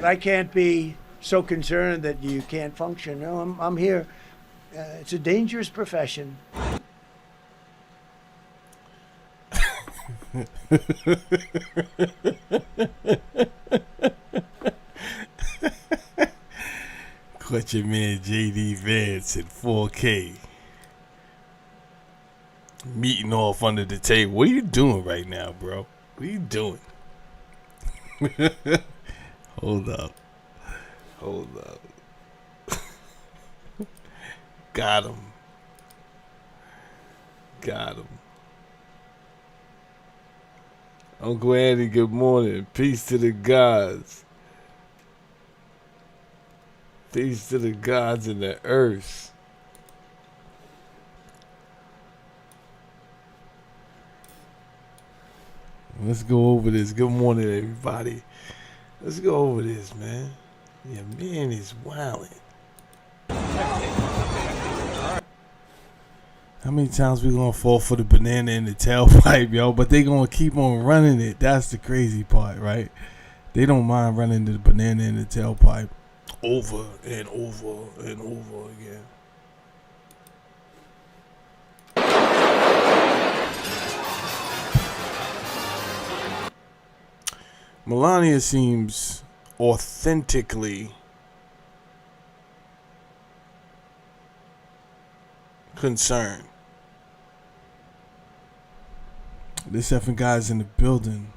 But I can't be so concerned that you can't function. No, I'm here. It's a dangerous profession. Caught your man JD Vance in 4K. Meeting off under the table. What are you doing right now, bro? What are you doing? Hold up. Got him. Uncle Andy, good morning. Peace to the gods. Peace to the gods and the earth. Let's go over this. Good morning, everybody. Let's go over this, man. Your man is wilding. How many times we gonna fall for the banana in the tailpipe, yo? But they gonna keep on running it. That's the crazy part, right? They don't mind running the banana in the tailpipe over and over and over again. Melania seems authentically concerned. This effing guy's in the building.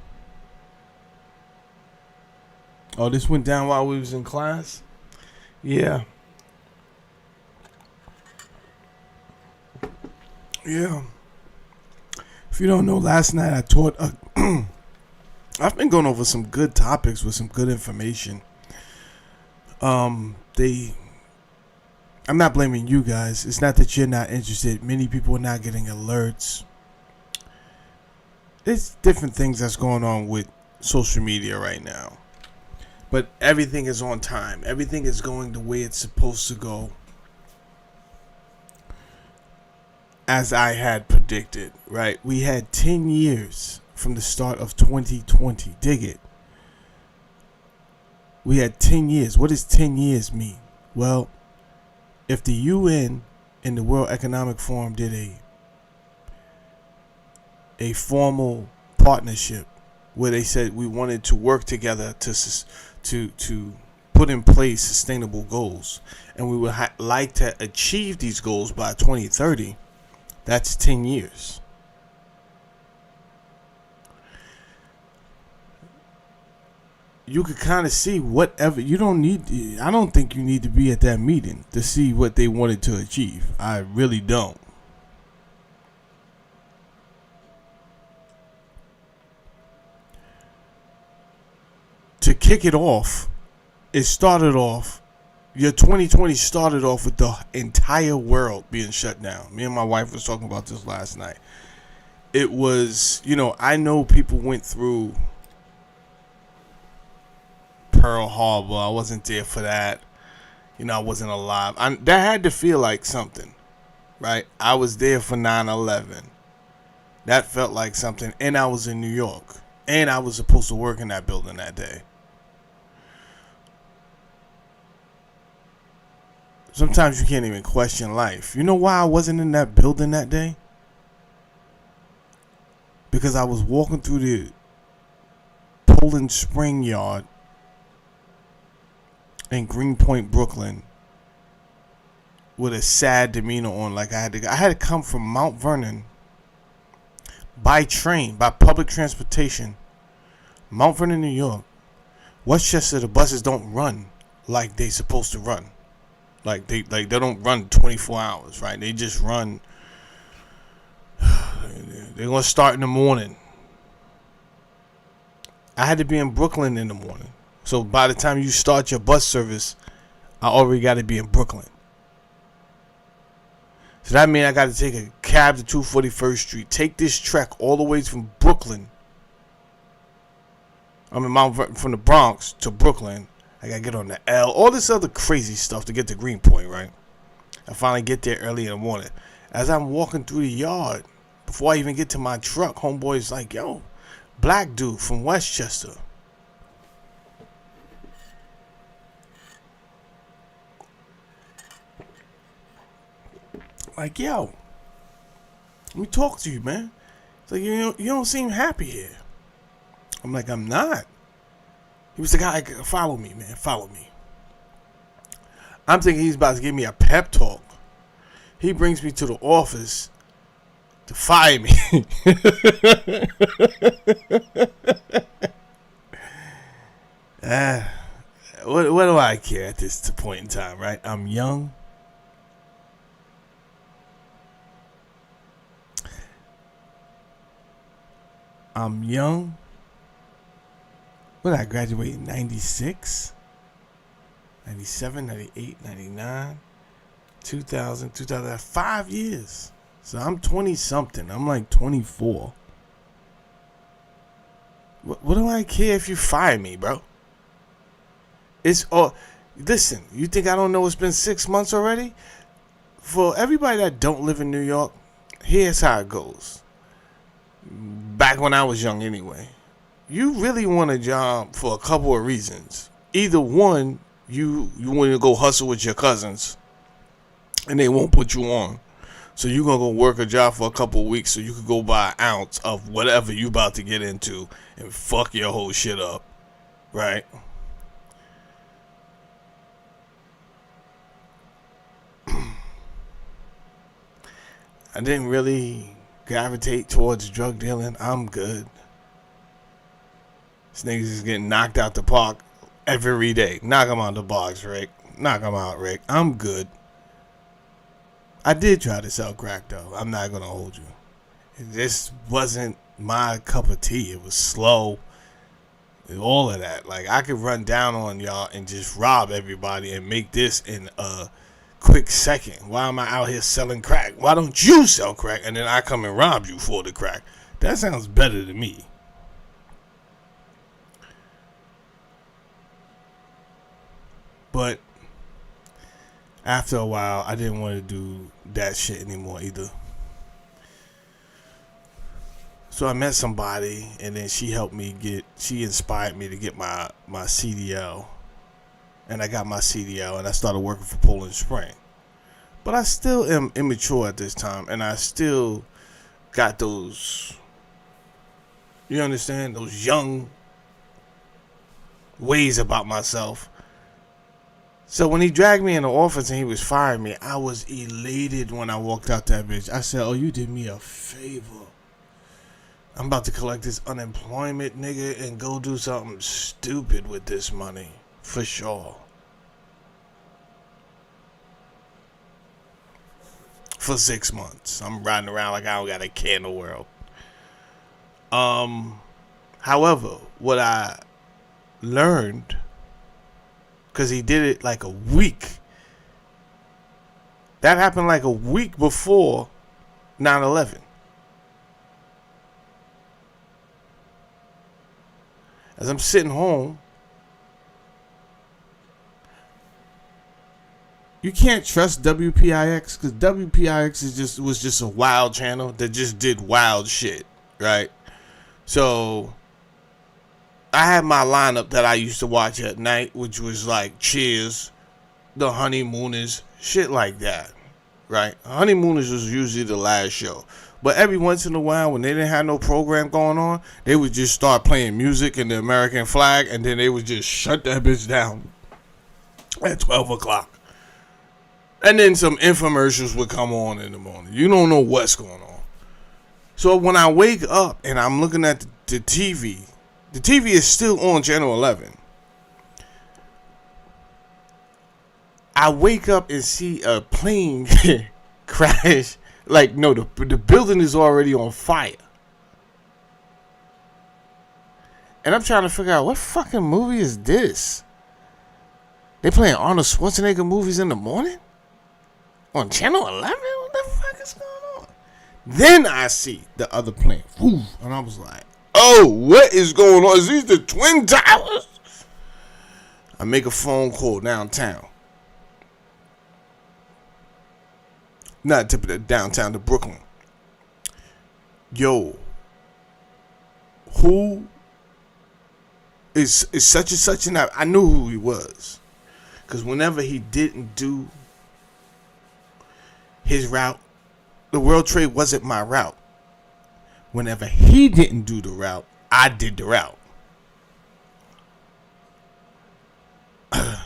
Oh, this went down while we was in class? Yeah. Yeah. If you don't know, last night I taught I've been going over some good topics with some good information. I'm not blaming you guys. It's not that you're not interested. Many people are not getting alerts. It's different things that's going on with social media right now. But everything is on time. Everything is going the way it's supposed to go. As I had predicted, right? We had 10 years from the start of 2020. Dig it. We had 10 years. What does 10 years mean? Well, if the UN and the World Economic Forum did a formal partnership where they said we wanted to work together to put in place sustainable goals, and we would like to achieve these goals by 2030, that's 10 years. You could kind of see whatever. You don't need. I don't think you need to be at that meeting to see what they wanted to achieve. I really don't. To kick it off, your 2020 started off with the entire world being shut down. Me and my wife was talking about this last night. It was, I know people went through Pearl Harbor. I wasn't there for that. I wasn't alive. That had to feel like something, right? I was there for 9/11. That felt like something. And I was in New York. And I was supposed to work in that building that day. Sometimes you can't even question life. You know why I wasn't in that building that day? Because I was walking through the Poland Spring Yard in Greenpoint, Brooklyn, with a sad demeanor on. Like I had to come from Mount Vernon by train, by public transportation, Mount Vernon, New York. Westchester, the buses don't run like they supposed to run. Like they don't run 24 hours, right? They just run. They're gonna start in the morning. I had to be in Brooklyn in the morning. So by the time you start your bus service, I already got to be in Brooklyn. So that means I got to take a cab to 241st Street, take this trek all the way from Brooklyn. I'm in from the Bronx to Brooklyn. I got to get on the L, all this other crazy stuff to get to Greenpoint, right? I finally get there early in the morning. As I'm walking through the yard, before I even get to my truck, homeboy's like, yo, black dude from Westchester. Like, yo, let me talk to you, man. It's like, you don't seem happy here. I'm like, I'm not. He was like, follow me, man, follow me. I'm thinking he's about to give me a pep talk. He brings me to the office to fire me. What do I care at this point in time, right? I'm young. When did I graduate in 96? 97, 98, 99, 2000, 5 years. So I'm 20 something. I'm like 24. What do I care if you fire me, bro? Listen, you think I don't know it's been 6 months already? For everybody that don't live in New York, here's how it goes. Back when I was young anyway. You really want a job for a couple of reasons. Either one, you want to go hustle with your cousins and they won't put you on. So you're going to go work a job for a couple of weeks so you could go buy an ounce of whatever you about to get into and fuck your whole shit up. Right? I didn't really gravitate towards drug dealing. I'm good. This niggas is getting knocked out the park every day. Knock him out the box, Rick. Knock him out, Rick. I'm good. I did try to sell crack, though. I'm not going to hold you. This wasn't my cup of tea. It was slow. All of that. Like, I could run down on y'all and just rob everybody and make this in a quick second. Why am I out here selling crack? Why don't you sell crack and then I come and rob you for the crack? That sounds better to me. But after a while, I didn't want to do that shit anymore either. So I met somebody, and then she inspired me to get my CDL. And I got my CDL, and I started working for Poland Spring. But I still am immature at this time, and I still got those, you understand, those young ways about myself. So when he dragged me in the office and he was firing me, I was elated when I walked out that bitch. I said, oh, you did me a favor. I'm about to collect this unemployment, nigga, and go do something stupid with this money. For sure. For 6 months. I'm riding around like I don't got a care in the world. However, what I learned, because he did it like a week. That happened like a week before 9/11. As I'm sitting home, you can't trust WPIX because WPIX was just a wild channel that just did wild shit, right? So I had my lineup that I used to watch at night, which was like Cheers, The Honeymooners, shit like that, right? Honeymooners was usually the last show. But every once in a while, when they didn't have no program going on, they would just start playing music and the American flag, and then they would just shut that bitch down at 12 o'clock. And then some infomercials would come on in the morning. You don't know what's going on. So when I wake up and I'm looking at the TV is still on channel 11. I wake up and see a plane crash. Like, no, the building is already on fire. And I'm trying to figure out, what fucking movie is this? They playing Arnold Schwarzenegger movies in the morning? On channel 11? What the fuck is going on? Then I see the other plane. And I was like, oh, what is going on? Is these the Twin Towers? I make a phone call downtown. Not to downtown to Brooklyn. Yo, who is such and such? And I knew who he was, because whenever he didn't do his route, the World Trade wasn't my route. Whenever he didn't do the route, I did the route. I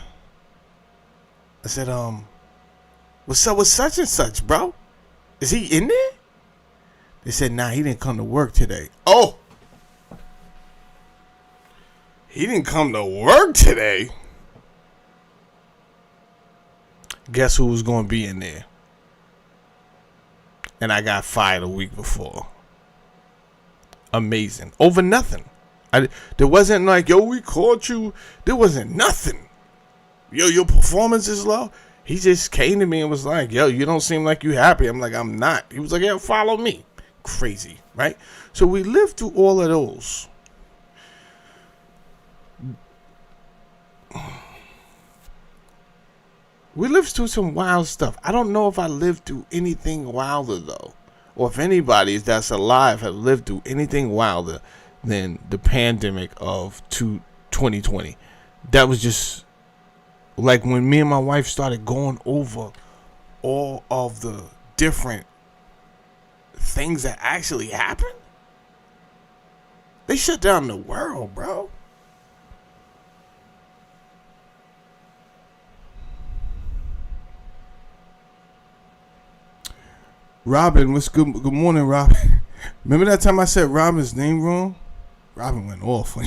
said, what's up with such and such, bro? Is he in there? They said, nah, he didn't come to work today. Oh! He didn't come to work today? Guess who was going to be in there? And I got fired a week before. Amazing. Over nothing. There wasn't like, yo, we caught you. There wasn't nothing. Yo, your performance is low. He just came to me and was like, yo, you don't seem like you happy. I'm like, I'm not. He was like, yeah, follow me. Crazy, right? So we lived through all of those. We lived through some wild stuff. I don't know if I lived through anything wilder, though. Or if anybody that's alive have lived through anything wilder than the pandemic of 2020. That was just like when me and my wife started going over all of the different things that actually happened. They shut down the world, bro. Robin, what's good? Good morning, Robin. Remember that time I said Robin's name wrong? Robin went off on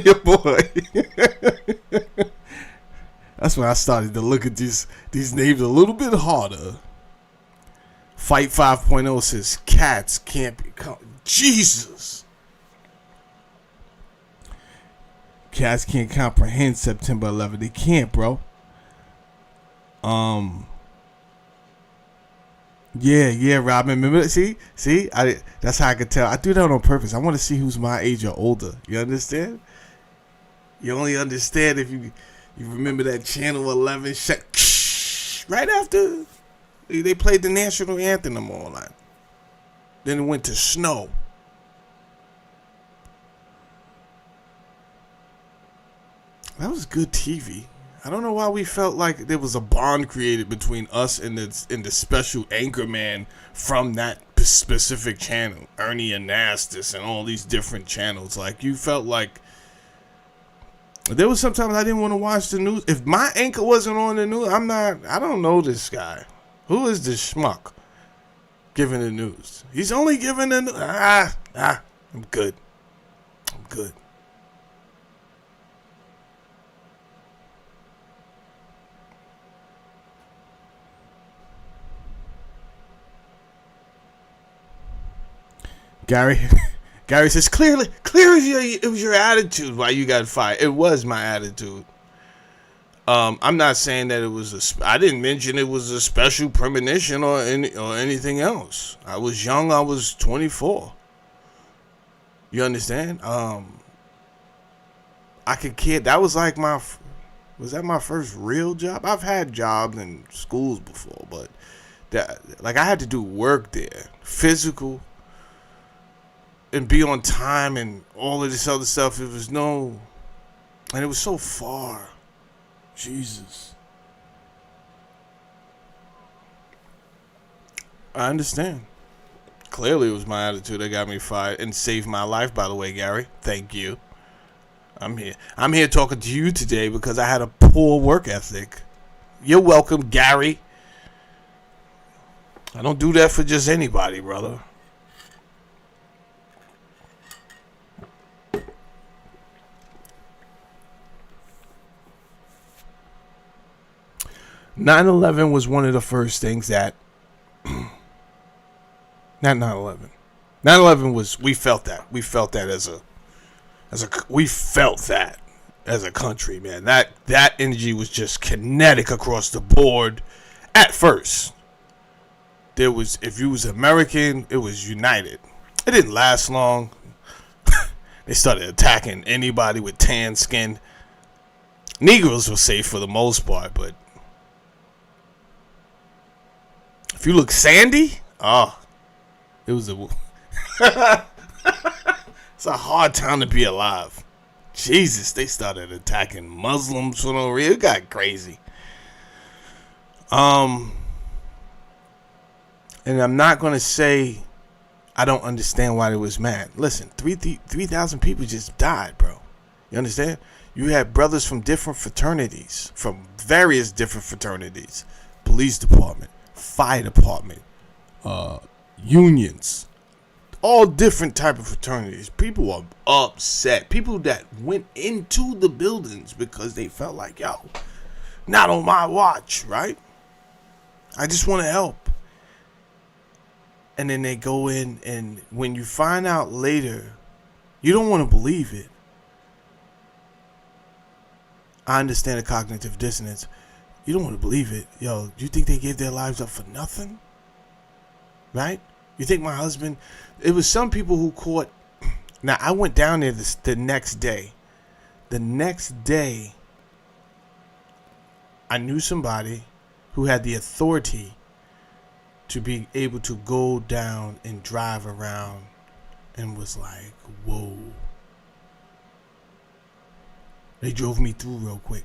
your boy. That's when I started to look at these names a little bit harder. Fight 5.0 says cats can't become Jesus. Cats can't comprehend September 11th. They can't, bro. Yeah, Robin. Remember? See, that's how I could tell. I do that on purpose. I want to see who's my age or older. You understand? You only understand if you remember that Channel 11 right after they played the national anthem all night. Then it went to snow. That was good TV. I don't know why we felt like there was a bond created between us and the special anchorman from that specific channel, Ernie Anastas and all these different channels. Like, you felt like there was sometimes I didn't want to watch the news. If my anchor wasn't on the news, I don't know this guy. Who is this schmuck giving the news? He's only giving the news. I'm good. Gary says, clear it was your attitude why you got fired. It was my attitude. I'm not saying that it was I didn't mention it was a special premonition or anything else. I was young. I was 24. You understand? I could kid. That was like was that my first real job? I've had jobs in schools before, but I had to do work there, physical, and be on time and all of this other stuff. It was and it was so far. Jesus. I understand. Clearly it was my attitude that got me fired and saved my life, by the way, Gary. Thank you. I'm here talking to you today because I had a poor work ethic. You're welcome, Gary. I don't do that for just anybody, brother. "9/11 was one of the first things that not 9/11. 9/11 was, we felt that as a country, man. That energy was just kinetic across the board. At first, there was, if you was American, it was united. It didn't last long. They started attacking anybody with tan skin. Negroes were safe for the most part, but if you look sandy, it was it's a hard time to be alive. Jesus, they started attacking Muslims for no reason. It got crazy. And I'm not going to say I don't understand why they was mad. Listen, 3,000 people just died, bro. You understand? You had brothers from different fraternities, from various different fraternities, police department, fire department, unions, all different type of fraternities. People are upset. People that went into the buildings because they felt like, yo, not on my watch, right? I just want to help. And then they go in, and when you find out later, you don't want to believe it. I understand the cognitive dissonance. You don't want to believe it. Yo, do you think they gave their lives up for nothing? Right? You think my husband... It was some people who caught... Now, I went down there the next day. The next day, I knew somebody who had the authority to be able to go down and drive around, and was like, whoa. They drove me through real quick.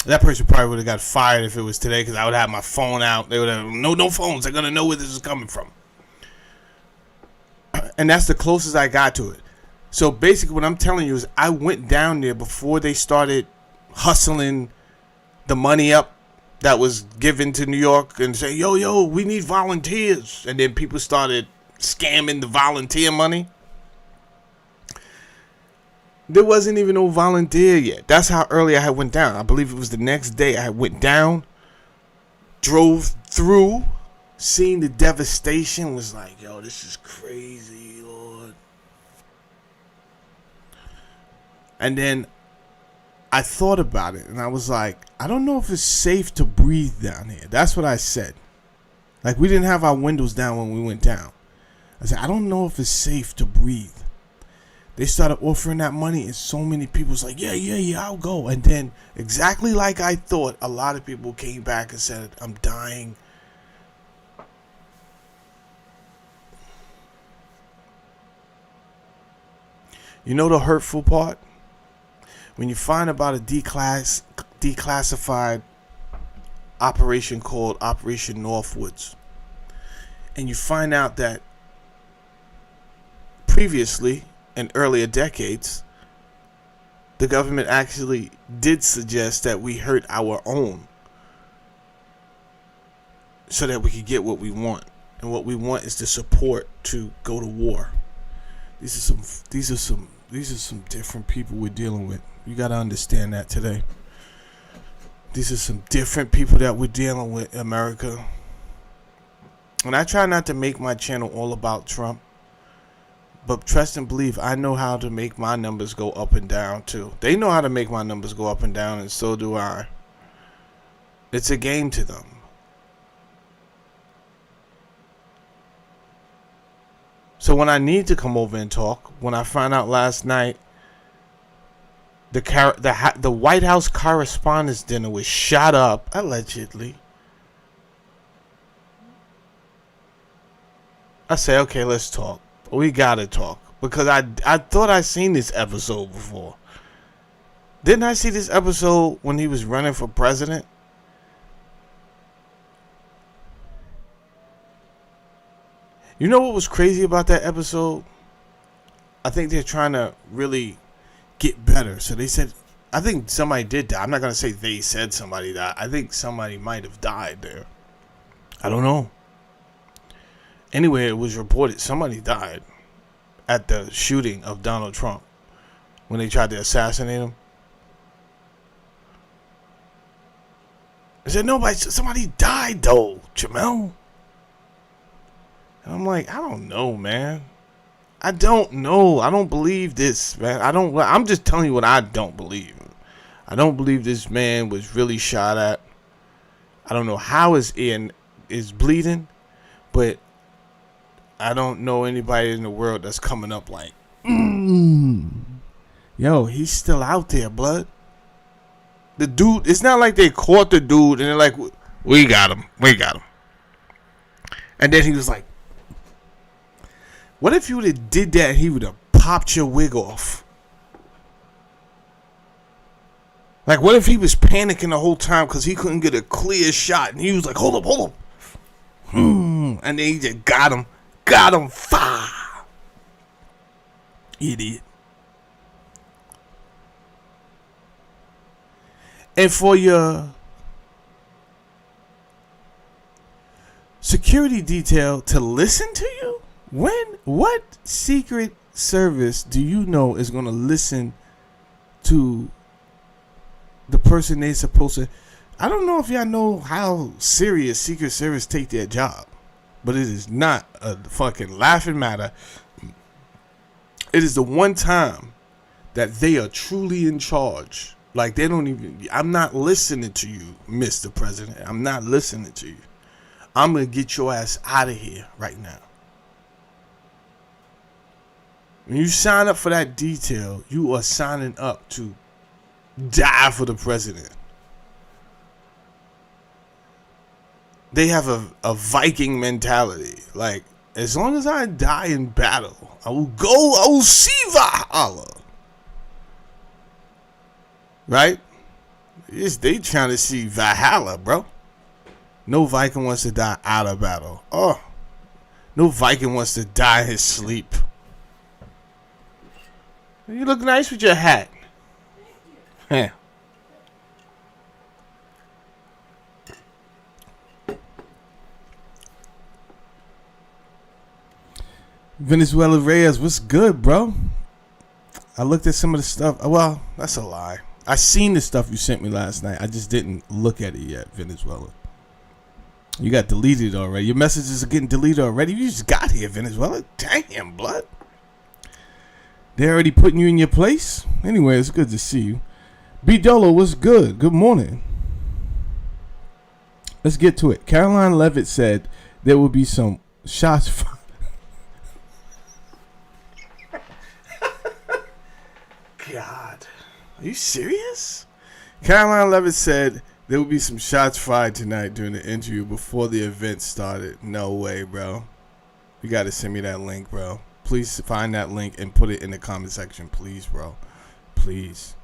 That person probably would have got fired if it was today, because I would have my phone out. They would have no phones. They're gonna know where this is coming from. And that's the closest I got to it. So basically what I'm telling you is I went down there before they started hustling the money up that was given to New York and say, yo, we need volunteers. And then people started scamming the volunteer money. There wasn't even no volunteer yet. That's how early I had went down. I believe it was the next day I went down, drove through, seeing the devastation, was like, yo, this is crazy, Lord. And then I thought about it, and I was like, I don't know if it's safe to breathe down here. That's what I said. Like, we didn't have our windows down when we went down. I said, I don't know if it's safe to breathe. They started offering that money, and so many people was like, yeah, I'll go. And then, exactly like I thought, a lot of people came back and said, I'm dying. You know the hurtful part? When you find about a declassified operation called Operation Northwoods, and you find out that previously, in earlier decades, the government actually did suggest that we hurt our own so that we could get what we want. And what we want is the support to go to war. These are some different people we're dealing with. You got to understand that today. These are some different people that we're dealing with, America. And I try not to make my channel all about Trump. But trust and believe, I know how to make my numbers go up and down too. They know how to make my numbers go up and down, and so do I. It's a game to them. So when I need to come over and talk, when I found out last night the White House Correspondence dinner was shot up, allegedly, I say, okay, let's talk. We gotta talk, because I thought I seen this episode before. Didn't I see this episode when he was running for president? You know what was crazy about that episode? I think they're trying to really get better. So they said, I think somebody did die. I'm not going to say they said somebody died. I think somebody might have died there. I don't know. Anyway, it was reported somebody died at the shooting of Donald Trump when they tried to assassinate him. I said, somebody died though, Jamel. And I'm like, I don't know, man. I don't know. I don't believe this, man. I'm just telling you what I don't believe. I don't believe this man was really shot at. I don't know how his ear is bleeding, but I don't know anybody in the world that's coming up like, yo, he's still out there, blood. The dude, it's not like they caught the dude and they're like, we got him. And then he was like, what if you would have did that and he would have popped your wig off? Like, what if he was panicking the whole time because he couldn't get a clear shot, and he was like, hold up. And then he just got him, fire. Idiot. And for your security detail to listen to you? What secret service do you know is going to listen to the person they're supposed to? I don't know if y'all know how serious Secret Service take their job, but it is not a fucking laughing matter. It is the one time that they are truly in charge. Like, they don't even, I'm not listening to you, Mr. President. I'm not listening to you. I'm going to get your ass out of here right now. When you sign up for that detail, you are signing up to die for the president. They have a Viking mentality. Like, as long as I die in battle, I will see Valhalla. Right? They trying to see Valhalla, bro. No Viking wants to die out of battle. Oh. No Viking wants to die in his sleep. You look nice with your hat. Huh. Venezuela Reyes, what's good, bro? I looked at some of the stuff. Well, that's a lie. I seen the stuff you sent me last night. I just didn't look at it yet, Venezuela. You got deleted already. Your messages are getting deleted already. You just got here, Venezuela. Damn, blood. They already putting you in your place? Anyway, it's good to see you. B. Dolo, what's good? Good morning. Let's get to it. Caroline Levitt said there will be some shots fired. God. Are you serious? Caroline Levitt said there will be some shots fired tonight during the interview before the event started. No way, bro. You got to send me that link, bro. Please find that link and put it in the comment section, please, bro. Please.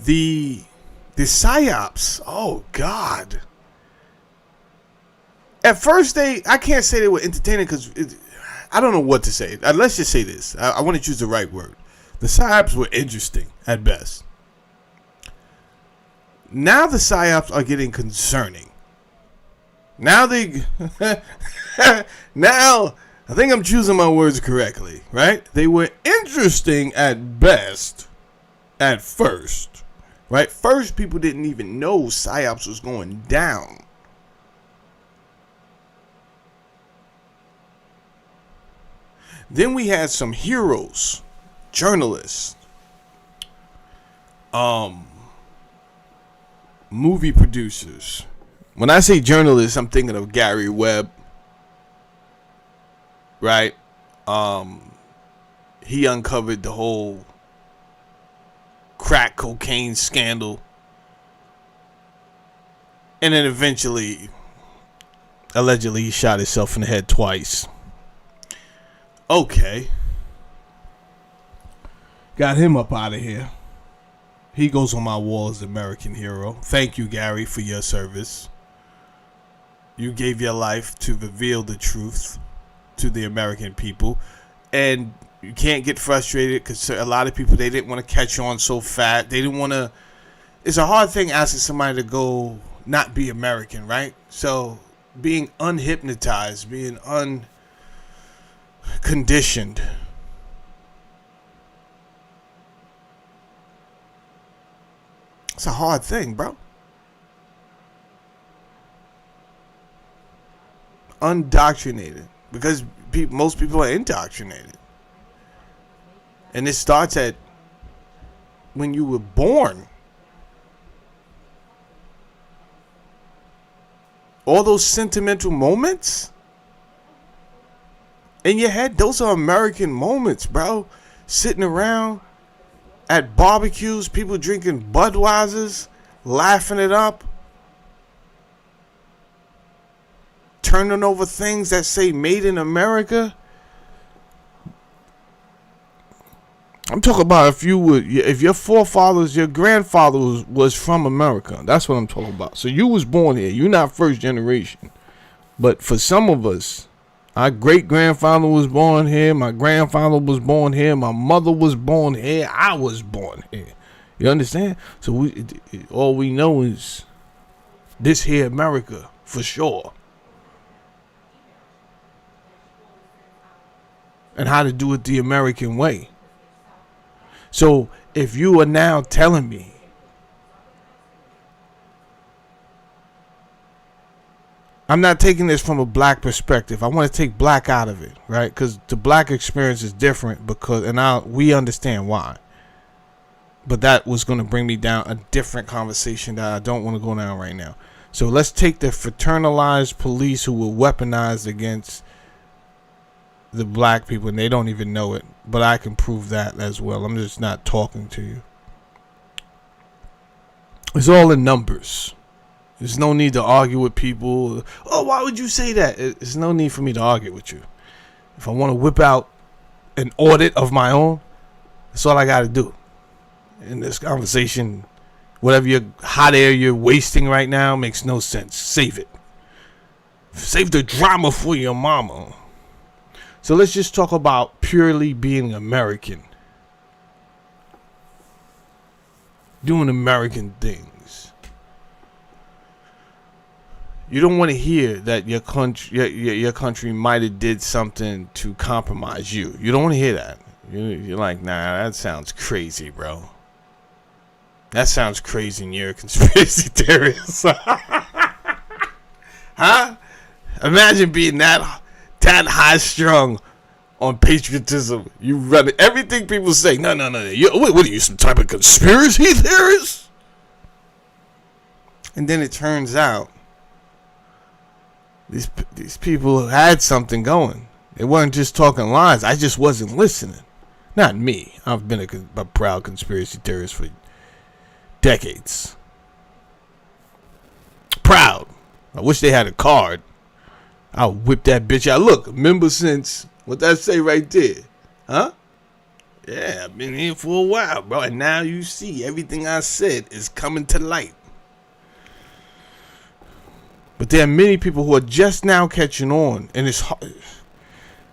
The psyops. Oh God. At first, I can't say they were entertaining because I don't know what to say. Let's just say this. I want to choose the right word. The psyops were interesting at best. Now the psyops are getting concerning. Now now I think I'm choosing my words correctly, right? They were interesting at best, at first, right? First, people didn't even know psyops was going down. Then we had some heroes, journalists, movie producers. When I say journalists, I'm thinking of Gary Webb, right? He uncovered the whole crack cocaine scandal, and then eventually, allegedly, he shot himself in the head twice. Okay. Got him up out of here. He goes on my wall as American hero. Thank you, Gary, for your service. You gave your life to reveal the truth to the American people. And you can't get frustrated because a lot of people, they didn't want to catch on so fast. They didn't want to. It's a hard thing asking somebody to go not be American, right? So being unhypnotized, being unconditioned. It's a hard thing, bro. Undoctrinated. Because most people are indoctrinated. And it starts at when you were born. All those sentimental moments in your head, those are American moments, bro. Sitting around at barbecues, people drinking Budweisers, laughing it up. turning over things that say made in America. I'm talking about if your forefathers, your grandfather was from America. That's what I'm talking about. So you was born here. You're not first generation. But for some of us, our great grandfather was born here. My grandfather was born here. My mother was born here. I was born here. You understand? So all we know is this here America for sure. And how to do it the American way. So if you are now telling me I'm not taking this from a black perspective. I want to take black out of it, right? Because the black experience is different we understand why. But that was going to bring me down a different conversation that I don't want to go down right now. So let's take the fraternalized police who were weaponized against the black people, and they don't even know it. But I can prove that as well. I'm just not talking to you. It's all in numbers. There's no need to argue with people. Oh, why would you say that? There's no need for me to argue with you. If I want to whip out an audit of my own, that's all I got to do. In this conversation, whatever your hot air you're wasting right now makes no sense. Save it. Save the drama for your mama. So let's just talk about purely being American. Doing American things. You don't want to hear that your country might have did something to compromise you. You don't want to hear that. You're like, nah, that sounds crazy, bro. That sounds crazy and you're a conspiracy theorist. Huh? Imagine being that high strung on patriotism. You run everything people say. No. What are you, some type of conspiracy theorist? And then it turns out these people had something going. They weren't just talking lies. I just wasn't listening. Not me. I've been a proud conspiracy theorist for decades. Proud. I wish they had a card. I'll whip that bitch out. Look, member since, what that say right there? Huh? Yeah, I've been here for a while, bro. And now you see everything I said is coming to light. But there are many people who are just now catching on, and it's hard.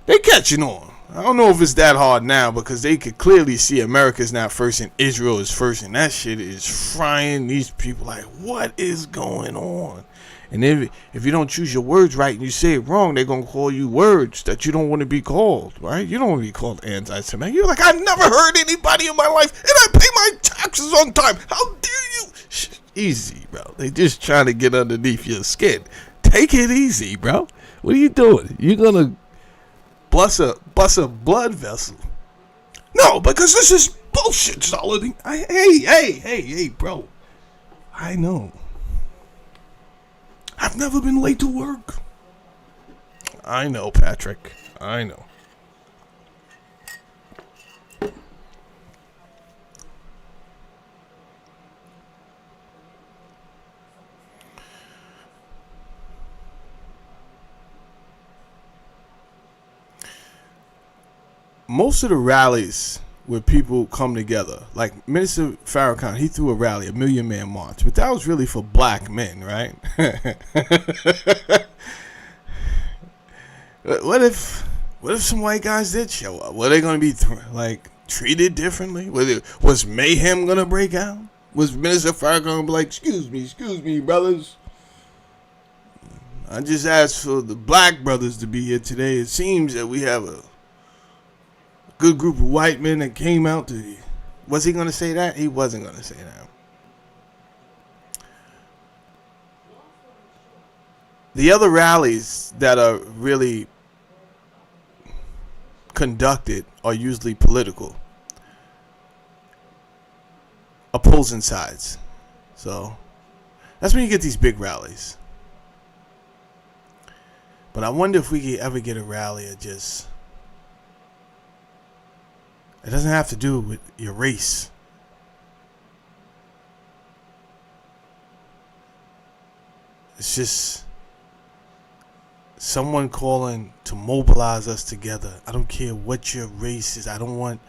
They catching on. I don't know if it's that hard now because they could clearly see America's not first and Israel is first, and that shit is frying these people like, what is going on? And if you don't choose your words right and you say it wrong, they're going to call you words that you don't want to be called, right? You don't want to be called anti-Semitic. You're like, I've never heard anybody in my life, and I pay my taxes on time. How dare you? Easy, bro. They just trying to get underneath your skin. Take it easy, bro. What are you doing? You're going to bust a blood vessel. No, because this is bullshit, Solid. Hey, bro. I know. I've never been late to work. I know, Patrick. I know. Most of the rallies where people come together, like Minister Farrakhan, he threw a rally, a Million Man March, but that was really for black men, right? What if some white guys did show up? Were they going to be treated differently? Was mayhem going to break out? Was Minister Farrakhan going to be like, excuse me, brothers? I just asked for the black brothers to be here today. It seems that we have a good group of white men that came out to. Was he going to say that? He wasn't going to say that. The other rallies that are really conducted are usually political, opposing sides. So that's when you get these big rallies. But I wonder if we could ever get a rally of just, it doesn't have to do with your race. It's just someone calling to mobilize us together. I don't care what your race is. I don't want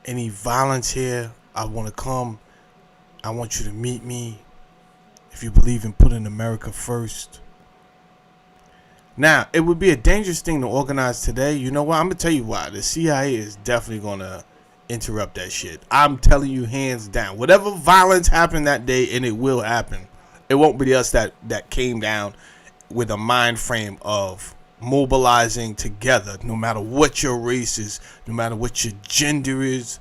any violence here. I want to come. I want you to meet me. If you believe in putting America first. Now, it would be a dangerous thing to organize today. You know what? I'm going to tell you why. The CIA is definitely going to interrupt that shit. I'm telling you hands down. Whatever violence happened that day, and it will happen, it won't be us that came down with a mind frame of mobilizing together, no matter what your race is, no matter what your gender is,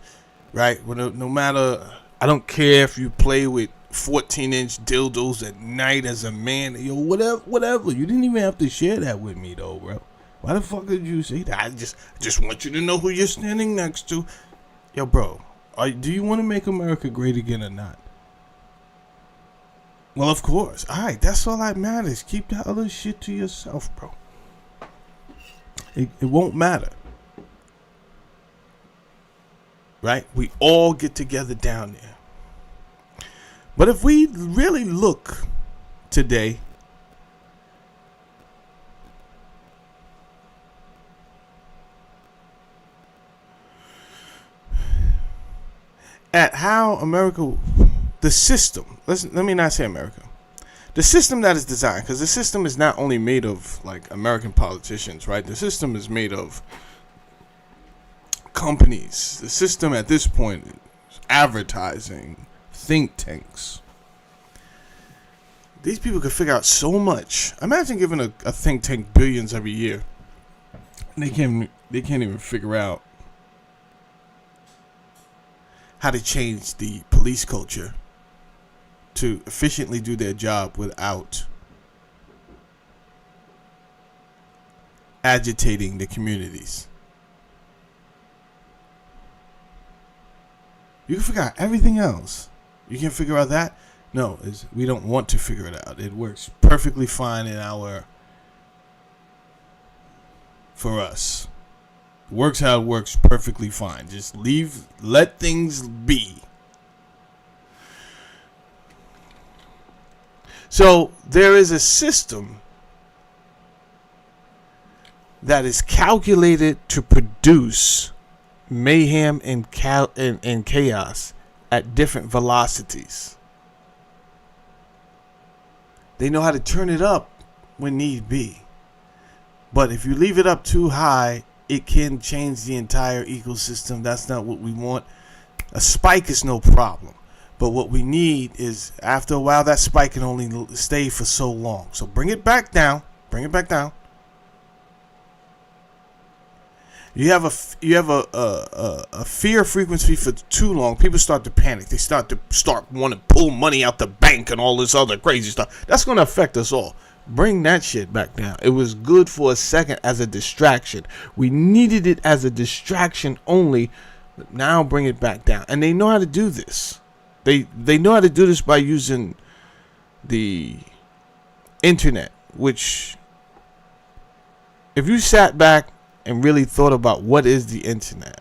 right? No matter, I don't care if you play with 14-inch dildos at night as a man, yo, whatever. You didn't even have to share that with me, though, bro. Why the fuck did you say that? I just want you to know who you're standing next to. Yo, bro, do you want to make America great again or not? Well, of course. All right, that's all that matters. Keep that other shit to yourself, bro. It won't matter. Right? We all get together down there. But if we really look today, at how America, the system, let me not say America, the system that is designed, because the system is not only made of like American politicians, right? The system is made of companies. The system at this point is advertising, think tanks. These people could figure out so much. Imagine giving a think tank billions every year. And they can't even figure out how to change the police culture to efficiently do their job without agitating the communities. You can figure out everything else. You can't figure out that? No, we don't want to figure it out. It works perfectly fine for us. It works how it works perfectly fine. Just let things be. So there is a system that is calculated to produce mayhem and chaos at different velocities. They know how to turn it up when need be. But if you leave it up too high, it can change the entire ecosystem. That's not what we want. A spike is no problem. But what we need is, after a while, that spike can only stay for so long. So bring it back down. Bring it back down. You have a fear frequency for too long. People start to panic. They start want to pull money out the bank and all this other crazy stuff. That's going to affect us all. Bring that shit back down. It was good for a second as a distraction. We needed it as a distraction only. But now bring it back down. And they know how to do this. They know how to do this by using the internet, which, if you sat back and really thought about what is the internet,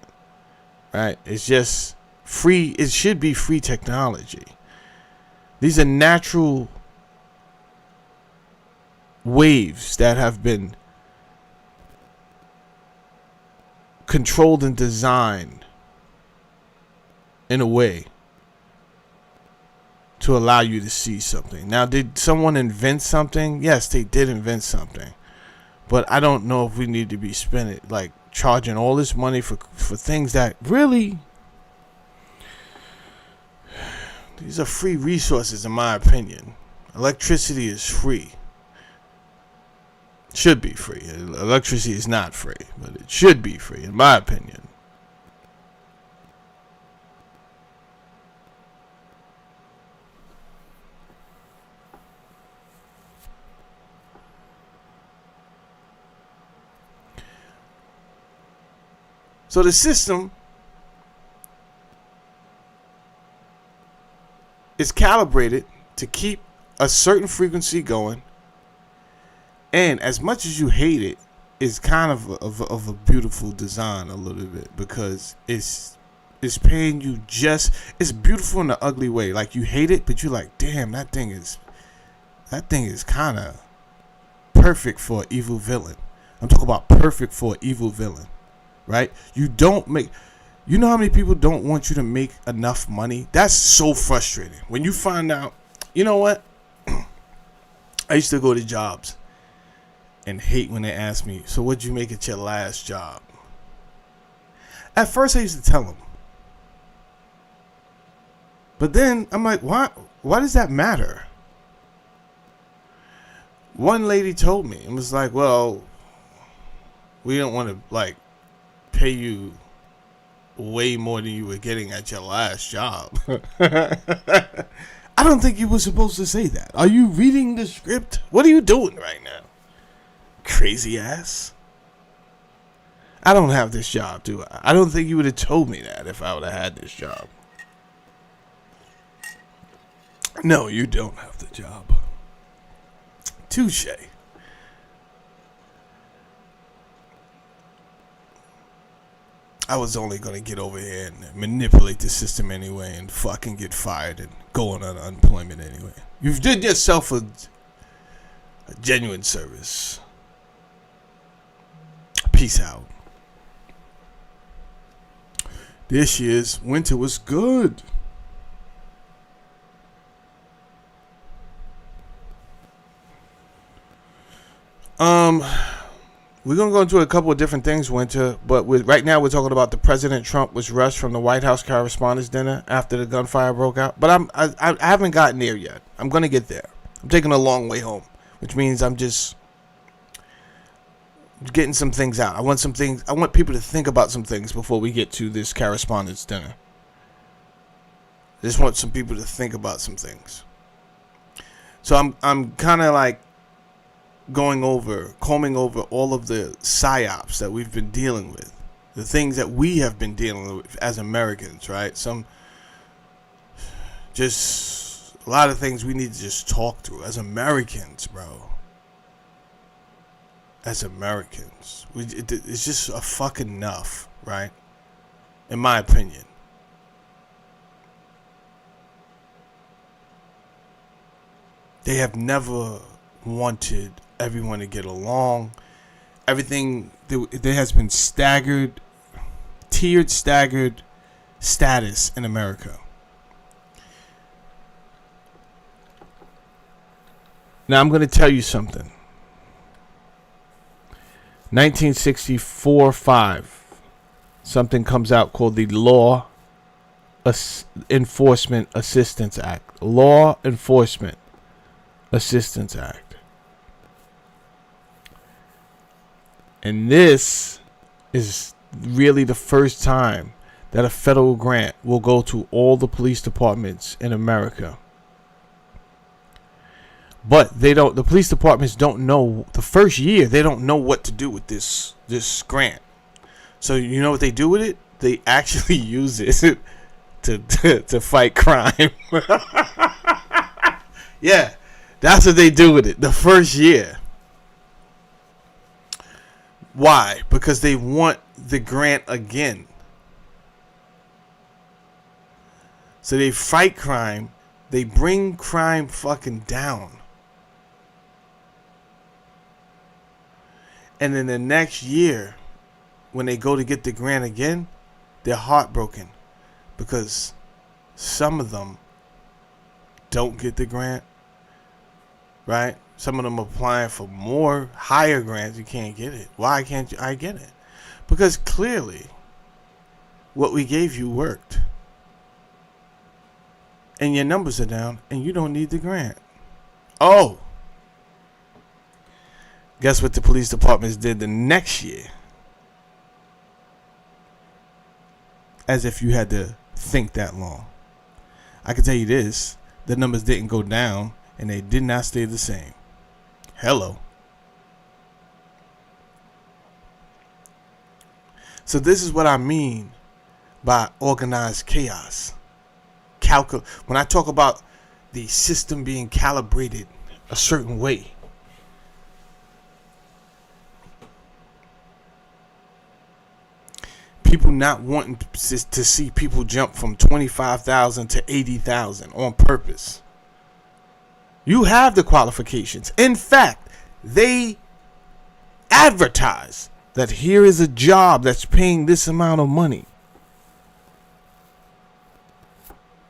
right? It's just free. It should be free technology. These are natural waves that have been controlled and designed in a way to allow you to see something. Now, did someone invent something? Yes, they did invent something. But I don't know if we need to be spending, like, charging all this money for things that really, these are free resources, in my opinion. Electricity is free. Should be free. Electricity is not free, but it should be free, in my opinion. So the system is calibrated to keep a certain frequency going, and as much as you hate it, it's kind of a beautiful design a little bit, because it's paying you it's beautiful in an ugly way. Like, you hate it, but you're like, damn, that thing is kind of perfect for an evil villain. I'm talking about perfect for an evil villain, right? You know how many people don't want you to make enough money? That's so frustrating. When you find out, you know what? I used to go to jobs and hate when they ask me, so what'd you make at your last job? At first I used to tell them. But then I'm like, why does that matter? One lady told me, and was like, well, we don't want to like pay you way more than you were getting at your last job. I don't think you were supposed to say that. Are you reading the script? What are you doing right now? Crazy ass. I don't have this job, do I? I don't think you would have told me that if I would have had this job. No, you don't have the job. Touche. I was only going to get over here and manipulate the system anyway and fucking get fired and go on unemployment anyway. You've did yourself a genuine service. Peace out. This year's winter was good. We're going to go into a couple of different things, Winter, but right now we're talking about the President Trump was rushed from the White House Correspondents' dinner after the gunfire broke out. But I haven't gotten there yet. I'm going to get there. I'm taking a long way home, which means I'm just getting some things out. I want people to think about some things before we get to this Correspondents' dinner. I just want some people to think about some things. So I'm kind of like combing over all of the psyops that we've been dealing with, the things that we have been dealing with as Americans, right? Just a lot of things we need to just talk through as Americans, bro. As Americans, it's just a fucking enough, right? In my opinion. They have never wanted everyone to get along. Everything, there has been tiered staggered status in America. Now I'm going to tell you something. 1964-5, something comes out called the Law Enforcement Assistance Act. Law Enforcement Assistance Act. And this is really the first time that a federal grant will go to all the police departments in America. But the police departments don't know, the first year, they don't know what to do with this grant. So you know what they do with it? They actually use it to fight crime. Yeah, that's what they do with it the first year. Why? Because they want the grant again. So they fight crime. They bring crime fucking down. And then the next year, when they go to get the grant again, they're heartbroken. Because some of them don't get the grant. Right? Some of them applying for more, higher grants. You can't get it. Why can't I get it? Because clearly, what we gave you worked. And your numbers are down, and you don't need the grant. Oh! Guess what the police departments did the next year? As if you had to think that long. I can tell you this. The numbers didn't go down, and they did not stay the same. Hello. So this is what I mean by organized chaos. When I talk about the system being calibrated a certain way. People not wanting to see people jump from 25,000 to 80,000 on purpose. You have the qualifications. In fact, they advertise that here is a job that's paying this amount of money.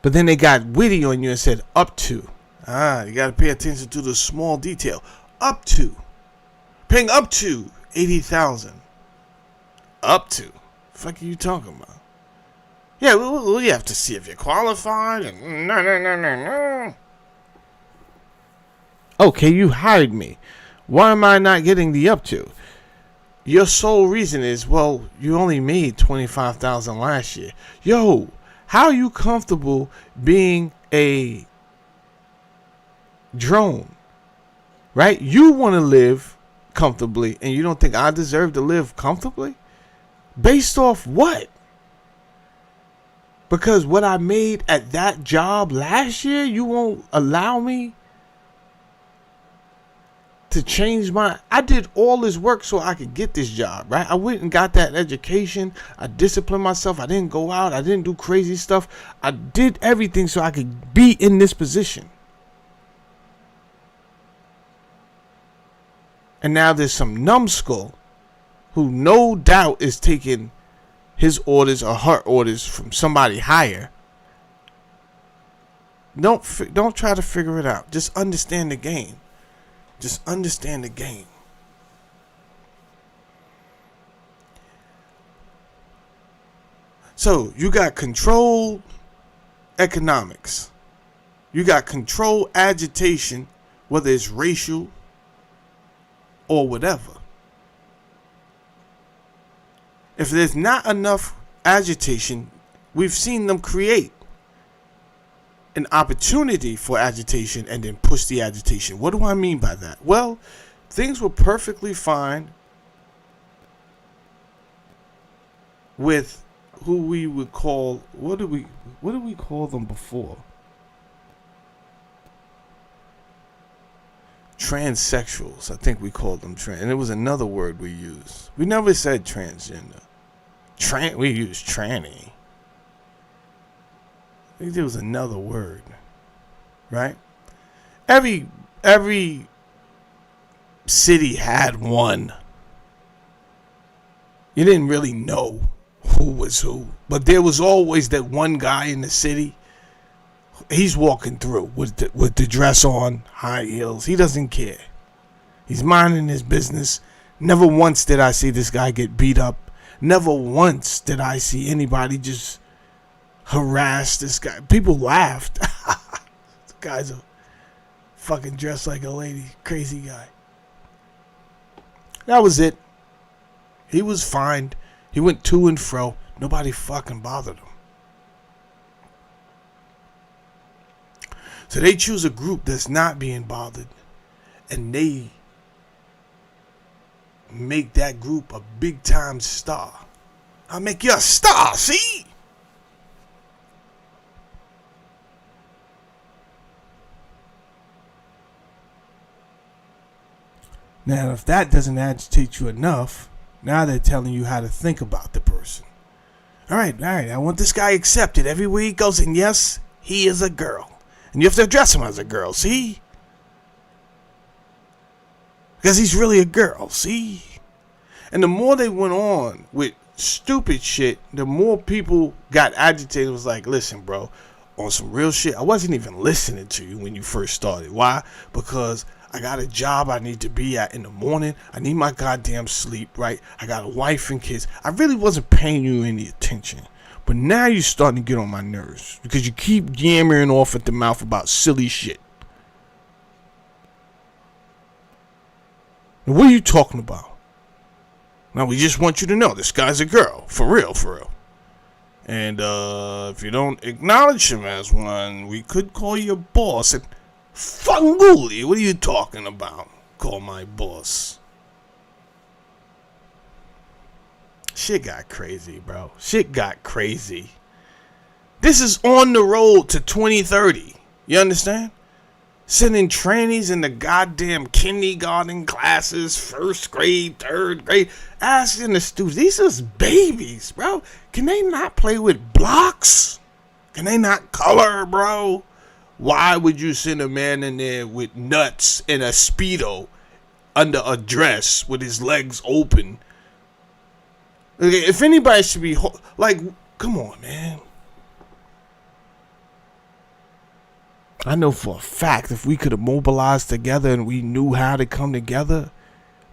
But then they got witty on you and said up to. You got to pay attention to the small detail. Up to. Paying up to 80,000. Up to. The fuck are you talking about? Yeah, well, you have to see if you're qualified. And no. Okay, you hired me. Why am I not getting the up to? Your sole reason is, well, you only made $25,000 last year. Yo, how are you comfortable being a drone? Right? You want to live comfortably, and you don't think I deserve to live comfortably? Based off what? Because what I made at that job last year, you won't allow me to change I did all this work so I could get this job, right? I went and got that education. I disciplined myself. I didn't go out. I didn't do crazy stuff. I did everything so I could be in this position. And now there's some numbskull who no doubt is taking his orders or her orders from somebody higher. Don't try to figure it out. Just understand the game. Just understand the game. So you got controlled economics. You got controlled agitation, whether it's racial or whatever. If there's not enough agitation, we've seen them create an opportunity for agitation and then push the agitation. What do I mean by that? Well, things were perfectly fine with who we would call, what did we call them before? Transsexuals. I think we called them and it was another word we used. We never said transgender. We used tranny. I think there was another word, right? Every city had one. You didn't really know who was who, but there was always that one guy in the city. He's walking through with the dress on, high heels. He doesn't care. He's minding his business. Never once did I see this guy get beat up. Never once did I see anybody just harass this guy. People laughed. This guy's a fucking dressed like a lady. Crazy guy. That was it. He was fined. He went to and fro. Nobody fucking bothered him. So they choose a group that's not being bothered, and they make that group a big time star. I'll make you a star, see? Now, if that doesn't agitate you enough, now they're telling you how to think about the person. All right, I want this guy accepted everywhere he goes, and yes, he is a girl. And you have to address him as a girl, see? Because he's really a girl, see? And the more they went on with stupid shit, the more people got agitated. It was like, listen, bro, on some real shit, I wasn't even listening to you when you first started. Why? Because I got a job I need to be at in the morning. I need my goddamn sleep, right? I got a wife and kids. I really wasn't paying you any attention. But now you're starting to get on my nerves because you keep yammering off at the mouth about silly shit. Now, what are you talking about? Now, we just want you to know this guy's a girl. For real, for real. And if you don't acknowledge him as one, we could call you a boss. And Funguli, what are you talking about? Call my boss. Shit got crazy, bro. Shit got crazy. This is on the road to 2030. You understand? Sending trannies in the goddamn kindergarten classes, first grade, third grade, asking the students, these are babies, bro. Can they not play with blocks? Can they not color, bro? Why would you send a man in there with nuts and a Speedo under a dress with his legs open. Okay, if anybody should be like, come on, man. I know for a fact if we could have mobilized together and we knew how to come together,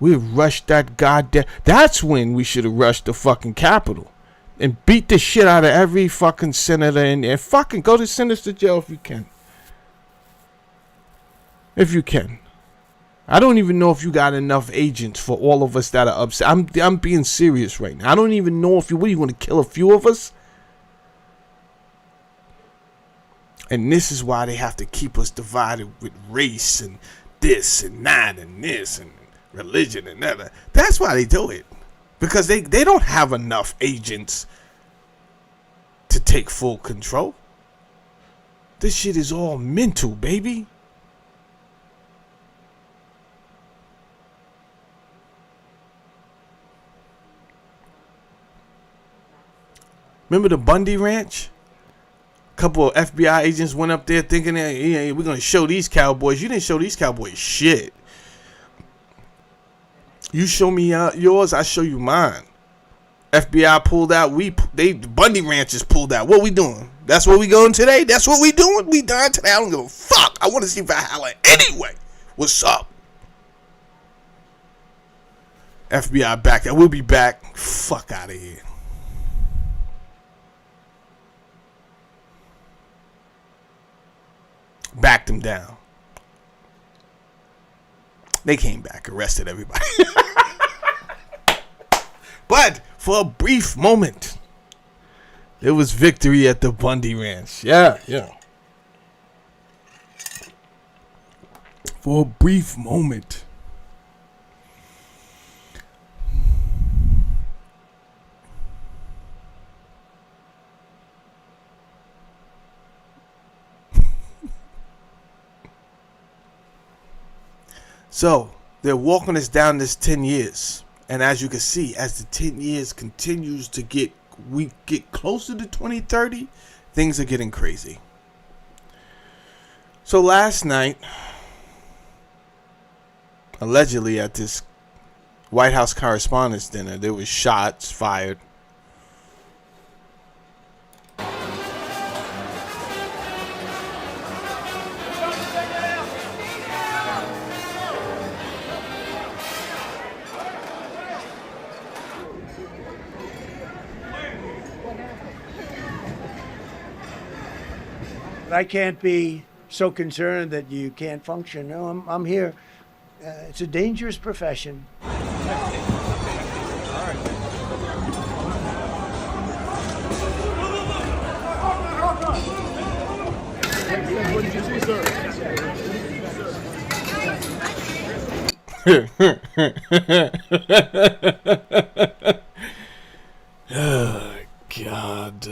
we'd rush that goddamn. That's when we should have rushed the fucking Capitol and beat the shit out of every fucking senator in there. Fucking go to senators to jail if you can. If you can. I don't even know if you got enough agents for all of us that are upset. I'm being serious right now. I don't even know if you. What, you want to kill a few of us? And this is why they have to keep us divided with race and this and that and this and religion and that. That's why they do it. Because they don't have enough agents to take full control. This shit is all mental, baby. Remember the Bundy Ranch? A couple of FBI agents went up there thinking that, yeah, we're going to show these cowboys. You didn't show these cowboys shit. You show me yours, I show you mine. FBI pulled out. The Bundy Ranchers pulled out. What we doing? That's what we going today? That's what we doing? We dying today? I don't give a fuck. I want to see Valhalla anyway. What's up? FBI back. We'll be back. Fuck out of here. Backed them down. They came back, arrested everybody. But for a brief moment, there was victory at the Bundy Ranch. Yeah. For a brief moment. So, they're walking us down this 10 years. And as you can see, as the 10 years continues to we get closer to 2030, things are getting crazy. So last night, allegedly at this White House Correspondents dinner, there was shots fired. I can't be so concerned that you can't function. No, I'm here. It's a dangerous profession. What did you see, sir? Oh, God.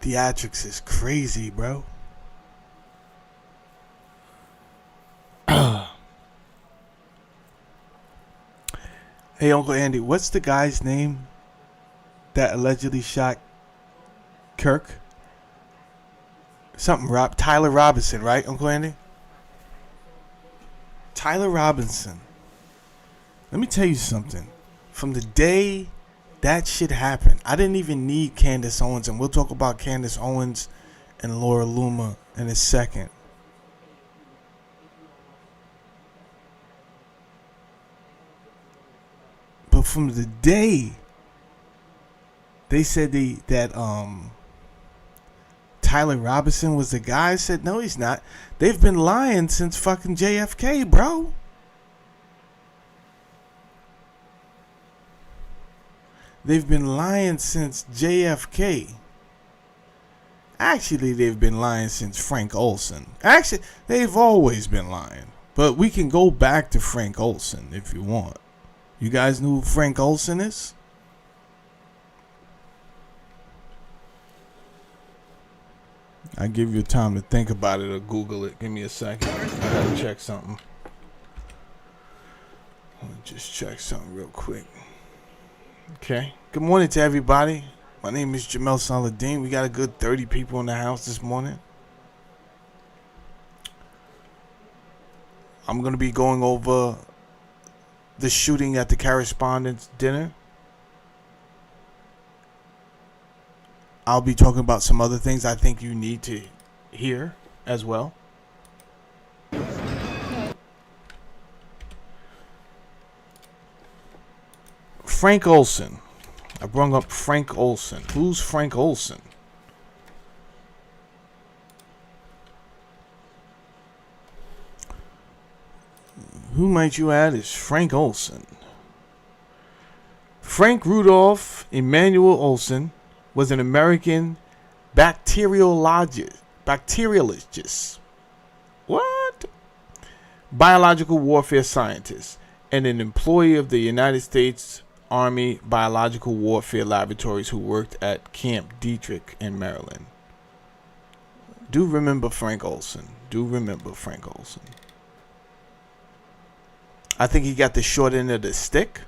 Theatrics is crazy, bro. Hey, Uncle Andy, what's the guy's name that allegedly shot Kirk? Tyler Robinson, right, Uncle Andy? Tyler Robinson. Let me tell you something. From the day that shit happened, I didn't even need Candace Owens, and we'll talk about Candace Owens and Laura Loomer in a second. But from the day they said that Tyler Robinson was the guy, I said, no, he's not. They've been lying since fucking JFK, bro. They've been lying since JFK. Actually, they've been lying since Frank Olson. Actually, they've always been lying. But we can go back to Frank Olson if you want. You guys know who Frank Olson is? I give you time to think about it or Google it. Give me a second. I gotta check something. Let me just check something real quick. Okay. Good morning to everybody. My name is Jamel Saladin. We got a good 30 people in the house this morning. I'm going to be going over the shooting at the Correspondence dinner. I'll be talking about some other things I think you need to hear as well. Frank Olson. I brought up Frank Olson. Who's Frank Olson? Who might you add is Frank Olson? Frank Rudolph Emanuel Olson was an American bacteriologist. What? Biological warfare scientist and an employee of the United States Army Biological Warfare Laboratories who worked at Camp Detrick in Maryland. Do remember Frank Olson. I think he got the short end of the stick.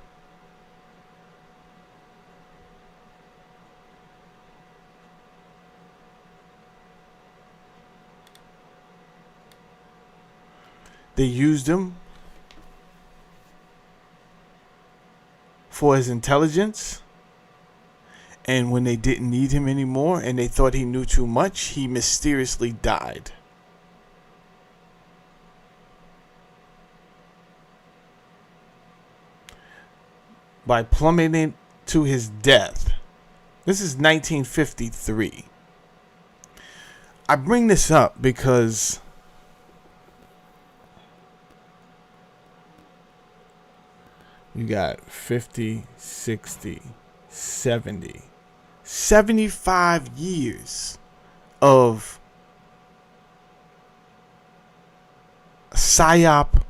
They used him for his intelligence, and when they didn't need him anymore and they thought he knew too much, he mysteriously died. By plummeting to his death. This is 1953. I bring this up because you got 50, 60, 70, 75 years of PSYOP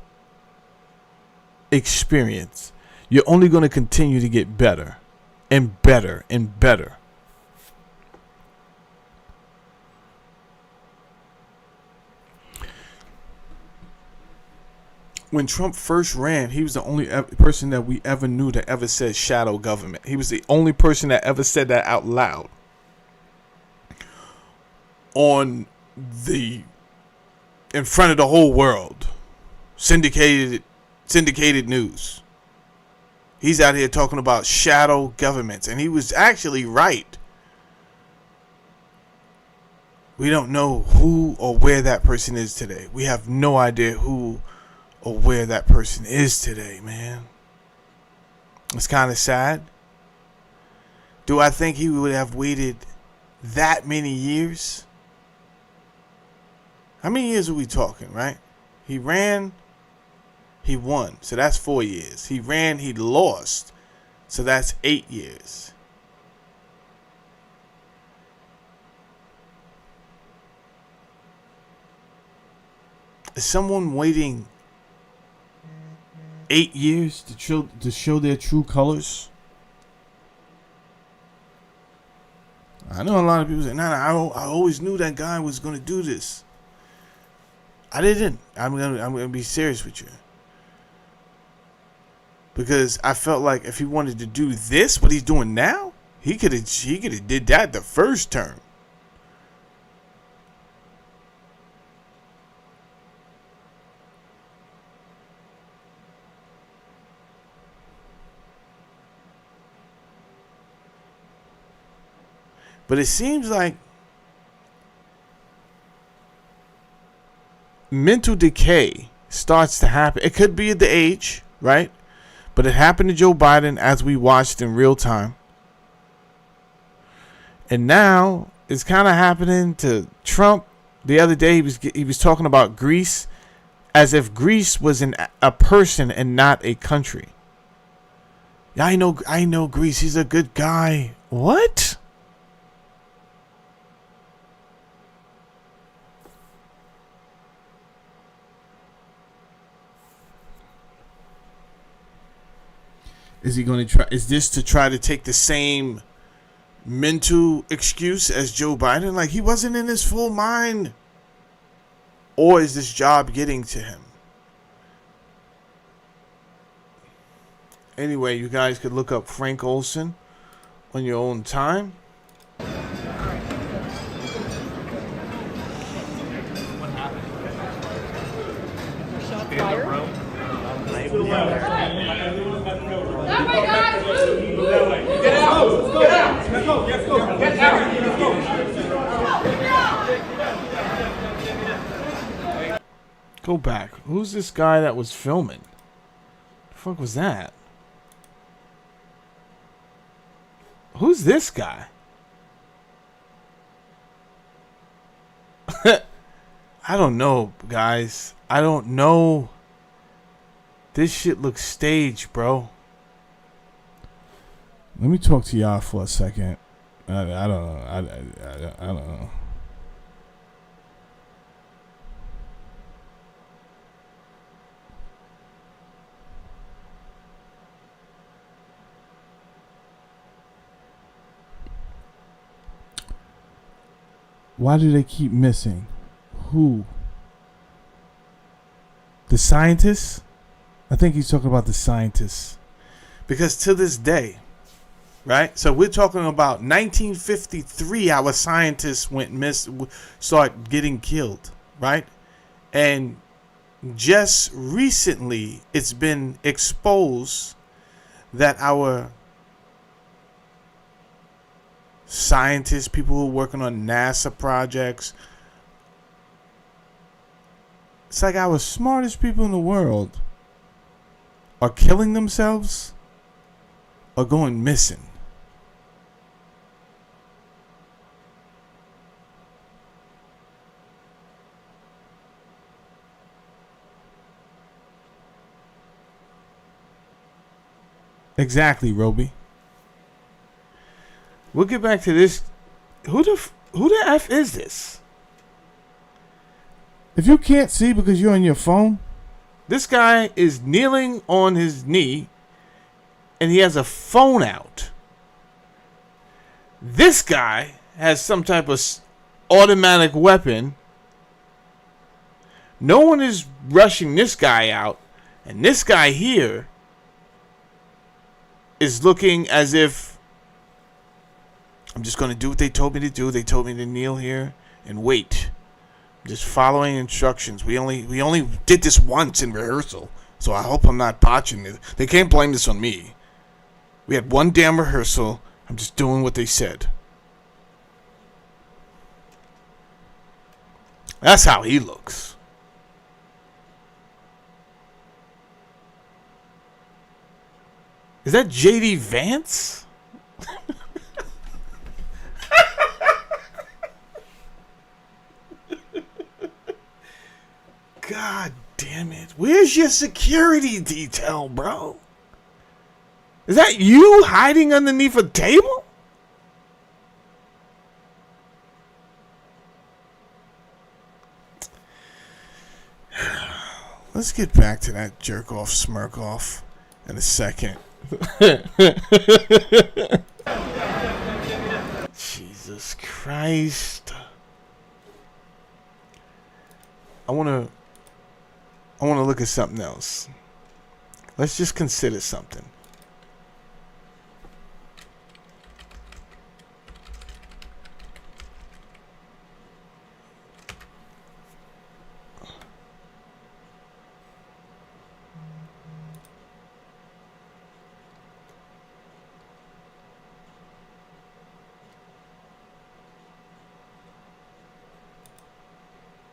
experience. You're only going to continue to get better and better and better. When Trump first ran, he was the only person that we ever knew that ever said shadow government. He was the only person that ever said that out loud in front of the whole world. Syndicated news. He's out here talking about shadow governments, and he was actually right. We don't know who or where that person is today. We have no idea who or where that person is today, man. It's kind of sad. Do I think he would have waited that many years? How many years are we talking, right? He ran, he won, so that's 4 years. He ran, he lost, so that's 8 years. Is someone waiting 8 years to show their true colors? I know a lot of people say, "Nah, I always knew that guy was going to do this." I didn't. I'm gonna be serious with you, because I felt like if he wanted to do this, what he's doing now, he could have did that the first term. But it seems like mental decay starts to happen. It could be at the age, right? But it happened to Joe Biden as we watched in real time. And now it's kind of happening to Trump. The other day he was talking about Greece as if Greece was a person and not a country. Yeah, I know Greece. He's a good guy. What? Is he going to try? Is this to try to take the same mental excuse as Joe Biden? Like he wasn't in his full mind. Or is this job getting to him? Anyway, you guys could look up Frank Olson on your own time. Go back. Who's this guy that was filming? The fuck was that? Who's this guy? I don't know, guys. I don't know. This shit looks staged, bro. Let me talk to y'all for a second. I don't know. I don't know. Why do they keep missing? Who? The scientists? I think he's talking about the scientists. Because to this day, right? So we're talking about 1953, our scientists start getting killed, right? And just recently, it's been exposed that our scientists, people who are working on NASA projects, it's like our smartest people in the world are killing themselves or going missing. Exactly, Roby. We'll get back to this. Who the F is this? If you can't see because you're on your phone, this guy is kneeling on his knee and he has a phone out. This guy has some type of automatic weapon. No one is rushing this guy out. And this guy here is looking as if I'm just going to do what they told me to do. They told me to kneel here and wait. Just following instructions. We only did this once in rehearsal, so I hope I'm not botching it. They can't blame this on me. We had one damn rehearsal. I'm just doing what they said. That's how he looks. Is that J.D. Vance? God damn it. Where's your security detail, bro? Is that you hiding underneath a table? Let's get back to that jerk off, smirk off in a second. Jesus Christ. I want to look at something else. Let's just consider something.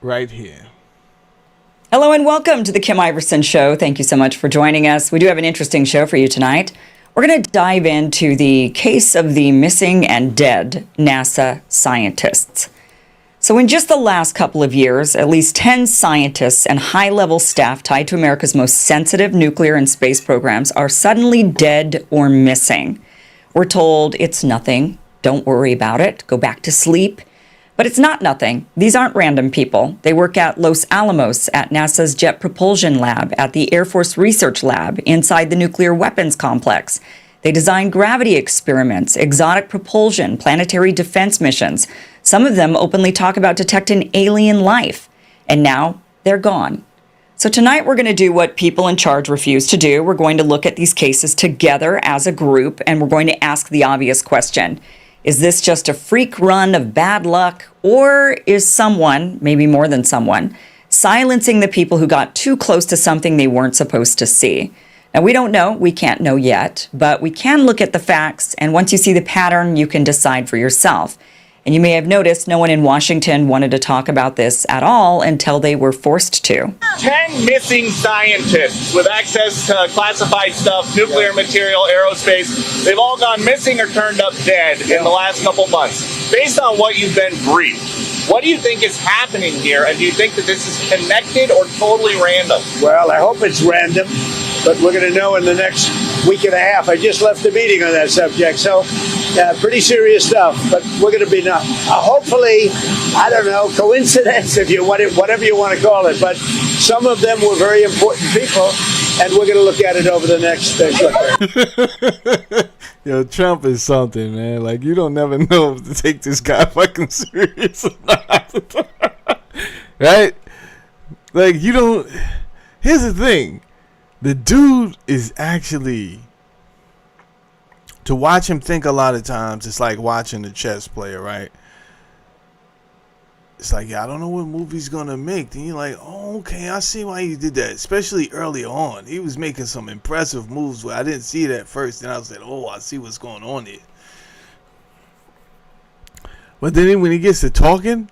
Right here. Hello and welcome to the Kim Iverson Show. Thank you so much for joining us. We do have an interesting show for you tonight. We're going to dive into the case of the missing and dead NASA scientists. So in just the last couple of years, at least 10 scientists and high-level staff tied to America's most sensitive nuclear and space programs are suddenly dead or missing. We're told it's nothing, don't worry about it, go back to sleep. But it's not nothing. These aren't random people. They work at Los Alamos, at NASA's Jet Propulsion Lab, at the Air Force Research Lab, inside the nuclear weapons complex. They design gravity experiments, exotic propulsion, planetary defense missions. Some of them openly talk about detecting alien life. And now they're gone. So tonight we're going to do what people in charge refuse to do. We're going to look at these cases together as a group, and we're going to ask the obvious question. Is this just a freak run of bad luck, or is someone, maybe more than someone, silencing the people who got too close to something they weren't supposed to see? Now, we don't know, we can't know yet, but we can look at the facts, and once you see the pattern, you can decide for yourself. And you may have noticed no one in Washington wanted to talk about this at all until they were forced to. 10 missing scientists with access to classified stuff, nuclear material, aerospace. They've all gone missing or turned up dead in the last couple months. Based on what you've been briefed, what do you think is happening here? And do you think that this is connected or totally random? Well, I hope it's random, but we're going to know in the next week and a half. I just left a meeting on that subject, so pretty serious stuff. But we're going to be hopefully, I don't know, coincidence, if you want it, whatever you want to call it. But some of them were very important people, and we're going to look at it over the next. Yo, Trump is something, man. Like, you don't never know if to take this guy fucking serious or not. Right? Like, you don't. Here's the thing. The dude is actually, to watch him think a lot of times, it's like watching a chess player, right? It's like, yeah, I don't know what movie he's going to make. Then you're like, oh, okay, I see why he did that. Especially early on. He was making some impressive moves where I didn't see it at first. And I was like, oh, I see what's going on here. But then when he gets to talking,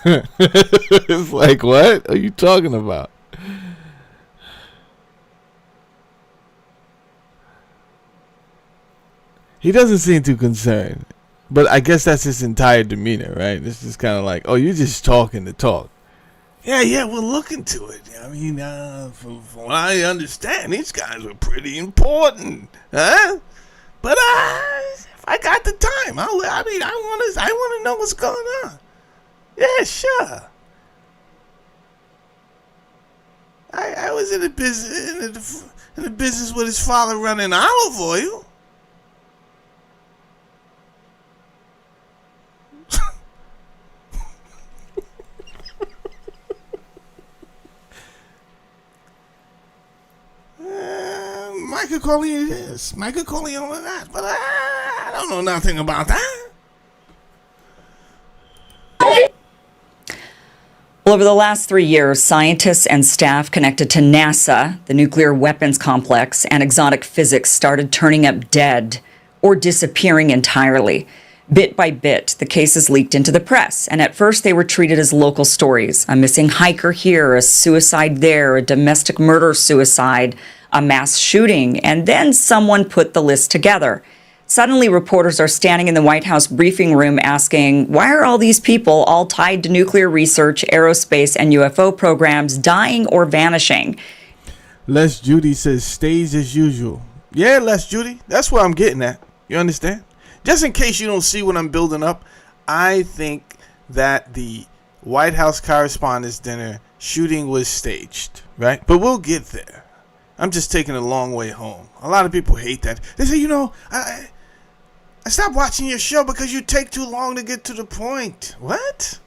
it's like, what are you talking about? He doesn't seem too concerned, but I guess that's his entire demeanor, right? It's just kind of like, oh, you're just talking to talk. Yeah, we'll look into it. I mean, from what I understand, these guys were pretty important, huh? But if I got the time, I want to know what's going on. Yeah, sure. I was in the business with his father running olive oil. Michael Corleone this, Michael Corleone that, but I don't know nothing about that. Well, over the last 3 years, scientists and staff connected to NASA, the nuclear weapons complex, and exotic physics started turning up dead or disappearing entirely. Bit by bit, the cases leaked into the press, and at first they were treated as local stories. A missing hiker here, a suicide there, a domestic murder-suicide, a mass shooting, and then someone put the list together. Suddenly, reporters are standing in the White House briefing room asking, why are all these people, all tied to nuclear research, aerospace, and UFO programs, dying or vanishing? Les Judy says, stays as usual. Yeah, Les Judy, that's what I'm getting at. You understand? Just in case you don't see what I'm building up, I think that the White House Correspondents' dinner shooting was staged, right? But we'll get there. I'm just taking a long way home. A lot of people hate that. They say, I stopped watching your show because you take too long to get to the point. What?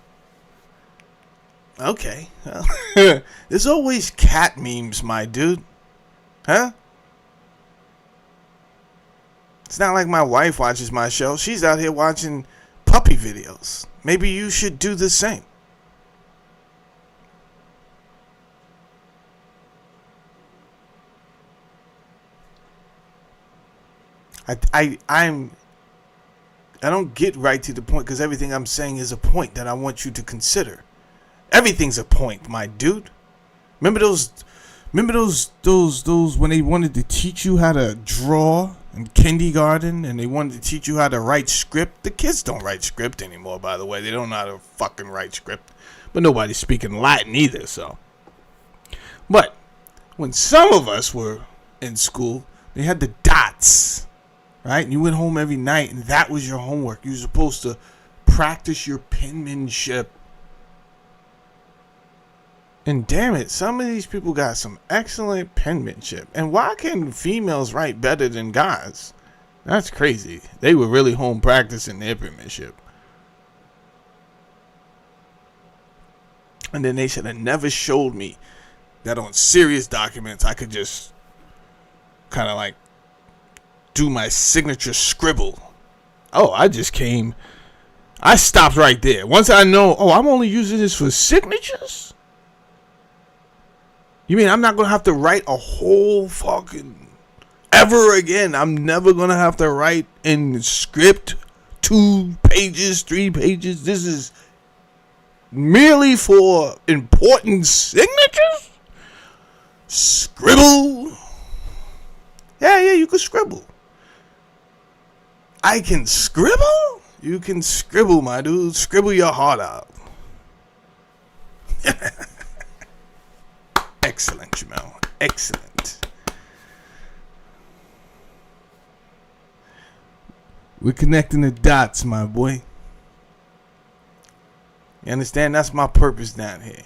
Okay. Well, there's always cat memes, my dude. Huh? It's not like my wife watches my show. She's out here watching puppy videos. Maybe you should do the same. I don't get right to the point because everything I'm saying is a point that I want you to consider. Everything's a point, my dude. Remember those when they wanted to teach you how to draw in kindergarten and they wanted to teach you how to write script? The kids don't write script anymore, by the way. They don't know how to fucking write script. But nobody's speaking Latin either, so. But when some of us were in school, they had the dots. Right? And you went home every night and that was your homework. You were supposed to practice your penmanship. And damn it, some of these people got some excellent penmanship. And why can females write better than guys? That's crazy. They were really home practicing their penmanship. And then they should have never showed me that on serious documents I could just kind of like do my signature scribble. Oh, I stopped right there. Once I know, I'm only using this for signatures. You mean I'm not going to have to write a whole fucking ever again? I'm never going to have to write in script 2 pages, 3 pages. This is merely for important signatures? Scribble? Yeah, you can scribble. I can scribble? You can scribble, my dude. Scribble your heart out. Excellent, Jamel. Excellent. We're connecting the dots, my boy. You understand? That's my purpose down here.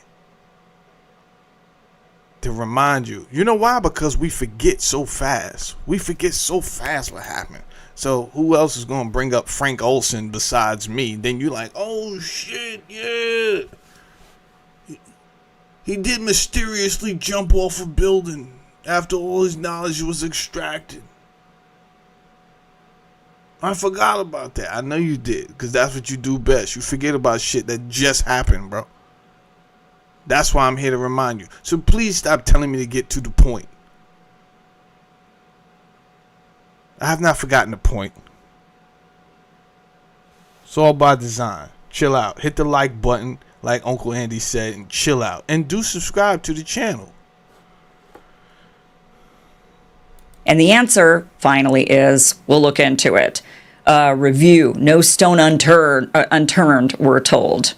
To remind you. You know why? Because we forget so fast. We forget so fast what happened. So who else is going to bring up Frank Olson besides me? Then you're like, oh shit, yeah. He did mysteriously jump off a building after all his knowledge was extracted. I forgot about that. I know you did, because that's what you do best. You forget about shit that just happened, bro. That's why I'm here to remind you. So please stop telling me to get to the point. I have not forgotten the point. It's all by design. Chill out. Hit the like button, like Uncle Andy said, and chill out. And do subscribe to the channel. And the answer, finally, is we'll look into it. Review, no stone unturned, we're told.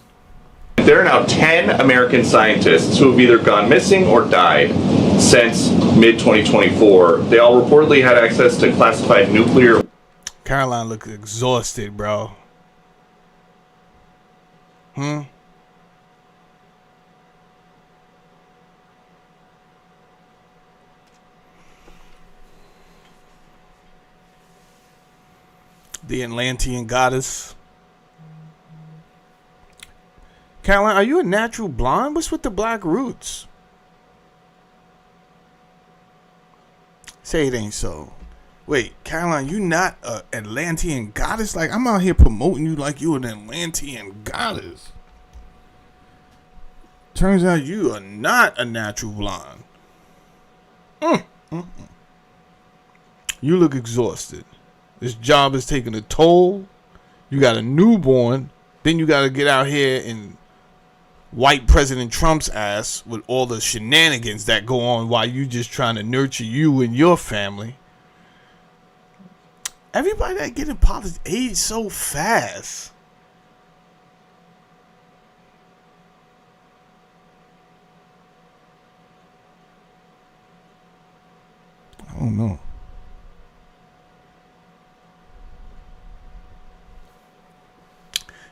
There are now 10 American scientists who have either gone missing or died since mid-2024. They all reportedly had access to classified nuclear... Caroline looks exhausted, bro. The Atlantean goddess. Caroline, are you a natural blonde? What's with the black roots? Say it ain't so. Wait, Caroline, you not an Atlantean goddess? Like, I'm out here promoting you like you an Atlantean goddess. Turns out you are not a natural blonde. You look exhausted. This job is taking a toll. You got a newborn. Then you got to get out here and wipe President Trump's ass with all the shenanigans that go on while you just trying to nurture you and your family. Everybody that get in politics age so fast. I don't know.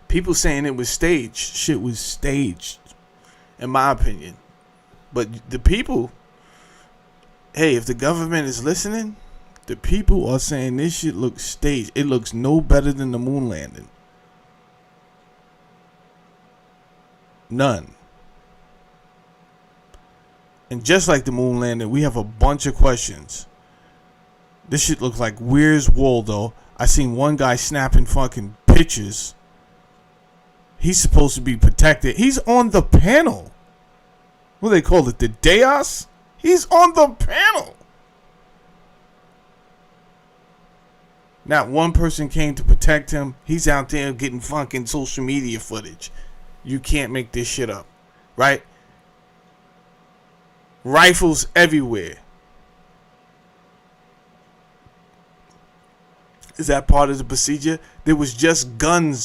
People saying it was staged. Shit was staged, in my opinion. But the people, hey, if the government is listening, the people are saying this shit looks staged. It looks no better than the moon landing. None. And just like the moon landing, we have a bunch of questions. This shit looks like Where's Waldo? I seen one guy snapping fucking pictures. He's supposed to be protected. He's on the panel. What do they call it? The dais? He's on the panel. Not one person came to protect him. He's out there getting fucking social media footage. You can't make this shit up. Right? Rifles everywhere. Is that part of the procedure? There was just gun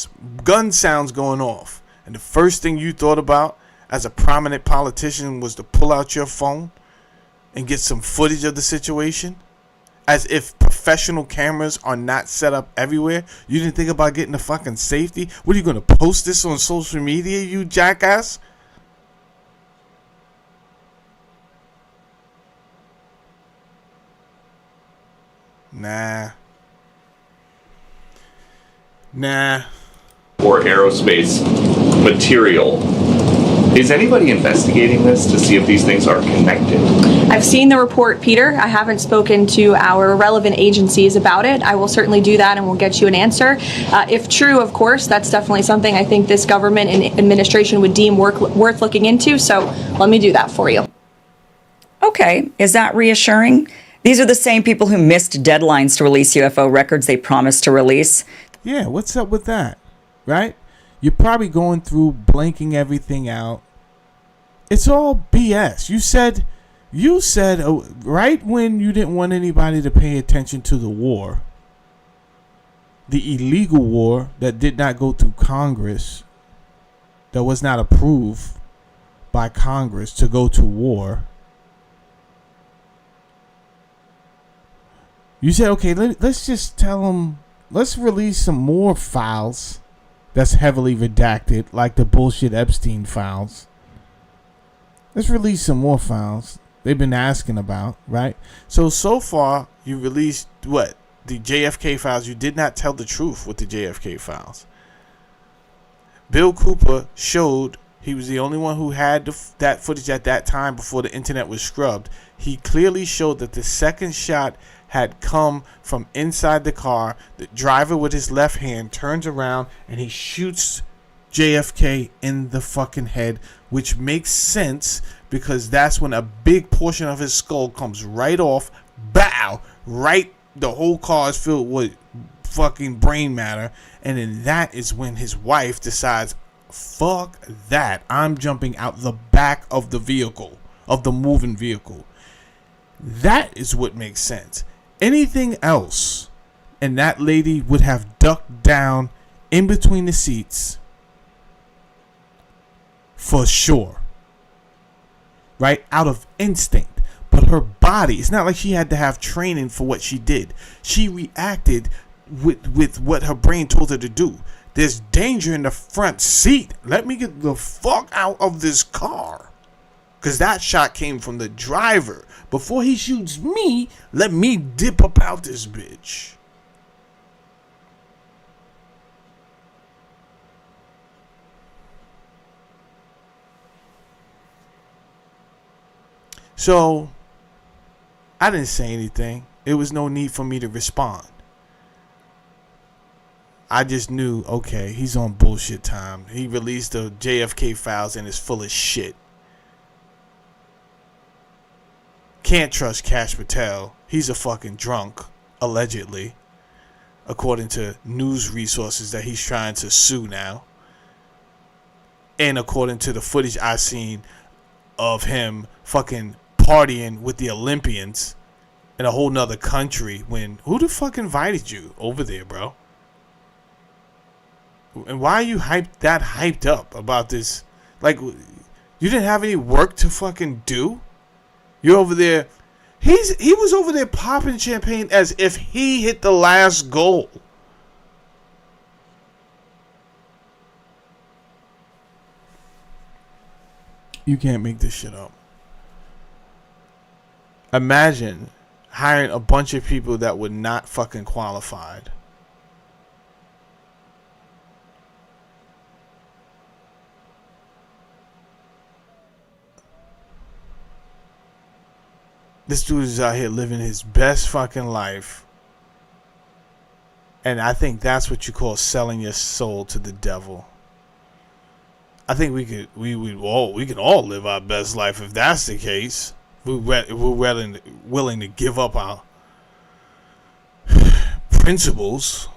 sounds going off. And the first thing you thought about as a prominent politician was to pull out your phone and get some footage of the situation? As if professional cameras are not set up everywhere? You didn't think about getting the fucking safety? What, are you going to post this on social media, you jackass? Nah. Or aerospace material. Is anybody investigating this to see if these things are connected? I've seen the report, Peter. I haven't spoken to our relevant agencies about it. I will certainly do that and we'll get you an answer. If true, of course, that's definitely something I think this government and administration would deem worth looking into. So let me do that for you. Okay, is that reassuring? These are the same people who missed deadlines to release UFO records they promised to release. Yeah, what's up with that? Right? You're probably going through blanking everything out. It's all BS. You said right when you didn't want anybody to pay attention to the war, the illegal war that did not go through Congress, that was not approved by Congress to go to war. You said, okay, let's just tell them, let's release some more files that's heavily redacted, like the bullshit Epstein files. Let's release some more files they've been asking about, right? So far, you released what? The JFK files. You did not tell the truth with the JFK files. Bill Cooper showed he was the only one who had that footage at that time before the internet was scrubbed. He clearly showed that the second shot had come from inside the car. The driver with his left hand turns around and he shoots JFK in the fucking head, which makes sense because that's when a big portion of his skull comes right off. Bow! Right, the whole car is filled with fucking brain matter, and then that is when his wife decides, fuck that, I'm jumping out the back of the vehicle, of the moving vehicle. That is what makes sense. Anything else, and that lady would have ducked down in between the seats for sure, right, out of instinct. But her body, it's not like she had to have training for what she did. She reacted with what her brain told her to do. There's danger in the front seat. Let me get the fuck out of this car. Because that shot came from the driver. Before he shoots me, let me dip up out this bitch. So, I didn't say anything. There was no need for me to respond. I just knew, okay, he's on bullshit time. He released the JFK files and is full of shit. Can't trust Kash Patel. He's a fucking drunk, allegedly, according to news resources that he's trying to sue now. And according to the footage I've seen of him fucking partying with the Olympians in a whole nother country when, who the fuck invited you over there, bro? And why are you hyped up about this? Like, you didn't have any work to fucking do? You're over there. He was over there popping champagne as if he hit the last goal. You can't make this shit up. Imagine hiring a bunch of people that were not fucking qualified. This dude is out here living his best fucking life. And I think that's what you call selling your soul to the devil. I think we can all live our best life if that's the case. We're willing to give up our principles,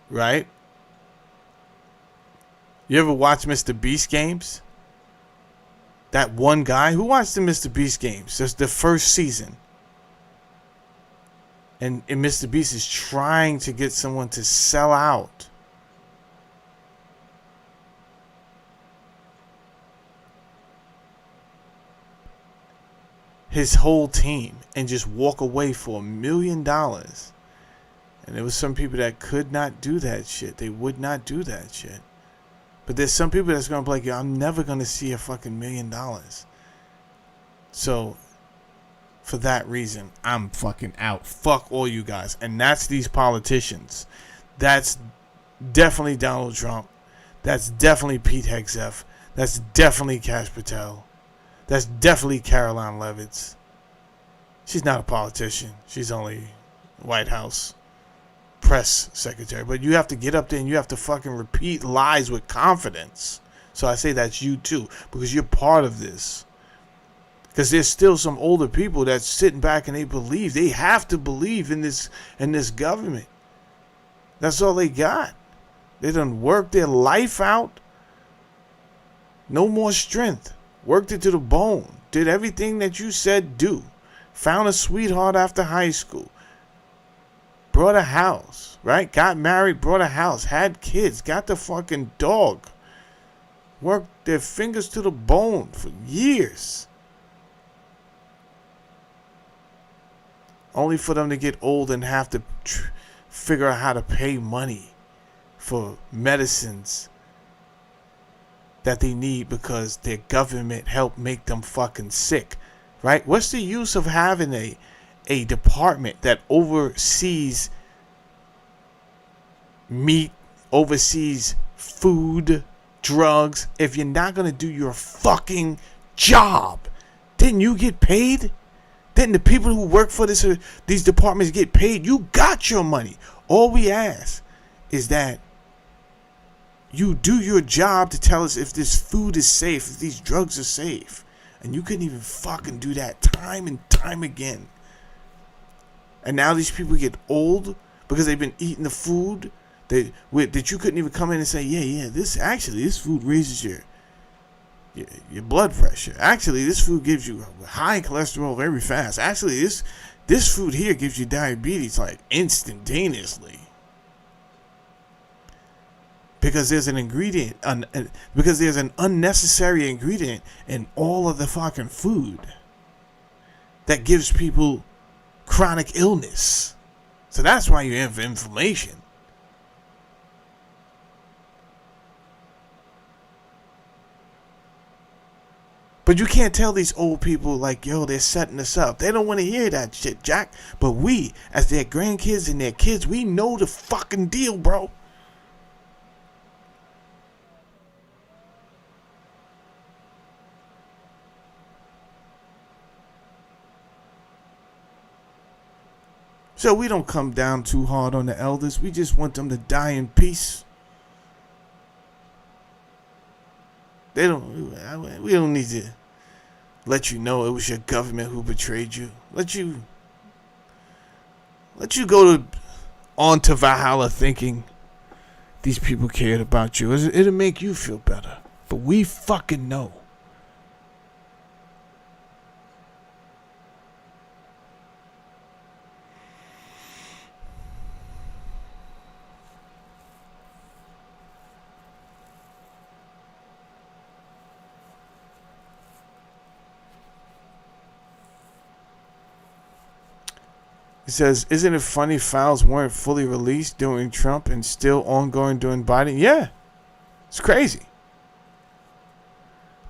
right? You ever watch Mr. Beast games? That one guy who watched the Mr. Beast games, that's the first season. And Mr. Beast is trying to get someone to sell out. His whole team and just walk away for $1 million. And there was some people that could not do that shit. They would not do that shit. But there's some people that's going to be like, yo, I'm never going to see a fucking $1 million. So, for that reason, I'm fucking out. Fuck all you guys. And that's these politicians. That's definitely Donald Trump. That's definitely Pete Hegseth. That's definitely Kash Patel. That's definitely Caroline Leavitt. She's not a politician. She's only White House press secretary. But you have to get up there and you have to fucking repeat lies with confidence. So I say that's you too, because you're part of this. Because there's still some older people that's sitting back and they have to believe in this government. That's all they got. They done worked their life out. No more strength. Worked it to the bone. Did everything that you said do. Found a sweetheart after high school. Brought a house, right? Got married, brought a house, had kids, got the fucking dog. Worked their fingers to the bone for years. Only for them to get old and have to figure out how to pay money for medicines that they need because their government helped make them fucking sick, right? What's the use of having a department that oversees meat, oversees food, drugs, if you're not going to do your fucking job? Didn't you get paid? Didn't the people who work for these departments get paid? You got your money. All we ask is that you do your job to tell us if this food is safe, if these drugs are safe. And you couldn't even fucking do that time and time again. And now these people get old because they've been eating the food that you couldn't even come in and say, yeah, this food raises your blood pressure. Actually, this food gives you high cholesterol very fast. Actually, this food here gives you diabetes like instantaneously. Because there's an ingredient, because there's an unnecessary ingredient in all of the fucking food that gives people chronic illness. So that's why you have inflammation. But you can't tell these old people like, yo, they're setting us up. They don't want to hear that shit, Jack. But we, as their grandkids and their kids, we know the fucking deal, bro. So we don't come down too hard on the elders. We just want them to die in peace. We don't need to let you know it was your government who betrayed you. Let you go on to Valhalla thinking these people cared about you. It'll make you feel better. But we fucking know. He says, isn't it funny files weren't fully released during Trump and still ongoing during Biden? Yeah, it's crazy.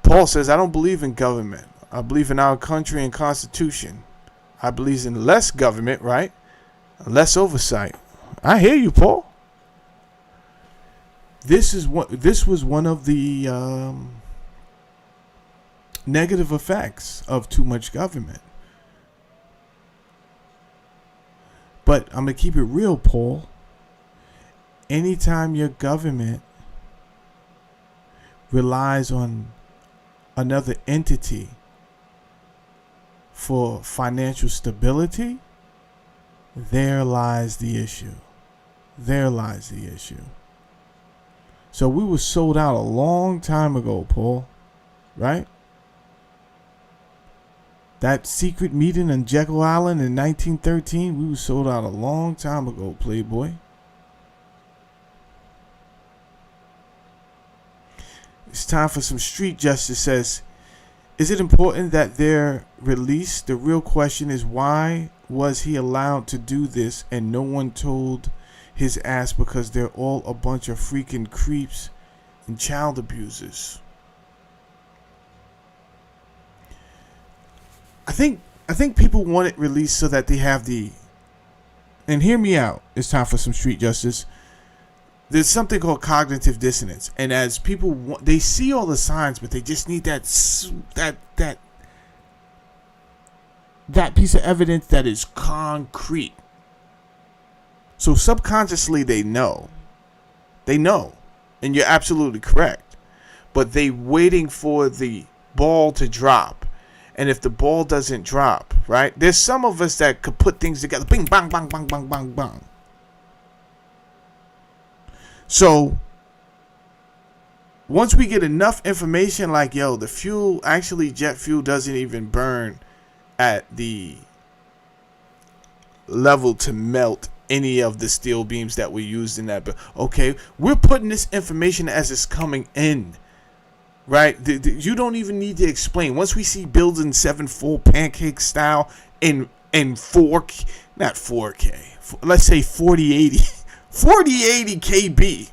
Paul says, I don't believe in government. I believe in our country and constitution. I believe in less government, right? Less oversight. I hear you, Paul. This was one of the negative effects of too much government. But I'm going to keep it real, Paul. Anytime your government relies on another entity for financial stability, there lies the issue. There lies the issue. So we were sold out a long time ago, Paul. Right? That secret meeting on Jekyll Island in 1913, we were sold out a long time ago, Playboy. It's time for some street justice. Says, is it important that they're released? The real question is, why was he allowed to do this and no one told his ass? Because they're all a bunch of freaking creeps and child abusers. I think people want it released so that they have the, and hear me out, it's time for some street justice. There's something called cognitive dissonance, and as people they see all the signs, but they just need that piece of evidence that is concrete. So subconsciously they know, and you're absolutely correct, but they waiting for the ball to drop. and if the ball doesn't drop, right? There's some of us that could put things together. Bing, bang, bang, bang, bang, bang, bang. So once we get enough information like, yo, the fuel, actually jet fuel doesn't even burn at the level to melt any of the steel beams that were used in that. But okay, we're putting this information as it's coming in, right? You don't even need to explain. Once we see building 7 full pancake style in 4K, not 4K, let's say 4080 KB.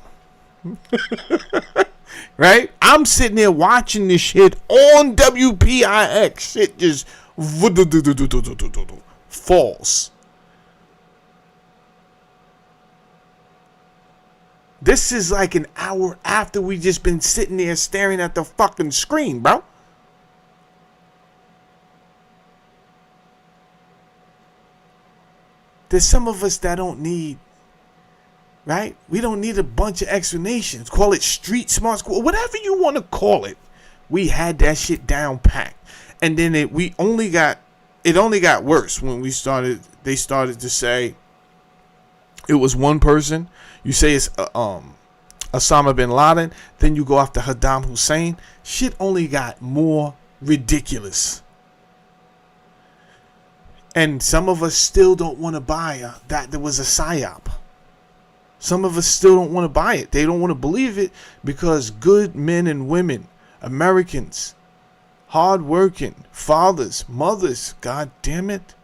Right? I'm sitting there watching this shit on WPIX. Shit just falls. This is like an hour after we just been sitting there staring at the fucking screen, bro. There's some of us that don't need, right? We don't need a bunch of explanations. Call it street smart school, whatever you want to call it. We had that shit down packed. And then it only got worse when they started to say it was one person. You say it's Osama bin Laden, then you go after Saddam Hussein. Shit only got more ridiculous. And some of us still don't want to buy that there was a psyop. Some of us still don't want to buy it. They don't want to believe it because good men and women, Americans, hard-working fathers, mothers, god damn it,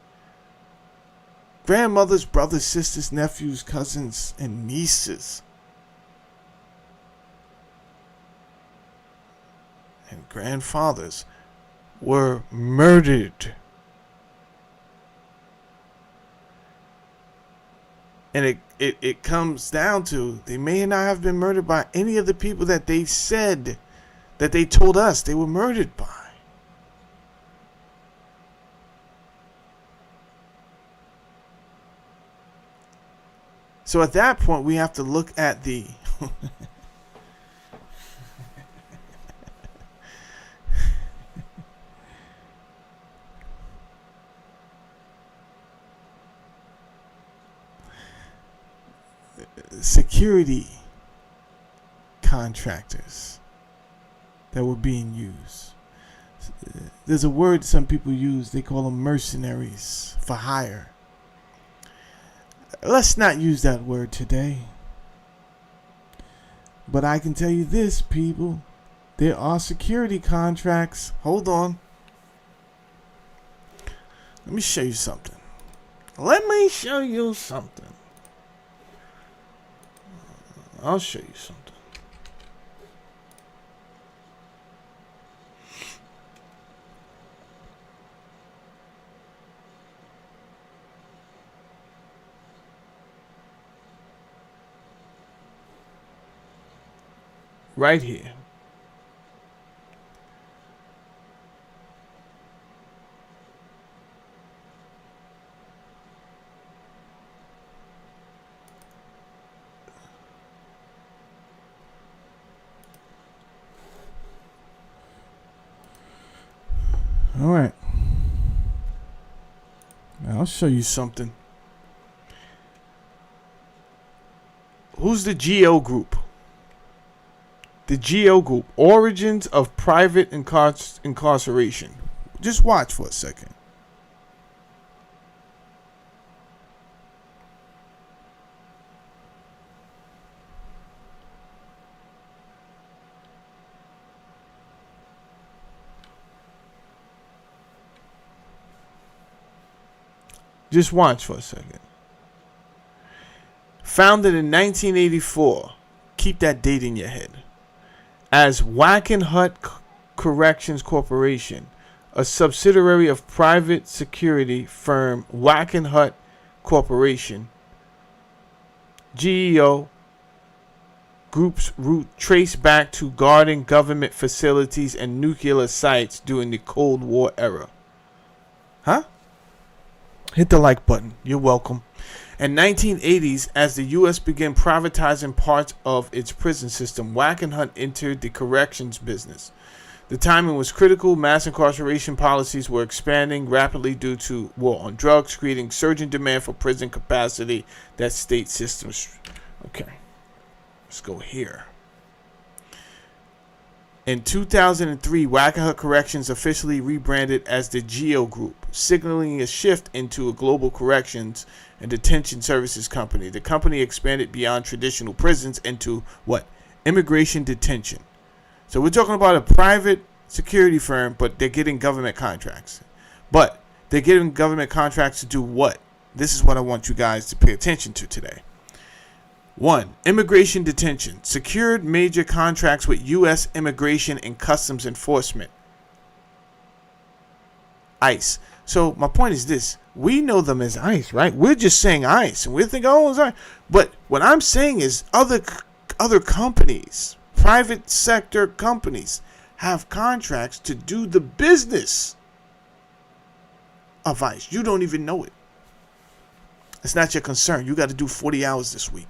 grandmothers, brothers, sisters, nephews, cousins, and nieces, and grandfathers were murdered. And it comes down to they may not have been murdered by any of the people that they said, that they told us they were murdered by. So at that point, we have to look at the security contractors that were being used. There's a word some people use, they call them mercenaries for hire. Let's not use that word today. But I can tell you this, people. There are security contracts. Hold on. Let me show you something. I'll show you something. Right here. All right. Now I'll show you something. Who's the GO group? The GO group, Origins of Private Incarceration. Just watch for a second. Just watch for a second. Founded in 1984. Keep that date in your head. As Wackenhut Corrections Corporation, a subsidiary of private security firm Wackenhut Corporation. GEO Group's root traced back to guarding government facilities and nuclear sites during the Cold War era. Huh? Hit the like button. You're welcome. In 1980s, as the U.S. began privatizing parts of its prison system, Wackenhut entered the corrections business. The timing was critical. Mass incarceration policies were expanding rapidly due to war on drugs, creating surging demand for prison capacity that state systems. Okay, let's go here. In 2003, Wackenhut Corrections officially rebranded as the GEO Group, signaling a shift into a global corrections and detention services company. The company expanded beyond traditional prisons into what? Immigration detention. So we're talking about a private security firm, but they're getting government contracts. But they're getting government contracts to do what? This is what I want you guys to pay attention to today. 1. Immigration detention. Secured major contracts with U.S. Immigration and Customs Enforcement. ICE. So my point is this. We know them as ICE, right? We're just saying ICE. And we think, oh, it's ICE. But what I'm saying is other companies, private sector companies, have contracts to do the business of ICE. You don't even know it. It's not your concern. You got to do 40 hours this week.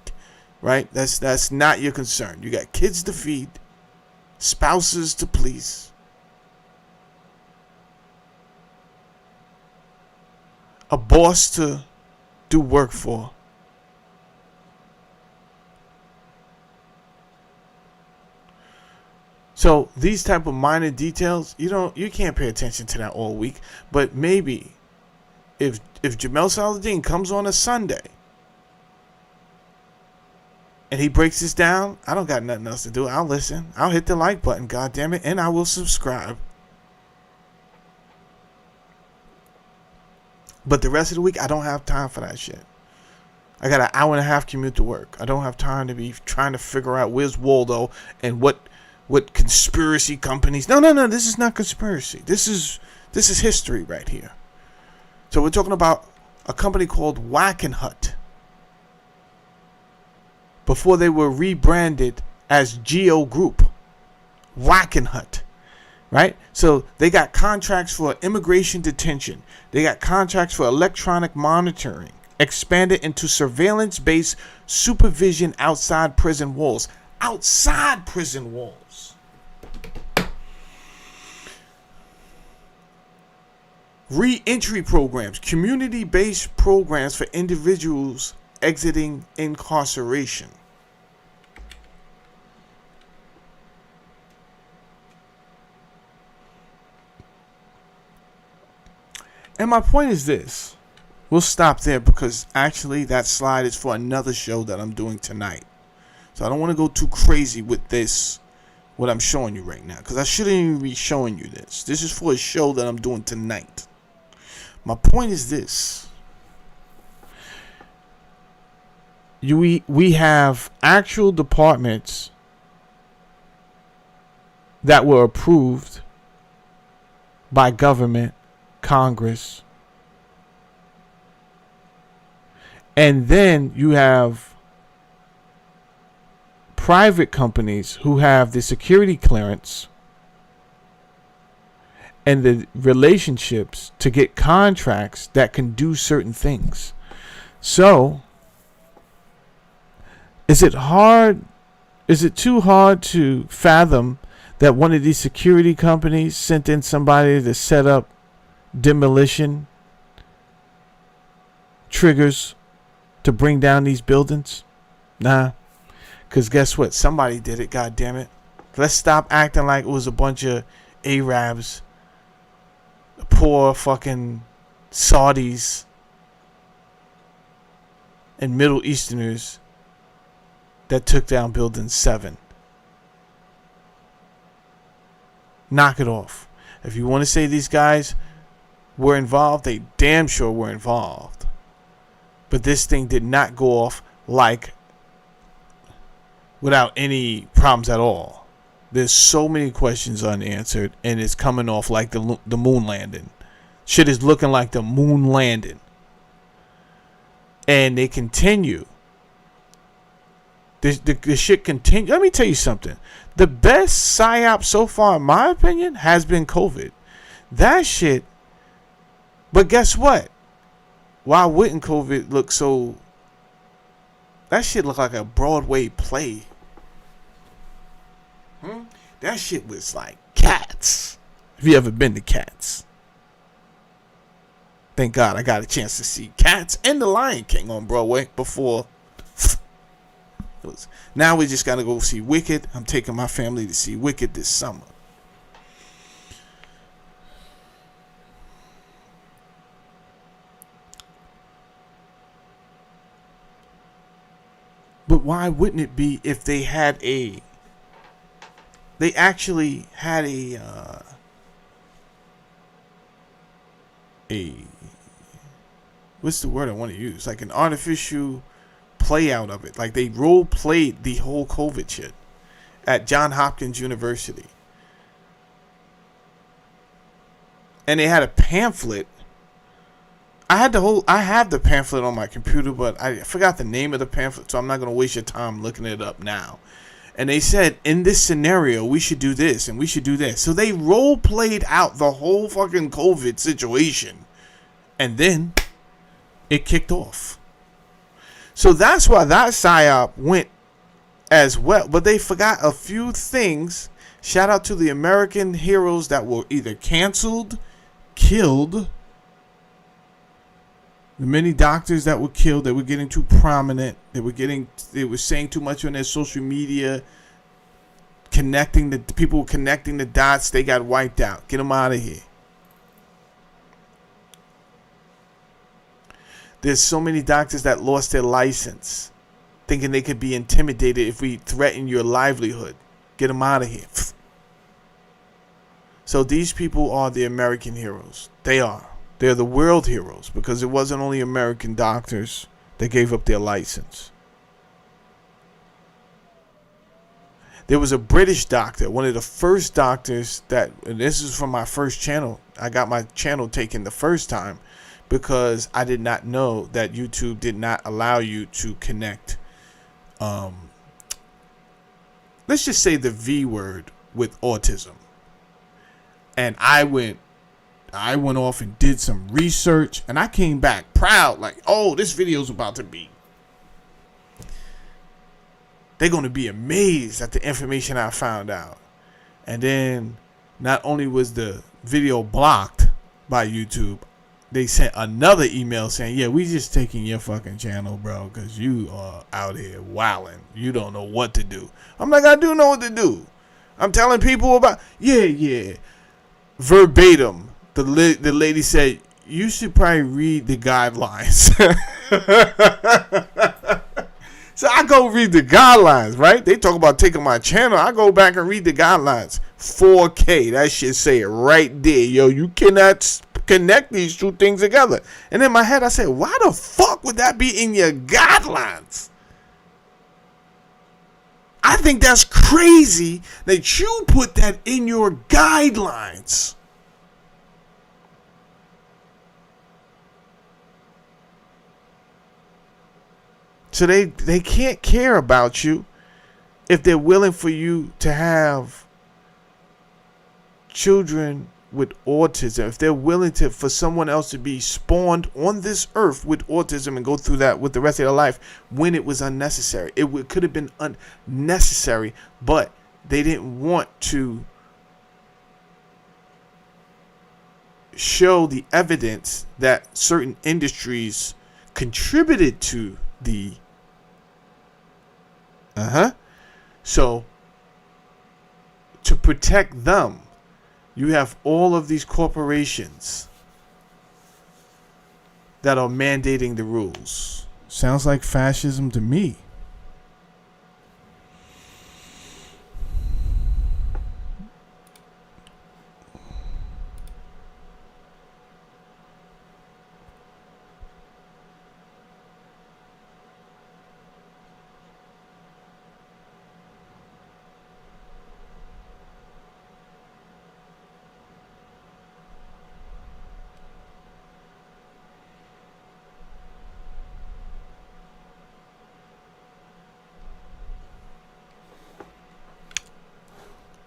Right? That's not your concern. You got kids to feed, spouses to please. A boss to do work for. So these type of minor details, you can't pay attention to that all week. But maybe if Jamel Saladin comes on a Sunday and he breaks this down, I don't got nothing else to do. I'll listen. I'll hit the like button, goddammit, and I will subscribe. But the rest of the week, I don't have time for that shit. I got an hour and a half commute to work. I don't have time to be trying to figure out where's Waldo and what conspiracy companies. No. This is not conspiracy. This is history right here. So we're talking about a company called Wackenhut. Before they were rebranded as GEO Group. Wackenhut. Right? So they got contracts for immigration detention. They got contracts for electronic monitoring. Expanded into surveillance-based supervision outside prison walls. Outside prison walls. Re-entry programs. Community-based programs for individuals exiting incarceration. And my point is this. We'll stop there because actually that slide is for another show that I'm doing tonight. So I don't want to go too crazy with this, what I'm showing you right now, because I shouldn't even be showing you this. This is for a show that I'm doing tonight. My point is this. We have actual departments that were approved by government, Congress, and then you have private companies who have the security clearance and the relationships to get contracts that can do certain things. So is it too hard to fathom that one of these security companies sent in somebody to set up demolition triggers to bring down these buildings? Nah. Because guess what? Somebody did it, goddammit. Let's stop acting like it was a bunch of Arabs, poor fucking Saudis, and Middle Easterners that took down Building 7. Knock it off. If you want to say these guys were involved, they damn sure were involved. But this thing did not go off without any problems at all. There's so many questions unanswered, and it's coming off like the moon landing. Shit is looking like the moon landing. And they continue. The shit continue. Let me tell you something. The best psyop so far, in my opinion, has been COVID. That shit. But guess what? Why wouldn't COVID look so... That shit looked like a Broadway play. That shit was like Cats. Have you ever been to Cats? Thank God I got a chance to see Cats and The Lion King on Broadway before. Now we just got to go see Wicked. I'm taking my family to see Wicked this summer. But why wouldn't it be if they had they actually had a what's the word I want to use? Like an artificial play out of it. Like they role played the whole COVID shit at Johns Hopkins University. And they had a pamphlet. I have the pamphlet on my computer, but I forgot the name of the pamphlet, so I'm not going to waste your time looking it up now. And they said, in this scenario, we should do this and we should do that. So they role played out the whole fucking COVID situation. And then it kicked off. So that's why that PSYOP went as well. But they forgot a few things. Shout out to the American heroes that were either canceled, killed. The many doctors that were killed, they were getting too prominent. They were saying too much on their social media. People were connecting the dots. They got wiped out. Get them out of here. There's so many doctors that lost their license, thinking they could be intimidated if we threaten your livelihood. Get them out of here. So these people are the American heroes. They are. They're the world heroes because it wasn't only American doctors that gave up their license. There was a British doctor, one of the first doctors and this is from my first channel. I got my channel taken the first time because I did not know that YouTube did not allow you to connect, let's just say the V word with autism. And I went off and did some research, and I came back proud, like, oh, this video's about to be. They're going to be amazed at the information I found out. And then not only was the video blocked by YouTube, they sent another email saying, yeah, we just taking your fucking channel, bro, because you are out here wilding. You don't know what to do. I'm like, I do know what to do. I'm telling people about, yeah. Verbatim. The lady said, you should probably read the guidelines. So I go read the guidelines, right? They talk about taking my channel. I go back and read the guidelines. 4K. That shit say it right there. Yo, you cannot connect these two things together. And in my head, I said, why the fuck would that be in your guidelines? I think that's crazy that you put that in your guidelines. So they can't care about you if they're willing for you to have children with autism. If they're willing for someone else to be spawned on this earth with autism and go through that with the rest of their life when it was unnecessary. It could have been unnecessary, but they didn't want to show the evidence that certain industries contributed to the So to protect them, you have all of these corporations that are mandating the rules. Sounds like fascism to me.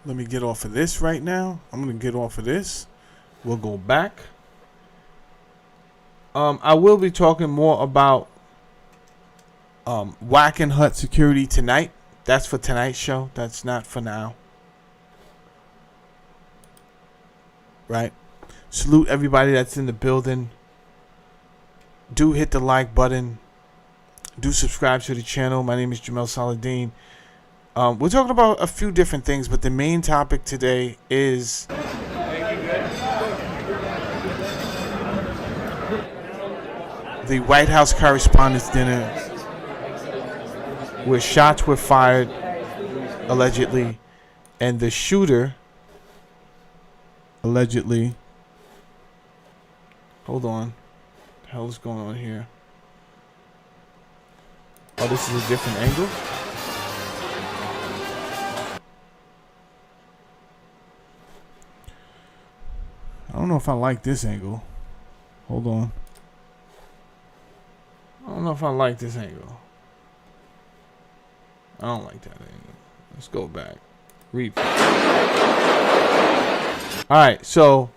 Let me get off of this right now. I'm going to get off of this. We'll go back. I will be talking more about Wackenhut security tonight. That's for tonight's show. That's not for now. right? Salute everybody that's in the building. Do hit the like button. Do subscribe to the channel. My name is Jamel Saladin. We're talking about a few different things, but the main topic today is the White House Correspondents' dinner, where shots were fired, allegedly, and the shooter, allegedly, hold on, what the hell is going on here? Oh, this is a different angle? I don't know if I like this angle. Hold on. I don't know if I like this angle. I don't like that angle. Let's go back. Replay. Alright, so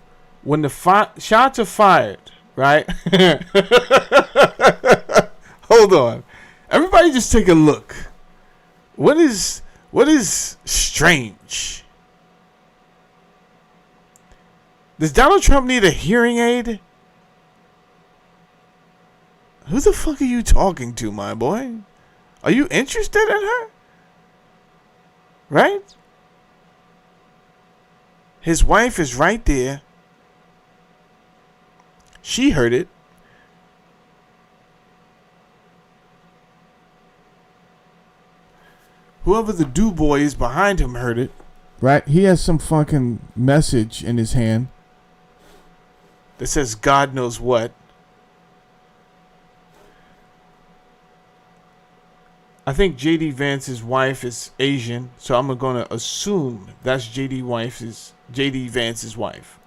when the shots are fired, right? Hold on. Everybody just take a look. What is strange? Does Donald Trump need a hearing aid? Who the fuck are you talking to, my boy? Are you interested in her? Right? His wife is right there. She heard it. Whoever the do boy is behind him heard it. Right? He has some fucking message in his hand that says God knows what. I think JD Vance's wife is Asian, so I'm going to assume that's JD Vance's wife.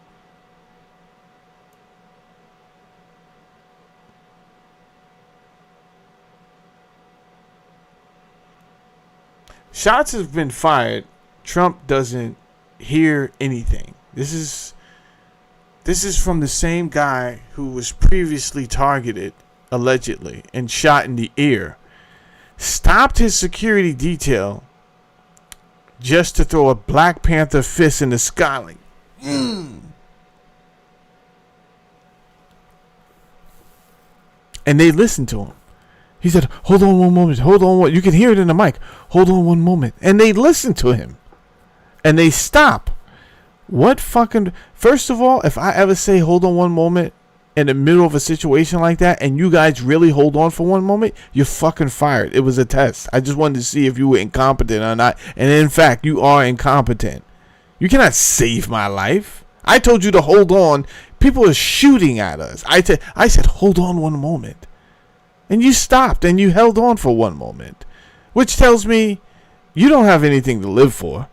Shots have been fired. Trump doesn't hear anything. This is from the same guy who was previously targeted, allegedly, and shot in the ear. Stopped his security detail just to throw a Black Panther fist in the sky. Like, And they listened to him. He said, hold on one moment. Hold on. You can hear it in the mic. Hold on one moment. And they listened to him. And they stop. What fucking... First of all, if I ever say hold on one moment in the middle of a situation like that and you guys really hold on for one moment, you're fucking fired. It was a test. I just wanted to see if you were incompetent or not. And in fact, you are incompetent. You cannot save my life. I told you to hold on. People are shooting at us. I said, hold on one moment. And you stopped and you held on for one moment. Which tells me you don't have anything to live for.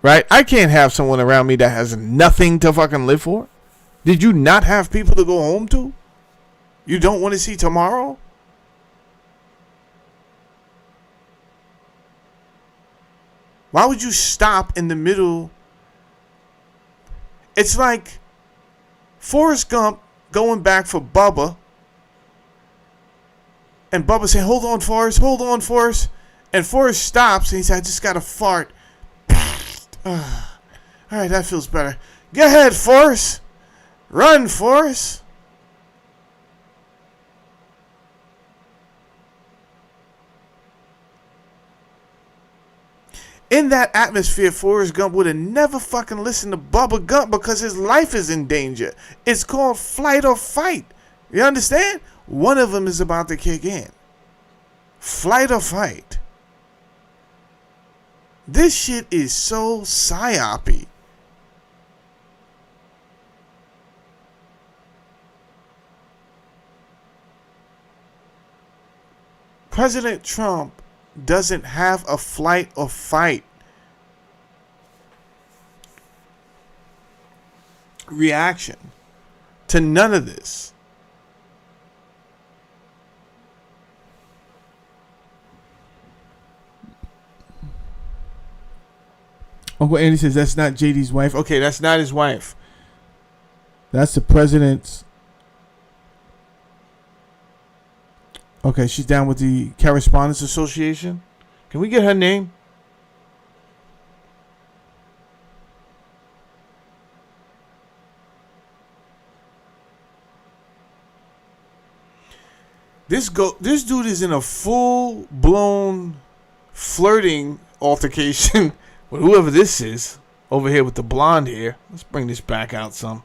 Right? I can't have someone around me that has nothing to fucking live for. Did you not have people to go home to? You don't want to see tomorrow? Why would you stop in the middle? It's like Forrest Gump going back for Bubba. And Bubba saying, hold on, Forrest, hold on, Forrest. And Forrest stops and he said, I just got to fart. All right, that feels better. Go ahead, Forrest. Run, Forrest. In that atmosphere, Forrest Gump would have never fucking listened to Bubba Gump because his life is in danger. It's called flight or fight. You understand? One of them is about to kick in. Flight or fight. This shit is so psyopy. President Trump doesn't have a flight or fight reaction to none of this. Uncle Andy says that's not JD's wife. Okay, that's not his wife. That's the president's. Okay, she's down with the Correspondents Association. Can we get her name? This dude is in a full blown flirting altercation with whoever this is over here with the blonde hair. Let's bring this back out some.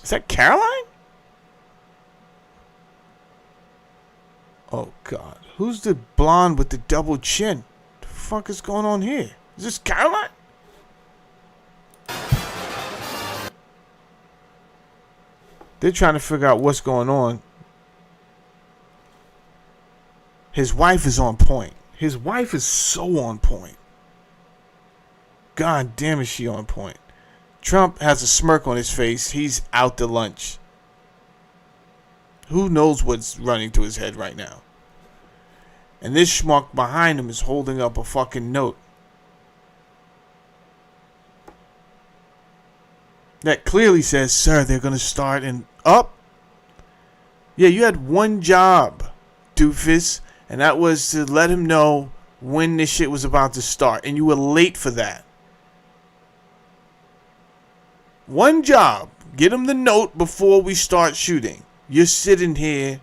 Is that Caroline? Oh God, who's the blonde with the double chin? What the fuck is going on here? Is this Caroline? They're trying to figure out what's going on. His wife is on point. His wife is so on point. God damn, is she on point. Trump has a smirk on his face. He's out to lunch. Who knows what's running through his head right now? And this schmuck behind him is holding up a fucking note that clearly says, sir, they're going to start in up. Yeah, you had one job, doofus, and that was to let him know when this shit was about to start. And you were late for that. One job. Get him the note before we start shooting. You're sitting here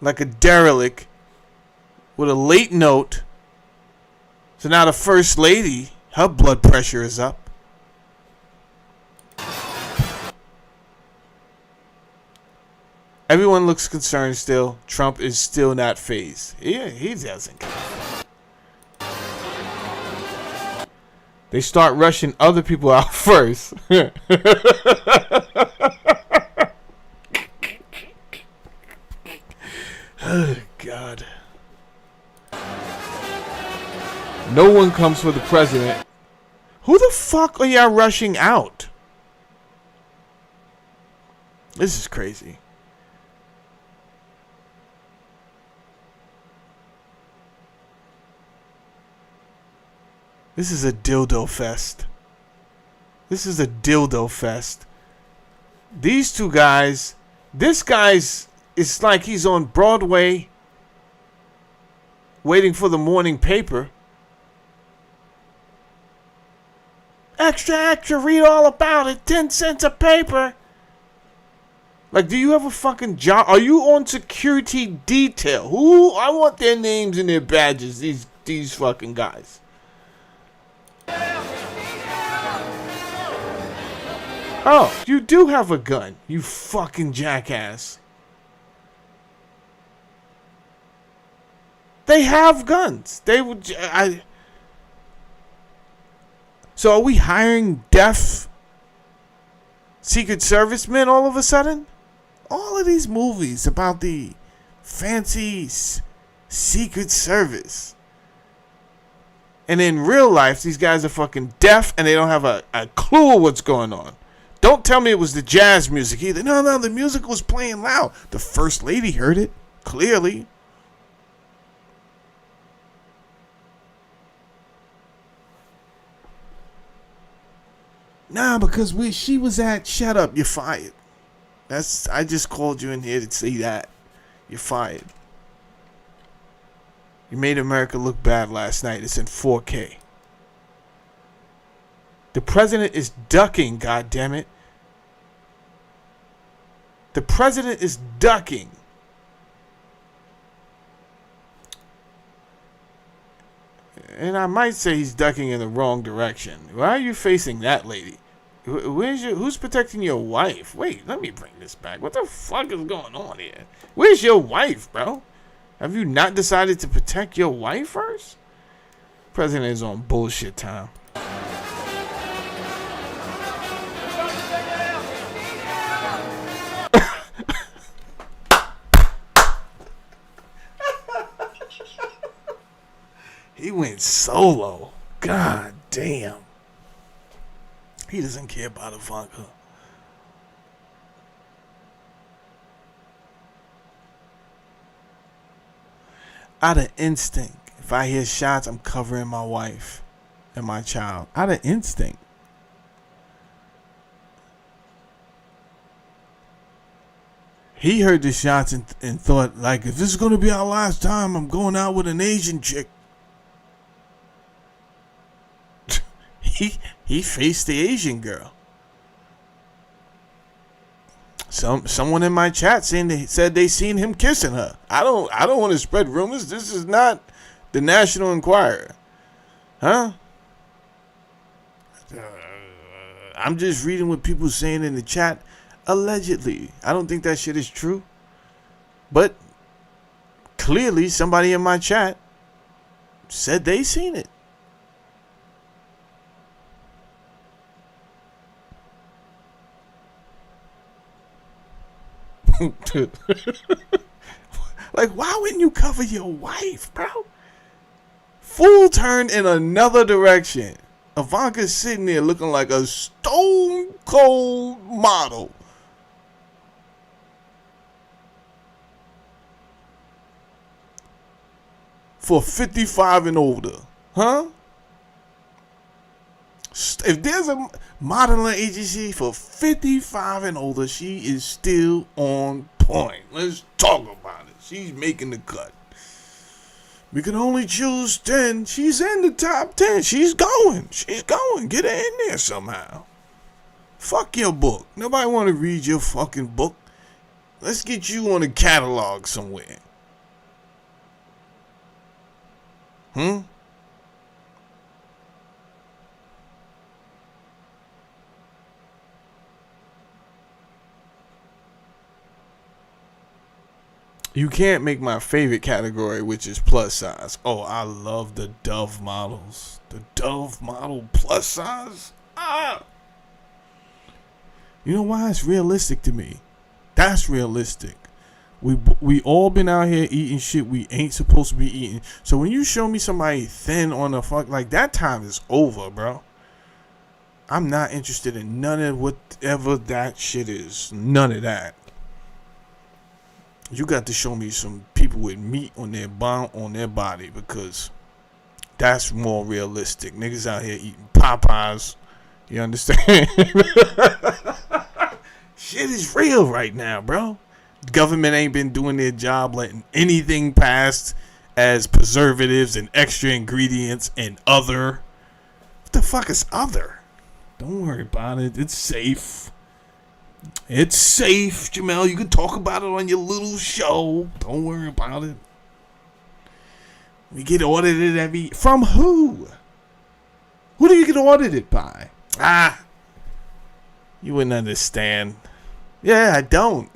like a derelict with a late note. So now the first lady, her blood pressure is up. Everyone looks concerned still. Trump is still not phased. Yeah, he doesn't care. They start rushing other people out first. Oh, God. No one comes for the president. Who the fuck are y'all rushing out? This is crazy. This is a dildo fest. This is a dildo fest. These two guys, this guy's, it's like he's on Broadway waiting for the morning paper. Extra, extra, read all about it. 10 cents a paper. Like, do you have a fucking job? Are you on security detail? Who? I want their names and their badges, these fucking guys. Oh, you do have a gun, you fucking jackass. They have guns. They would. So are we hiring deaf Secret Service men all of a sudden? All of these movies about the fancy Secret Service. And in real life, these guys are fucking deaf and they don't have a clue what's going on. Don't tell me it was the jazz music either. No, the music was playing loud. The first lady heard it, clearly. Nah, because she was at, shut up, you're fired. I just called you in here to say that. You're fired. You made America look bad last night. It's in 4K. The president is ducking, goddammit. The president is ducking. And I might say he's ducking in the wrong direction. Why are you facing that lady? Who's protecting your wife? Wait, let me bring this back. What the fuck is going on here? Where's your wife, bro? Have you not decided to protect your wife first? President is on bullshit time. He went solo. God damn. He doesn't care about Ivanka. Out of instinct, if I hear shots, I'm covering my wife and my child. Out of instinct. He heard the shots and thought, like, if this is going to be our last time, I'm going out with an Asian chick. He he faced the Asian girl. Someone in my chat said they seen him kissing her. I don't want to spread rumors. This is not the National Enquirer. Huh? I'm just reading what people saying in the chat. Allegedly. I don't think that shit is true. But clearly somebody in my chat said they seen it. Like, why wouldn't you cover your wife, bro? Full turn in another direction. Ivanka's sitting there looking like a stone cold model. For 55 and older. Huh? If there's a modeling agency for 55 and older, she is still on point. Let's talk about it. She's making the cut. We can only choose 10. She's in the top 10. She's going. She's going. Get her in there somehow. Fuck your book. Nobody want to read your fucking book. Let's get you on a catalog somewhere. You can't make my favorite category, which is plus size. Oh, I love the Dove models. The Dove model plus size. You know why? It's realistic to me. That's realistic. We all been out here eating shit we ain't supposed to be eating. So when you show me somebody thin on the fuck, like, that time is over, bro. I'm not interested in none of whatever that shit is. None of that. You got to show me some people with meat on their body, because that's more realistic. Niggas out here eating Popeyes. You understand? Shit is real right now, bro. Government ain't been doing their job letting anything pass as preservatives and extra ingredients and other. What the fuck is other? Don't worry about it. It's safe. It's safe, Jamel. You can talk about it on your little show. Don't worry about it. We get audited from who? Who do you get audited by? You wouldn't understand. Yeah, I don't.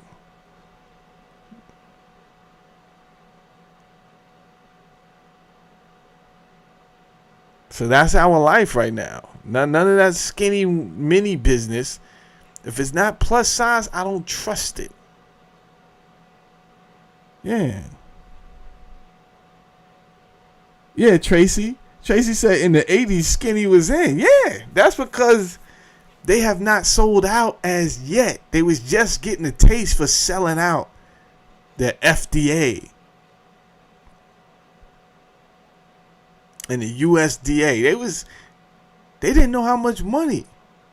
So that's our life right now. None of that skinny mini business. If it's not plus size, I don't trust it. Yeah. Yeah, Tracy. Tracy said in the 80s, skinny was in. Yeah, that's because they have not sold out as yet. They was just getting a taste for selling out the FDA and the USDA. They didn't know how much money.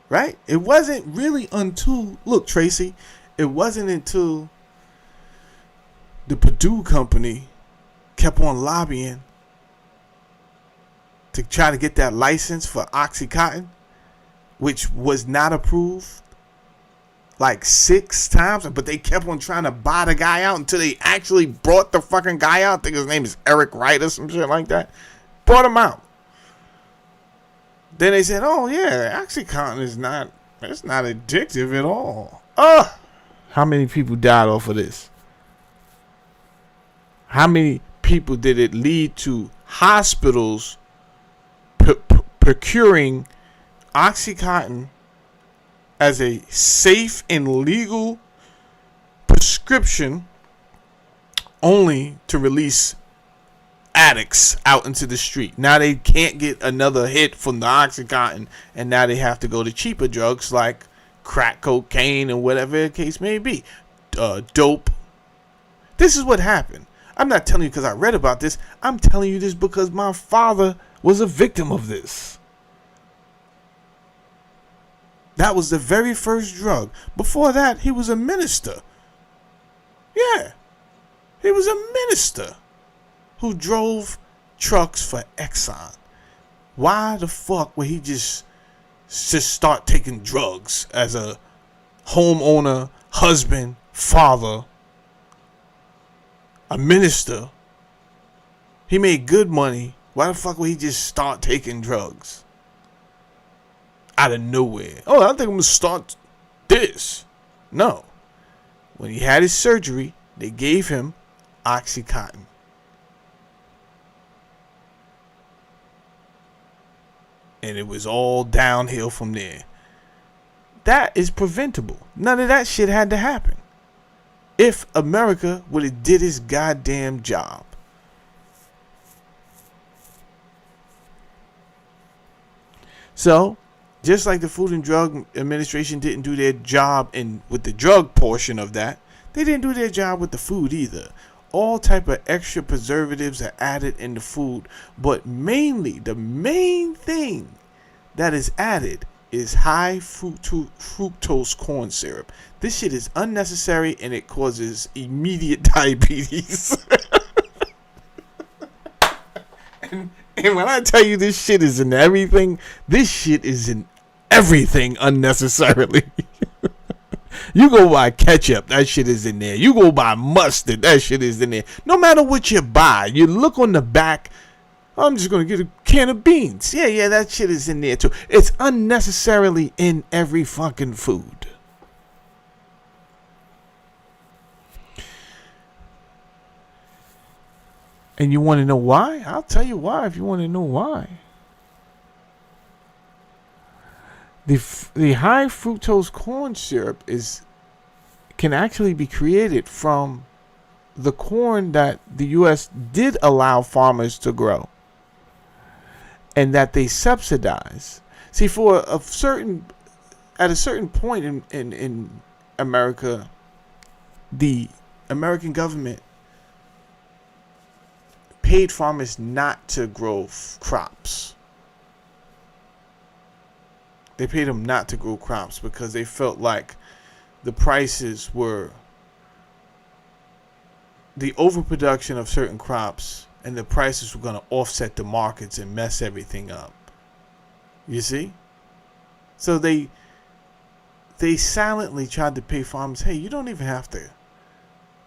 Right? It wasn't really until, look, Tracy, it wasn't until the Purdue company kept on lobbying to try to get that license for Oxycontin, which was not approved like 6 times, but they kept on trying to buy the guy out until they actually brought the fucking guy out. I think his name is Eric Wright or some shit like that. Brought him out. Then they said, oh, yeah, Oxycontin is not addictive at all. How many people died off of this? How many people did it lead to hospitals procuring Oxycontin as a safe and legal prescription only to release addicts out into the street? Now they can't get another hit from the Oxycontin, and now they have to go to cheaper drugs like crack cocaine and whatever the case may be. Dope. This is what happened. I'm not telling you because I read about this. I'm telling you this because my father was a victim of this. That was the very first drug. Before that, he was a minister. Yeah. He was a minister who drove trucks for Exxon. Why the fuck would he just just start taking drugs as a homeowner, husband, father, a minister. He made good money. Why the fuck would he just start taking drugs? Out of nowhere. Oh, I think I'm going to start this. No. When he had his surgery, they gave him Oxycontin. And it was all downhill from there. That is preventable. None of that shit had to happen. If America would have did its goddamn job. So, just like the Food and Drug Administration didn't do their job with the drug portion of that, they didn't do their job with the food either. All type of extra preservatives are added in the food, but mainly the main thing that is added is high fructose corn syrup. This shit is unnecessary and it causes immediate diabetes. and when I tell you this shit is in everything, this shit is in everything unnecessarily. You go buy ketchup, that shit is in there. You go buy mustard, that shit is in there. No matter what you buy, you look on the back, I'm just going to get a can of beans. Yeah, that shit is in there too. It's unnecessarily in every fucking food. And you want to know why? I'll tell you why if you want to know why. The high fructose corn syrup can actually be created from the corn that the U.S. did allow farmers to grow and that they subsidize. See, at a certain point in America, the American government paid farmers not to grow crops. They paid them not to grow crops because they felt like the prices were the overproduction of certain crops and the prices were going to offset the markets and mess everything up. You see? So they silently tried to pay farmers, hey, you don't even have to,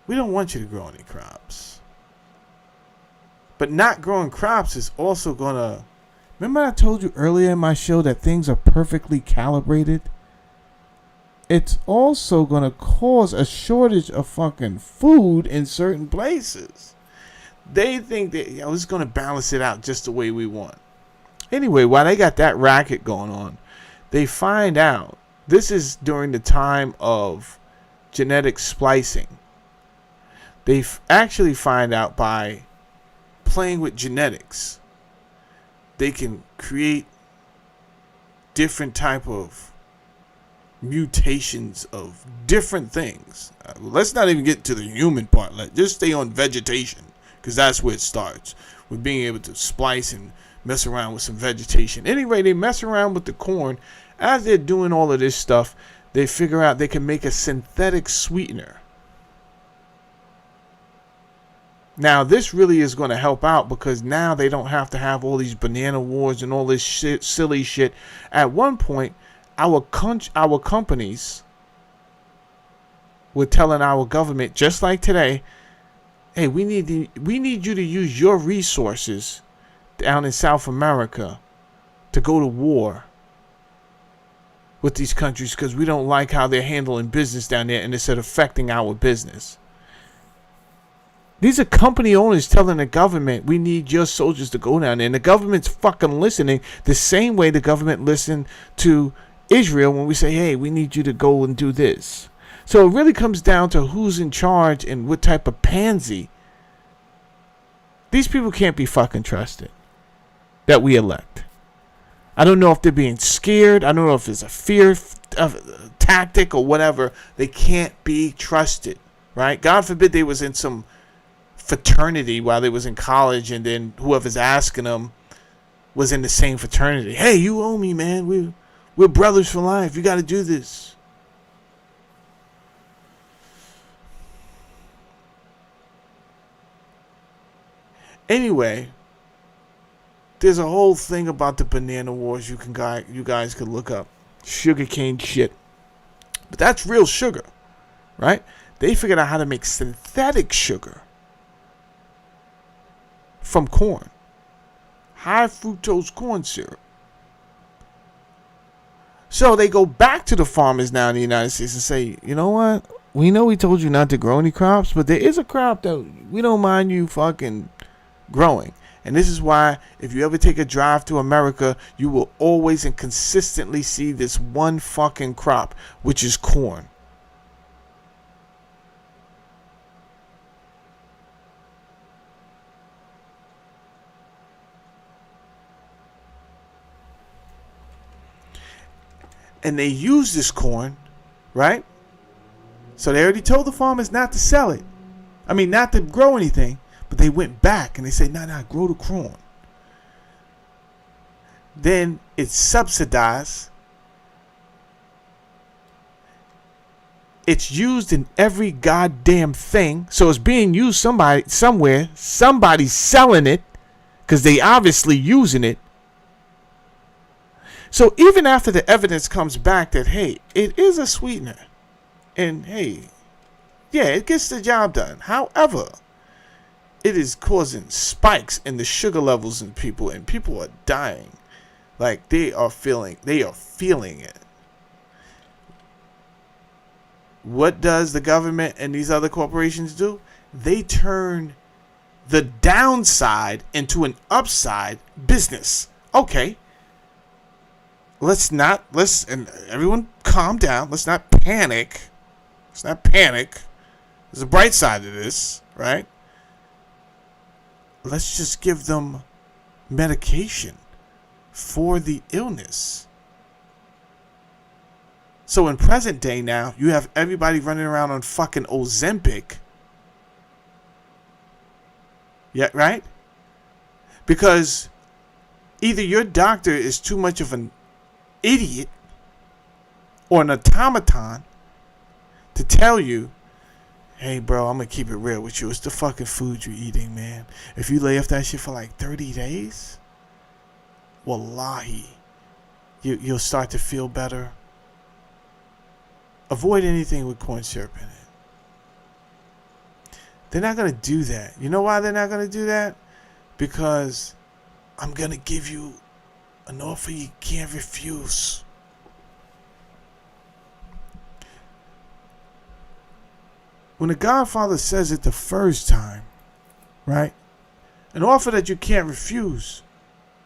we don't want you to grow any crops. But not growing crops is also going to, remember I told you earlier in my show that things are perfectly calibrated? It's also going to cause a shortage of fucking food in certain places. They think that it's going to balance it out just the way we want. Anyway, while they got that racket going on, they find out, this is during the time of genetic splicing. They actually find out by playing with genetics, they can create different type of mutations of different things. Let's not even get to the human part. Let's just stay on vegetation, because that's where it starts, with being able to splice and mess around with some vegetation. Anyway, they mess around with the corn. As they're doing all of this stuff, they figure out they can make a synthetic sweetener. Now, this really is going to help out because now they don't have to have all these banana wars and all this shit, silly shit. At one point, our companies were telling our government, just like today, hey, we need you to use your resources down in South America to go to war with these countries because we don't like how they're handling business down there and it's affecting our business. These are company owners telling the government, we need your soldiers to go down there. And the government's fucking listening the same way the government listened to Israel when we say, hey, we need you to go and do this. So it really comes down to who's in charge and what type of pansy. These people can't be fucking trusted that we elect. I don't know if they're being scared. I don't know if it's a fear tactic or whatever. They can't be trusted, right? God forbid they was in some fraternity while they was in college and then whoever's asking them was in the same fraternity. Hey, you owe me, man. We're brothers for life. You got to do this. Anyway, There's a whole thing about the banana wars you guys could look up. Sugarcane shit. But that's real sugar, right? They figured out how to make synthetic sugar from corn. High fructose corn syrup. So they go back to the farmers now in the United States and say, you know what? We know we told you not to grow any crops, but there is a crop that we don't mind you fucking growing. And this is why if you ever take a drive to America, you will always and consistently see this one fucking crop, which is corn. And they use this corn, right? So they already told the farmers not to sell it. I mean, not to grow anything. But they went back and they said, nah, grow the corn. Then it's subsidized. It's used in every goddamn thing. So it's being used somewhere. Somebody's selling it because they obviously using it. So even after the evidence comes back that, hey, it is a sweetener. And hey, yeah, it gets the job done. However, it is causing spikes in the sugar levels in people, and people are dying. Like they are feeling it. What does the government and these other corporations do? They turn the downside into an upside business. Okay. And everyone calm down. Let's not panic. There's a bright side to this, right? Let's just give them medication for the illness. So in present day now, you have everybody running around on fucking Ozempic. Yeah, right? Because either your doctor is too much of an idiot or an automaton to tell you, hey, bro, I'm going to keep it real with you. It's the fucking food you're eating, man. If you lay off that shit for like 30 days, wallahi, you'll start to feel better. Avoid anything with corn syrup in it. They're not going to do that. You know why they're not going to do that? Because I'm going to give you an offer you can't refuse. When the Godfather says it the first time, right? An offer that you can't refuse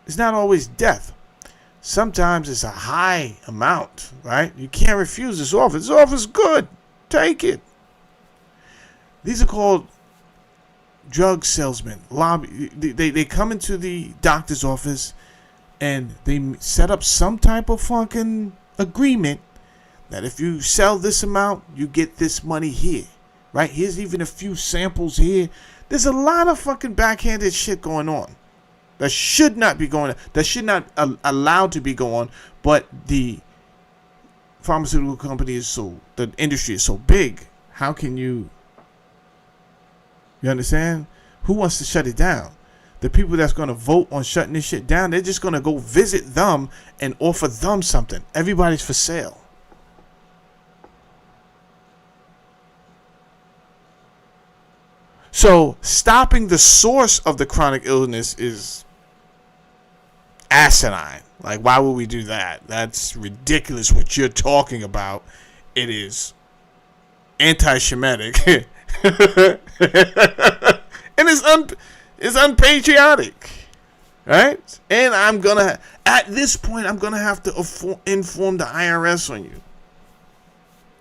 is not always death. Sometimes it's a high amount, right? You can't refuse this offer. This offer's good. Take it. These are called drug salesmen. They come into the doctor's office and they set up some type of fucking agreement that if you sell this amount, you get this money here. Right? Here's even a few samples here. There's a lot of fucking backhanded shit going on. That should not be going on. That should not allowed to be going on. But the pharmaceutical company the industry is so big. How can you understand? Who wants to shut it down? The people that's going to vote on shutting this shit down, they're just going to go visit them and offer them something. Everybody's for sale. So stopping the source of the chronic illness is asinine. Like, why would we do that? That's ridiculous what you're talking about. It is anti-Shemitic. And it's unpatriotic. Right? And at this point, I'm going to have to inform the IRS on you.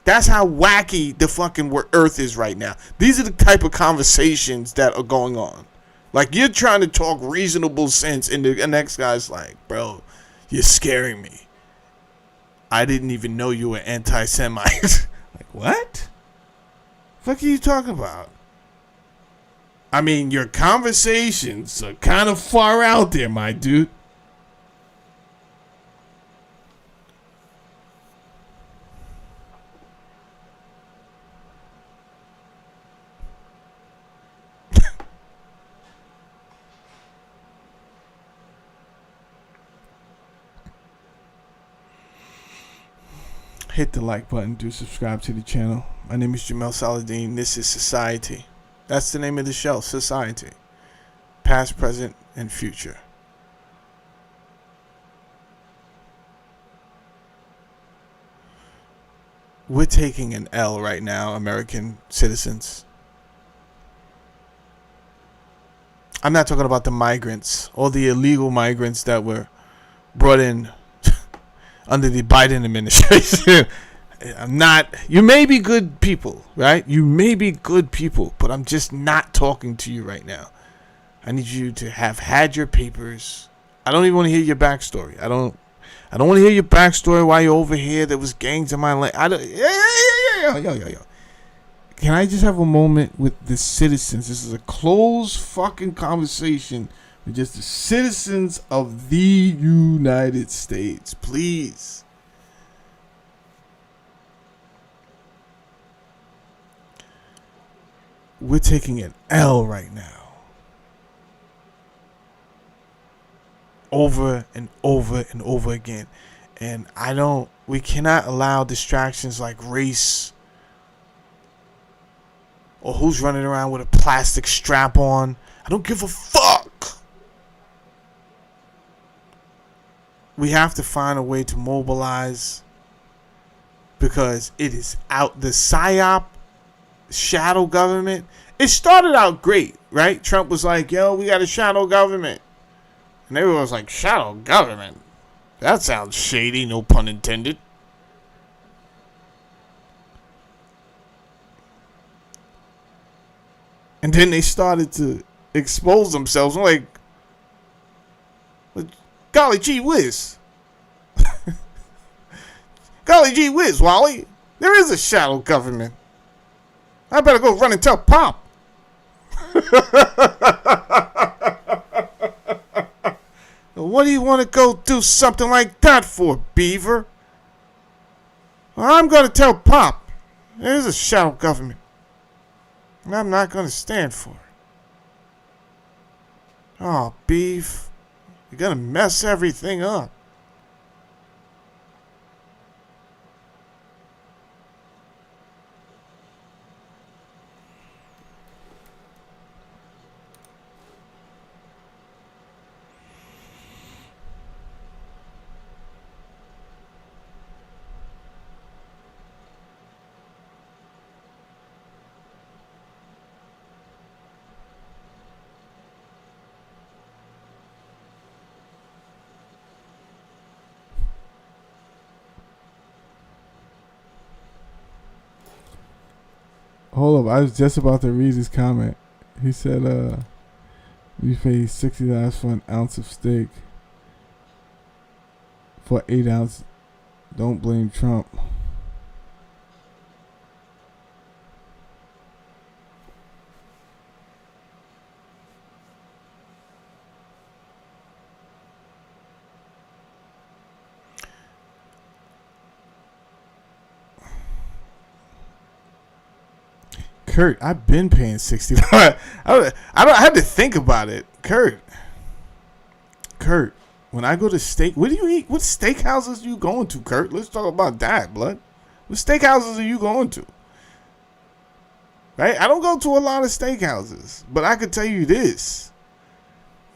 That's how wacky the fucking earth is right now. These are the type of conversations that are going on. Like, you're trying to talk reasonable sense, and the next guy's like, bro, you're scaring me. I didn't even know you were anti-Semite. Like, what? The fuck are you talking about? I mean, your conversations are kind of far out there, my dude. hit the like button. Do subscribe to the channel. My name is Jamel Saladin. This is Society. That's the name of the show, Society. Past, present, and future. We're taking an L right now, American citizens. I'm not talking about the migrants or the illegal migrants that were brought in under the Biden administration. I'm not. You may be good people, right? You may be good people, but I'm just not talking to you right now. I need you to have had your papers. I don't even want to hear your backstory. I don't want to hear your backstory. Why you're over here? There was gangs in my land. Yo. Can I just have a moment with the citizens? This is a closed fucking conversation with just the citizens of the United States, please. We're taking an L right now. Over and over and over again. And we cannot allow distractions like race or who's running around with a plastic strap on. I don't give a fuck. We have to find a way to mobilize because it is out. The PSYOP shadow government, it started out great, right? Trump was like, yo, we got a shadow government. And everyone was like, shadow government? That sounds shady, no pun intended. And then they started to expose themselves. I'm like, golly gee whiz. Golly gee whiz, Wally. There is a shadow government. I better go run and tell Pop. What do you want to go do something like that for, Beaver? Well, I'm going to tell Pop. There's a shadow government. And I'm not going to stand for it. Oh, Beef. You're going to mess everything up. Hold up, I was just about to read his comment. He said, we pay $60 for an ounce of steak. For 8 ounces. Don't blame Trump. Kurt, I've been paying $60. I had to think about it. Kurt, when I go to steak, what do you eat? What steakhouses are you going to, Kurt? Let's talk about that, blood. What steakhouses are you going to? Right? I don't go to a lot of steakhouses, but I can tell you this.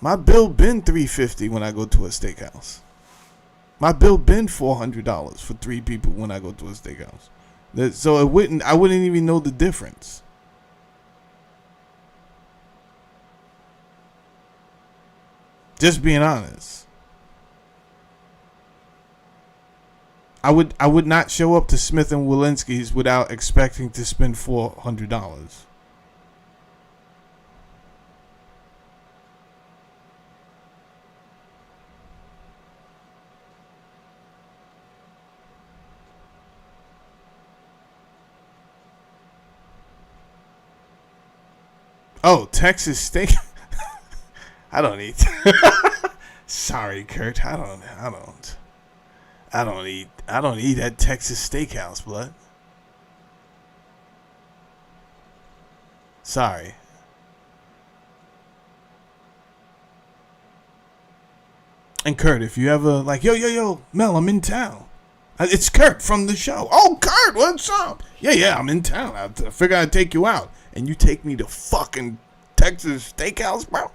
My bill been $350 when I go to a steakhouse. My bill been $400 for 3 people when I go to a steakhouse. So I wouldn't even know the difference. Just being honest. I would not show up to Smith and Walensky's without expecting to spend $400. Oh, Texas steak. I don't eat. Sorry, Kurt. I don't eat at Texas Steakhouse, blood. Sorry. And Kurt, if you ever like, yo, Mel, I'm in town. It's Kurt from the show. Oh, Kurt, what's up? Yeah, I'm in town. I figure I'd take you out. And you take me to fucking Texas Steakhouse, bro?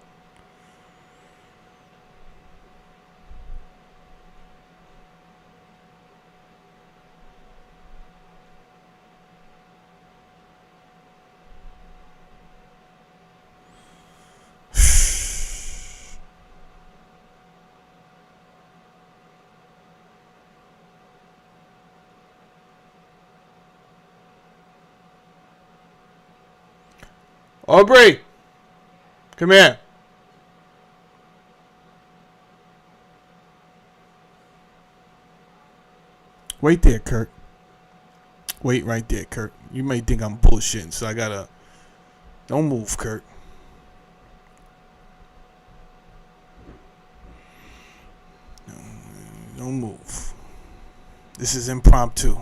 Aubrey, come here. Wait there, Kurt. Wait right there, Kurt. You may think I'm bullshitting, so I gotta... Don't move, Kurt. Don't move. This is impromptu.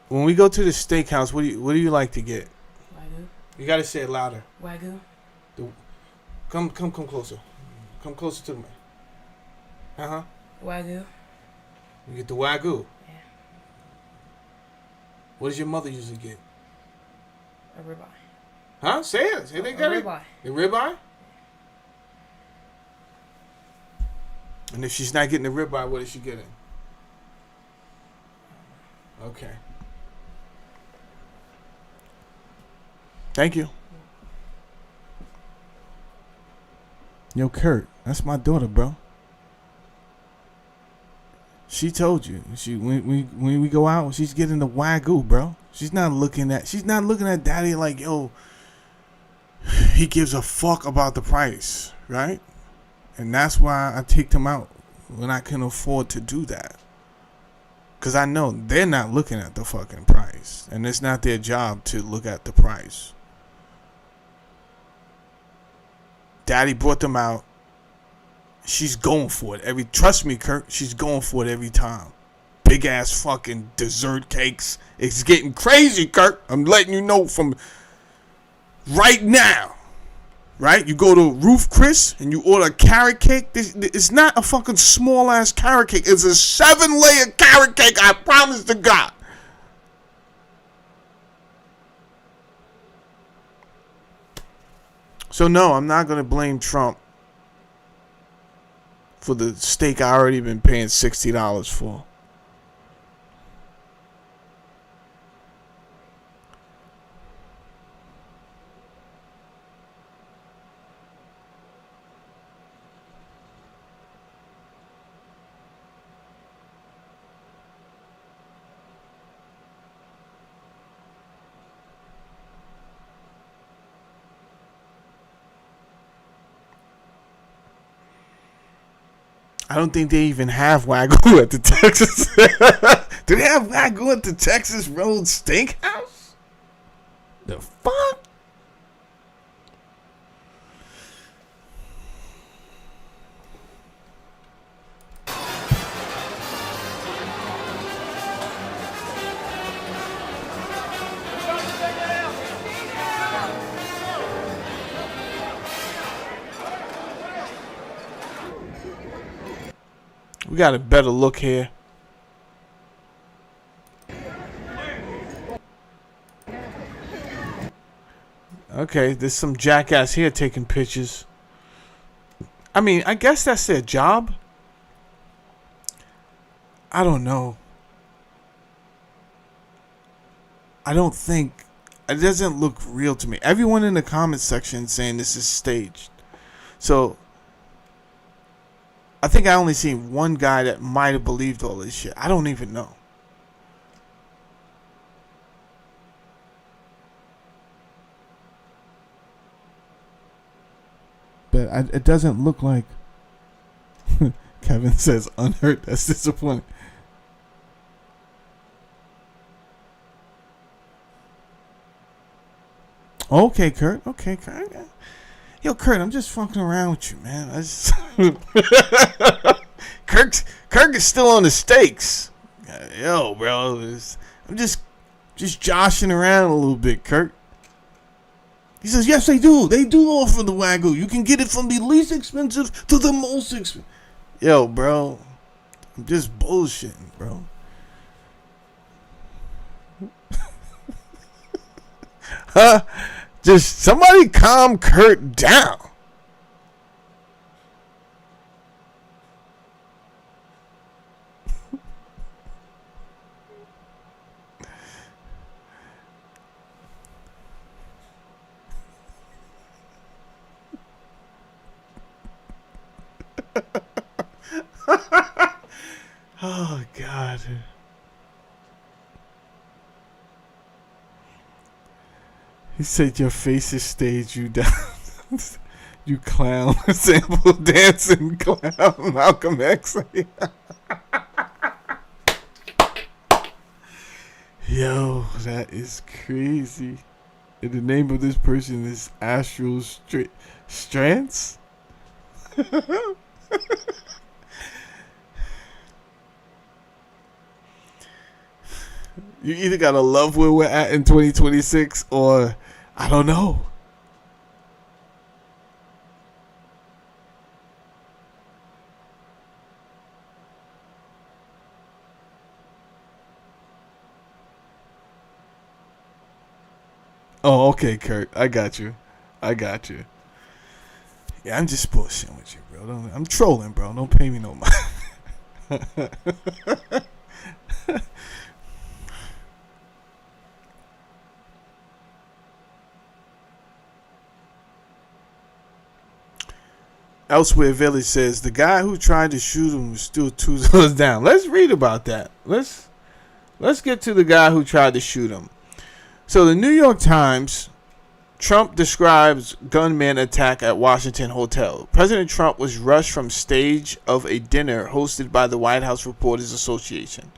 When we go to the steakhouse, what do you like to get? Wagyu. You gotta say it louder. Wagyu. Come closer. Come closer to me. Wagyu. You get the Wagyu. Yeah. What does your mother usually get? A ribeye. Huh? Say it. Say they got it. Ribeye. The ribeye? And if she's not getting the ribeye, what is she getting? Okay. Thank you. Yo, Kurt, that's my daughter, bro. She told you. When we go out, she's getting the Wagyu, bro. She's not looking at daddy like, yo, he gives a fuck about the price, right? And that's why I take them out when I can afford to do that. Because I know they're not looking at the fucking price. And it's not their job to look at the price. Daddy brought them out. She's going for it. Trust me, Kurt, she's going for it every time. Big ass fucking dessert cakes. It's getting crazy, Kurt. I'm letting you know from right now. Right? You go to Roof Chris and you order a carrot cake. It's not a fucking small ass carrot cake. It's a 7-layer carrot cake, I promise to God. So no, I'm not going to blame Trump for the steak I already been paying $60 for. I don't think they even have Wagyu at the Texas. Do they have Wagyu at the Texas Road Steakhouse? The fuck? We got a better look here. Okay, there's some jackass here taking pictures. I mean, I guess that's their job. I don't know. I don't think... It doesn't look real to me. Everyone in the comments section saying this is staged. So... I think I only seen one guy that might have believed all this shit. I don't even know. But it doesn't look like... Kevin says, unhurt. That's disappointing. Okay, Kurt. Okay, Kurt. Yo, Kurt, I'm just fucking around with you, man. Kirk is still on the stakes. Yo, bro, I'm just joshing around a little bit, Kurt. He says, yes, they do. They do offer the Wagyu. You can get it from the least expensive to the most expensive. Yo, bro, I'm just bullshitting, bro. Huh? Just somebody calm Kurt down. Oh, God. He said your face is staged, you down. You clown. Sample dancing clown. Malcolm X. Yo, that is crazy. And the name of this person is Astral Strands? You either gotta love where we're at in 2026 or I don't know. Oh, okay, Kurt. I got you. Yeah, I'm just bullshitting with you, bro. I'm trolling, bro. Don't pay me no mind. Elsewhere Village says the guy who tried to shoot him was still 2 doors down. Let's read about that. Let's get to the guy who tried to shoot him. So the New York Times, Trump describes gunman attack at Washington hotel. President Trump was rushed from stage of a dinner hosted by the White House Reporters Association.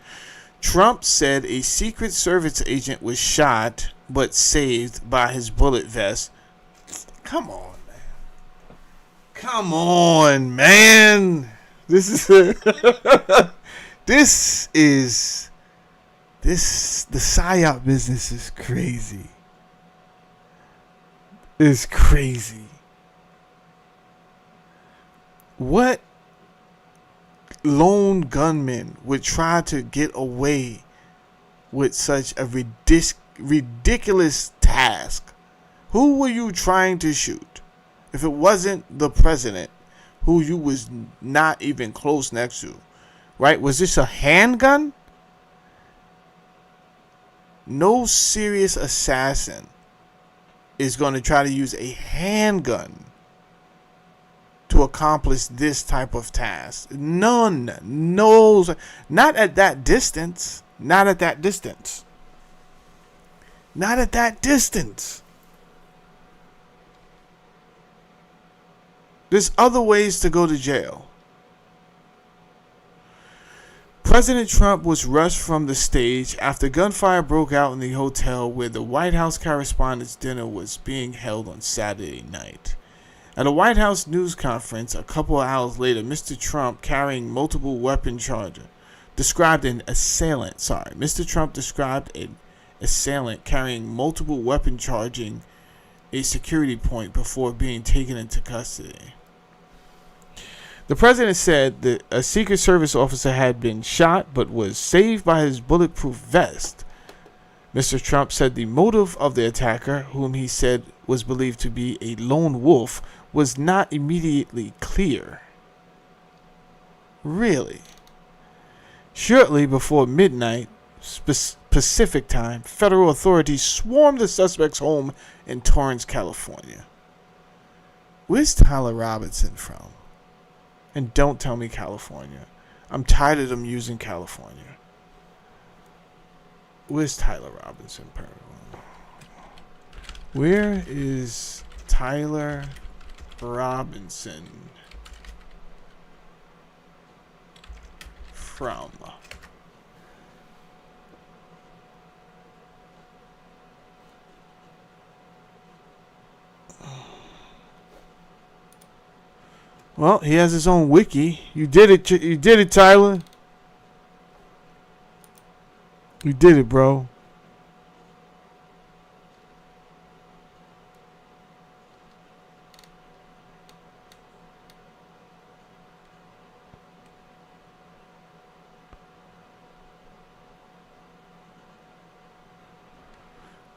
Trump said a Secret Service agent was shot but saved by his bullet vest. Come on, man. Come on, man. This the PSYOP business is crazy. It's crazy. What lone gunman would try to get away with such a ridiculous task? Who were you trying to shoot? If it wasn't the president, who you was not even close next to, right? Was this a handgun? No serious assassin is going to try to use a handgun to accomplish this type of task. None. No. Not at that distance. Not at that distance. Not at that distance. There's other ways to go to jail. President Trump was rushed from the stage after gunfire broke out in the hotel where the White House Correspondents' dinner was being held on Saturday night. At a White House news conference a couple of hours later, Mr. Trump carrying multiple weapon charger described an assailant. Mr. Trump described an assailant carrying multiple weapon charging a security point before being taken into custody. The president said that a Secret Service officer had been shot but was saved by his bulletproof vest. Mr. Trump said the motive of the attacker, whom he said was believed to be a lone wolf, was not immediately clear. Really? Shortly before midnight Pacific time, federal authorities swarmed the suspect's home in Torrance, California. Where's Tyler Robinson from? And don't tell me California. I'm tired of them using California. Where's Tyler Robinson? Where is Tyler Robinson from? Well, he has his own wiki. You did it. You did it, Tyler. You did it, bro.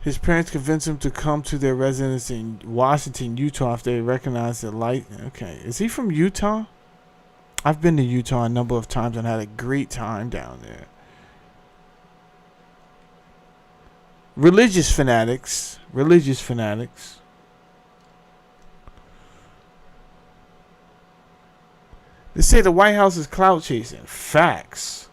His parents convinced him to come to their residence in Washington, Utah if they recognized the light. Okay. Is he from Utah? I've been to Utah a number of times and had a great time down there. Religious fanatics. Religious fanatics. They say the White House is clout chasing. Facts.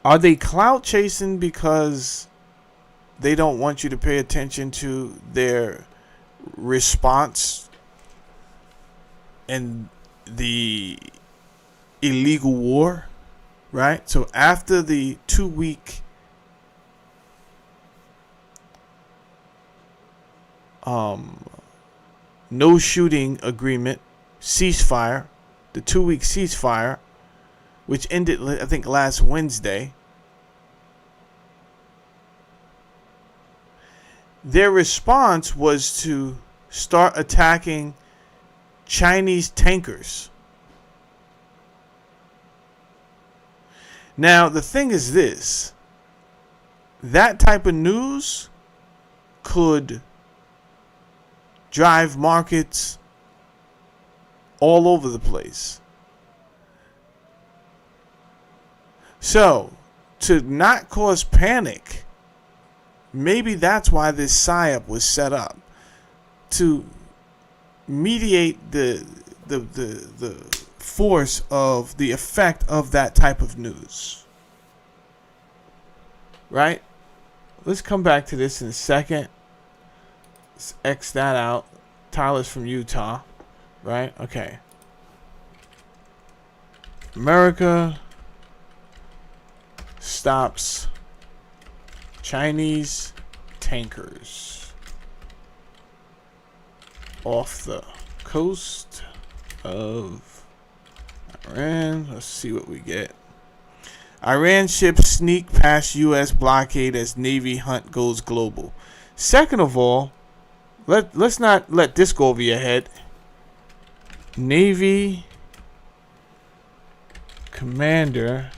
Are they clout chasing because they don't want you to pay attention to their response and the illegal war? Right? So after the 2-week no shooting agreement, ceasefire, the 2-week ceasefire, which ended, I think, last Wednesday, their response was to start attacking Chinese tankers. Now, the thing is this. That type of news could drive markets all over the place. So, to not cause panic, maybe that's why this PSYOP was set up. To mediate the force of the effect of that type of news. Right? Let's come back to this in a second. Let's X that out. Tyler's from Utah. Right? Okay. America stops Chinese tankers off the coast of Iran. Let's see what we get. Iran ships sneak past U.S. blockade as Navy hunt goes global. Second of all, let's not let this go over your head. Navy commander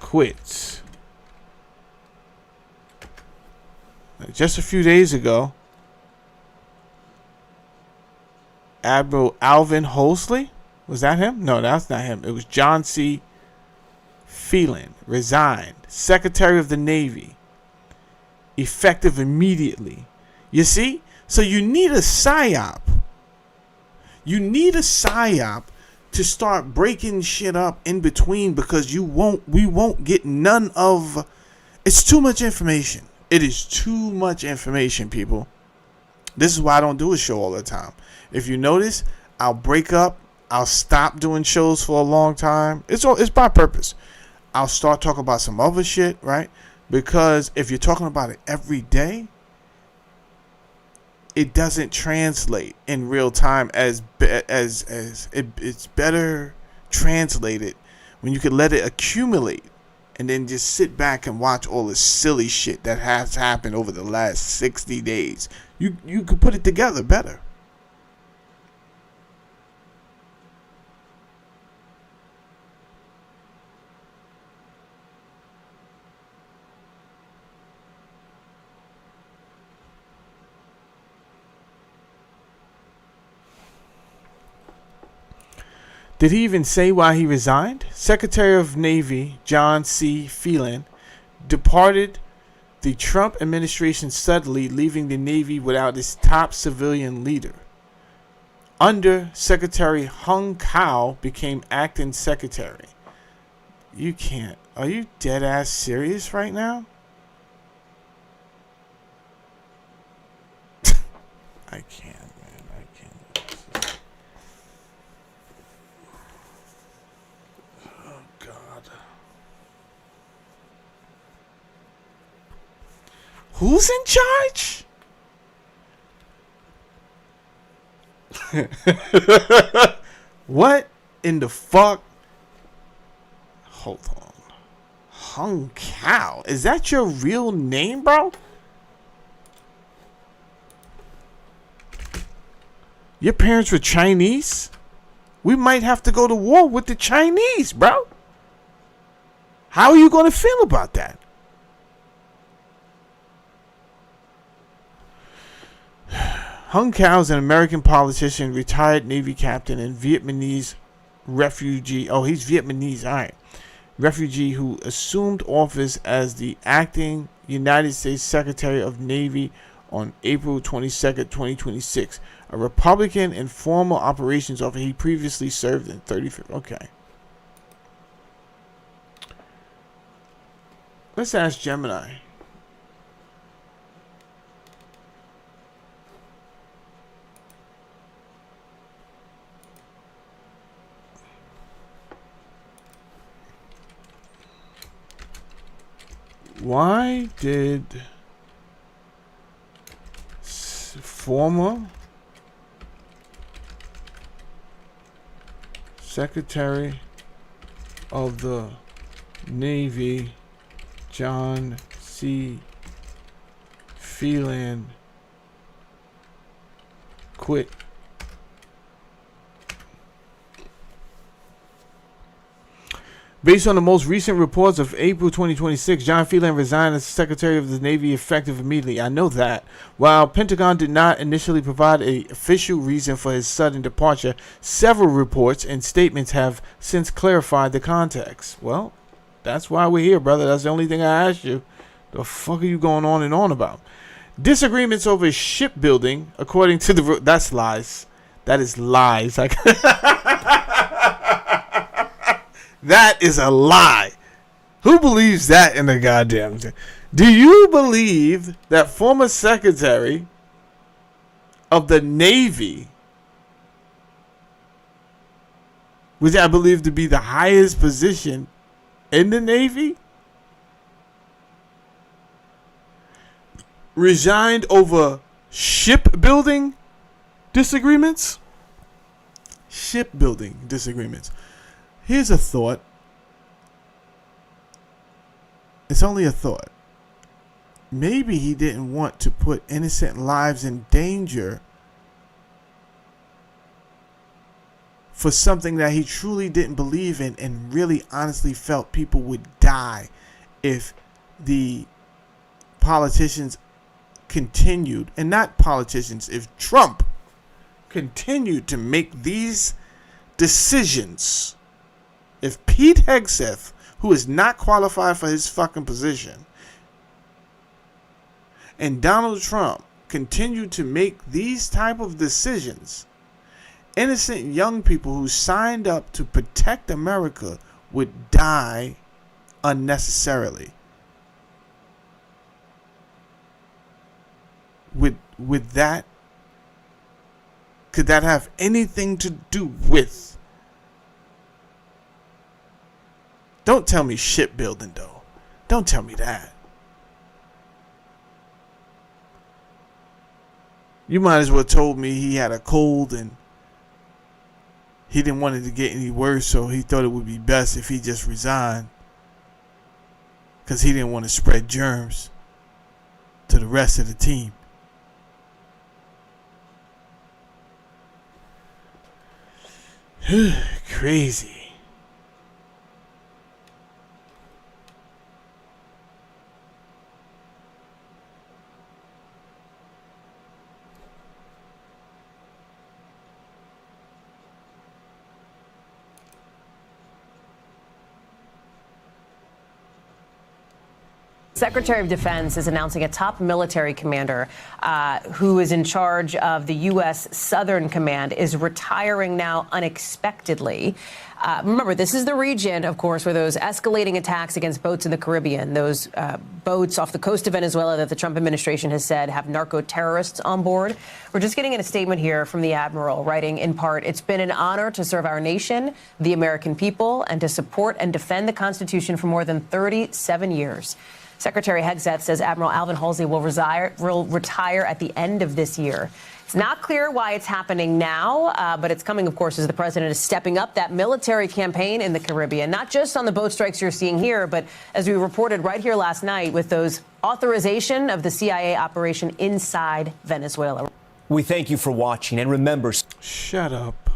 quits. Just a few days ago, Admiral Alvin Holsley, was that him? No, that's not him. It was John C. Phelan, resigned. Secretary of the Navy, effective immediately. You see? So you need a PSYOP. You need a PSYOP to start breaking shit up in between, because we won't get none of. It's too much information. It is too much information, people. This is why I don't do a show all the time. If you notice, I'll break up. I'll stop doing shows for a long time. It's by purpose. I'll start talking about some other shit, right? Because if you're talking about it every day, it doesn't translate in real time as it's better translated when you can let it accumulate and then just sit back and watch all the silly shit that has happened over the last 60 days. You could put it together better. Did he even say why he resigned? Secretary of Navy John C. Phelan departed the Trump administration suddenly, leaving the Navy without its top civilian leader. Under Secretary Hung Kao became acting secretary. You can't. Are you dead ass serious right now? I can't, man. I can't. Oh, God. Who's in charge? What in the fuck? Hold on. Hung Kao. Is that your real name, bro? Your parents were Chinese? we might have to go to war with the Chinese, bro. How are you going to feel about that? Hung Cao is an American politician, retired Navy captain, and Vietnamese refugee. Oh, he's Vietnamese, all right. Refugee who assumed office as the acting United States Secretary of Navy on April 22nd, 2026. A Republican and former operations officer. He previously served in 35th. Okay. Let's ask Gemini. Why did former Secretary of the Navy John C. Phelan quit? Based on the most recent reports of April 2026, John Phelan resigned as Secretary of the Navy effective immediately. I know that. While Pentagon did not initially provide an official reason for his sudden departure, several reports and statements have since clarified the context. Well, that's why we're here, brother. That's the only thing I asked you. The fuck are you going on and on about? Disagreements over shipbuilding, according to the... That's lies. That is lies. That is a lie. Who believes that in the goddamn thing? Do you believe that former Secretary of the Navy, which I believe to be the highest position in the Navy, resigned over shipbuilding disagreements? Shipbuilding disagreements. Here's a thought. It's only a thought. Maybe he didn't want to put innocent lives in danger for something that he truly didn't believe in and really honestly felt people would die if the politicians continued, and not politicians, if Trump continued to make these decisions. If Pete Hegseth, who is not qualified for his fucking position, and Donald Trump continue to make these type of decisions, innocent young people who signed up to protect America would die unnecessarily. With that, could that have anything to do with? Don't tell me shipbuilding, though. Don't tell me that. You might as well told me he had a cold and he didn't want it to get any worse, so he thought it would be best if he just resigned because he didn't want to spread germs to the rest of the team. Crazy. Secretary of Defense is announcing a top military commander who is in charge of the U.S. Southern Command is retiring now unexpectedly. Remember, this is the region, of course, where those escalating attacks against boats in the Caribbean, those boats off the coast of Venezuela that the Trump administration has said have narco-terrorists on board. We're just getting in a statement here from the Admiral, writing in part, "It's been an honor to serve our nation, the American people, and to support and defend the Constitution for more than 37 years. Secretary Hegseth says Admiral Alvin Halsey will retire at the end of this year. It's not clear why it's happening now, but it's coming, of course, as the president is stepping up that military campaign in the Caribbean, not just on the boat strikes you're seeing here, but as we reported right here last night with those authorization of the CIA operation inside Venezuela. We thank you for watching, and remember... Shut up.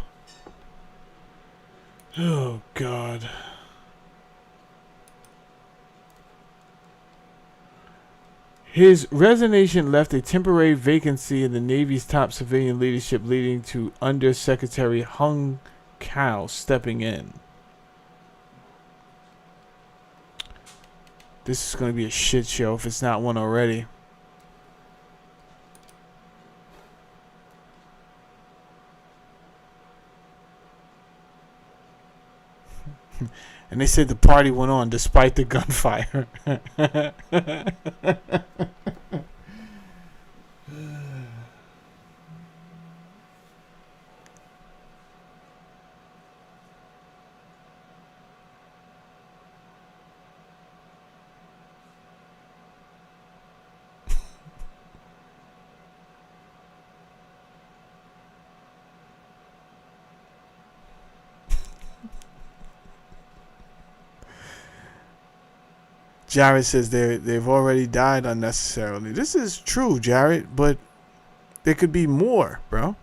Oh, God. His resignation left a temporary vacancy in the Navy's top civilian leadership, leading to Undersecretary Hung Kao stepping in. This is going to be a shit show if it's not one already. And they said the party went on despite the gunfire. Jared says they've already died unnecessarily. This is true, Jared, but there could be more, bro.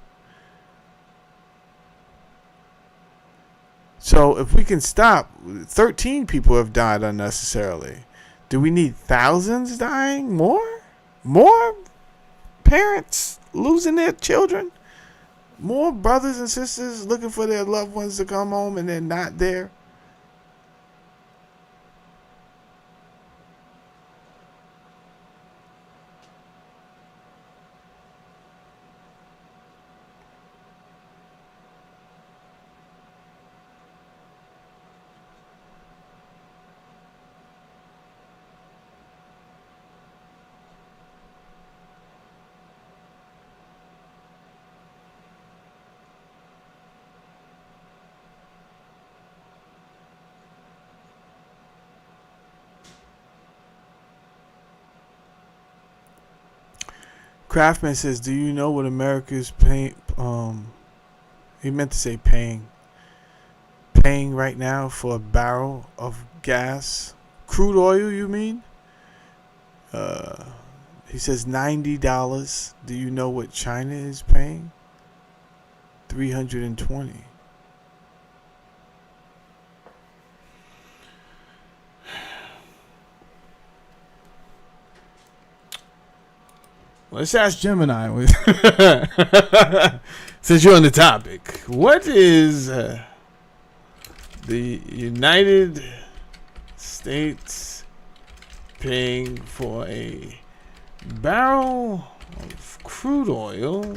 So if we can stop, 13 people have died unnecessarily. Do we need thousands dying? More? More parents losing their children? More brothers and sisters looking for their loved ones to come home and they're not there? Craftman says, do you know what America's paying? He meant to say paying right now for a barrel of gas. Crude oil, you mean? He says $90. Do you know what China is paying? $320. Let's ask Gemini. Since you're on the topic, what is the United States paying for a barrel of crude oil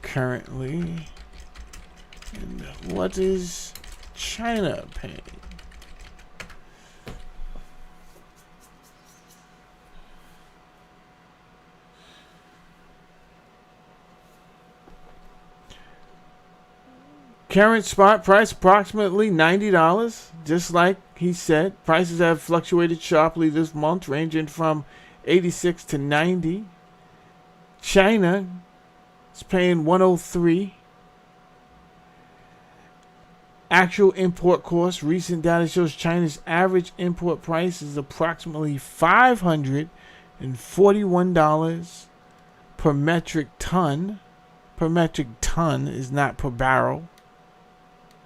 currently? And what is China paying? Current spot price approximately $90, just like he said. Prices have fluctuated sharply this month, ranging from 86 to 90. China is paying 103. Actual import cost. Recent data shows China's average import price is approximately $541 per metric ton. Per metric ton is not per barrel.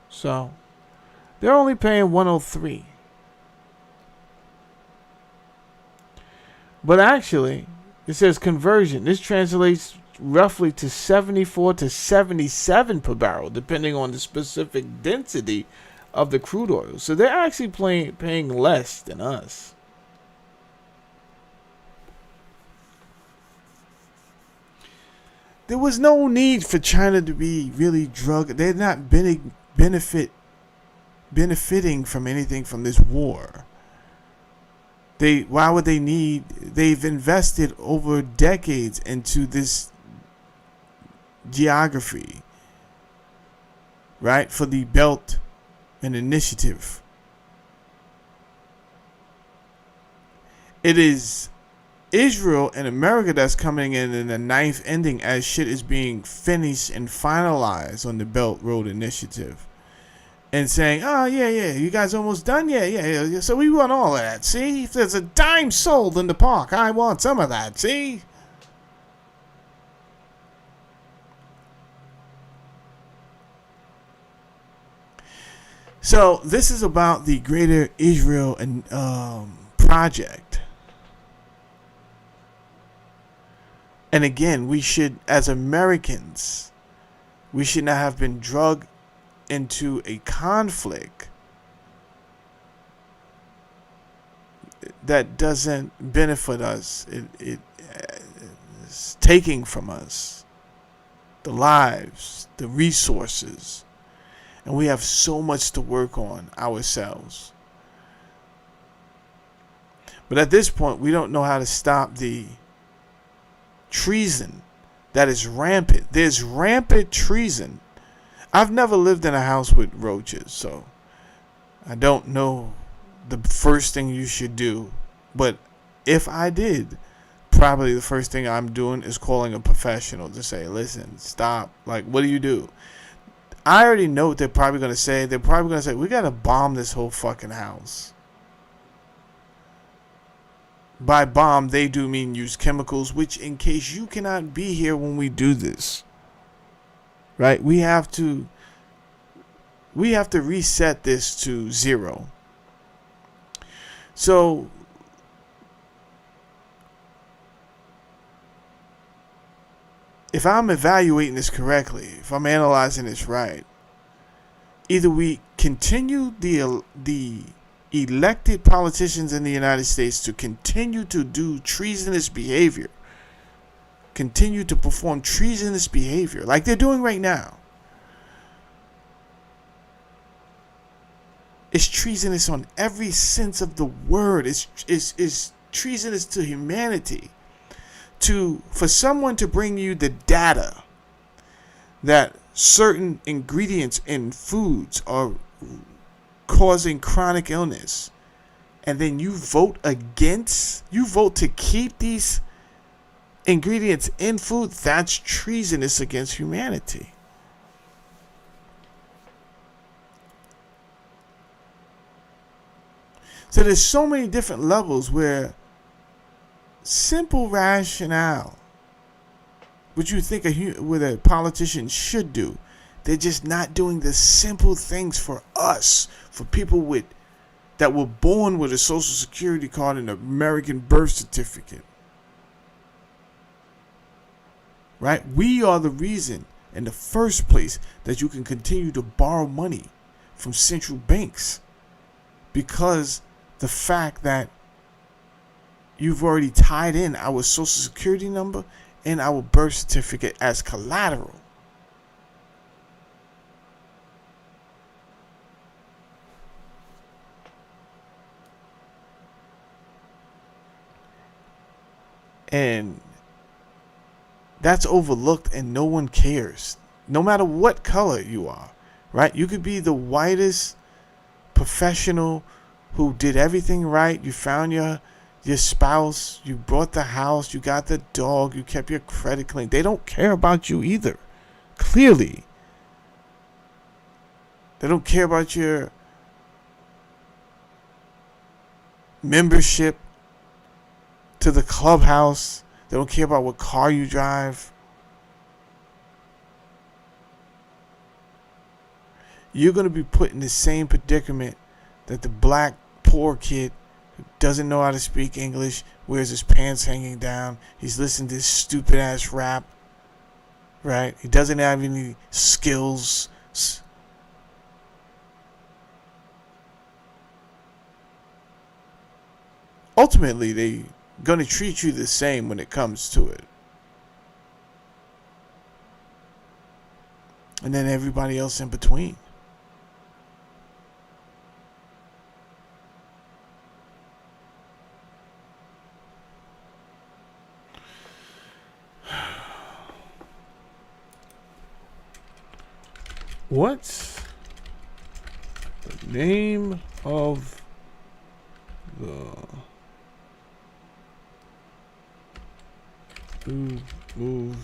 So, they're only paying 103. But actually, it says conversion. This translates roughly to 74 to 77 per barrel, depending on the specific density of the crude oil. So they're actually paying less than us. There was no need for China to be really they're not benefiting from anything from this war. Why would they need? They've invested over decades into this geography, right? For the Belt and Initiative. It is Israel and America that's coming in the ninth ending as shit is being finished and finalized on the Belt Road Initiative. And saying, oh, yeah, you guys almost done? Yeah. So we want all of that. See? If there's a dime sold in the park, I want some of that. See? So this is about the Greater Israel and project. And again, we should, as Americans, we should not have been drugged into a conflict that doesn't benefit us. It's taking from us the lives, the resources, and we have so much to work on ourselves. But at this point, we don't know how to stop the treason that is rampant. There's rampant treason. I've never lived in a house with roaches, so I don't know the first thing you should do. But if I did, probably the first thing I'm doing is calling a professional to say, listen, stop. Like, what do you do? I already know what they're probably going to say. They're probably going to say, we got to bomb this whole fucking house. By bomb, they do mean use chemicals, which in case you cannot be here when we do this, right? We have to reset this to 0. So if I'm evaluating this correctly, if I'm analyzing this right, either we continue the elected politicians in the United States to continue to do treasonous behavior, continue to perform treasonous behavior like they're doing right now. It's treasonous on every sense of the word. It's treasonous to humanity. For someone to bring you the data that certain ingredients in foods are causing chronic illness, and then you vote to keep these ingredients in food, that's treasonous against humanity. So there's so many different levels where simple rationale, which you think what a politician should do, they're just not doing the simple things for us, for people that were born with a social security card and an American birth certificate. Right? We are the reason in the first place that you can continue to borrow money from central banks, because the fact that you've already tied in our social security number and our birth certificate as collateral. And that's overlooked and no one cares. No matter what color you are, right? You could be the whitest professional who did everything right. You found your spouse, you bought the house, you got the dog, you kept your credit clean. They don't care about you either. Clearly. They don't care about your membership to the clubhouse. They don't care about what car you drive. You're going to be put in the same predicament that the black poor kid who doesn't know how to speak English, wears his pants hanging down, he's listening to this stupid ass rap, right? He doesn't have any skills. Ultimately, they're going to treat you the same when it comes to it. And then everybody else in between. What's the name of the movement?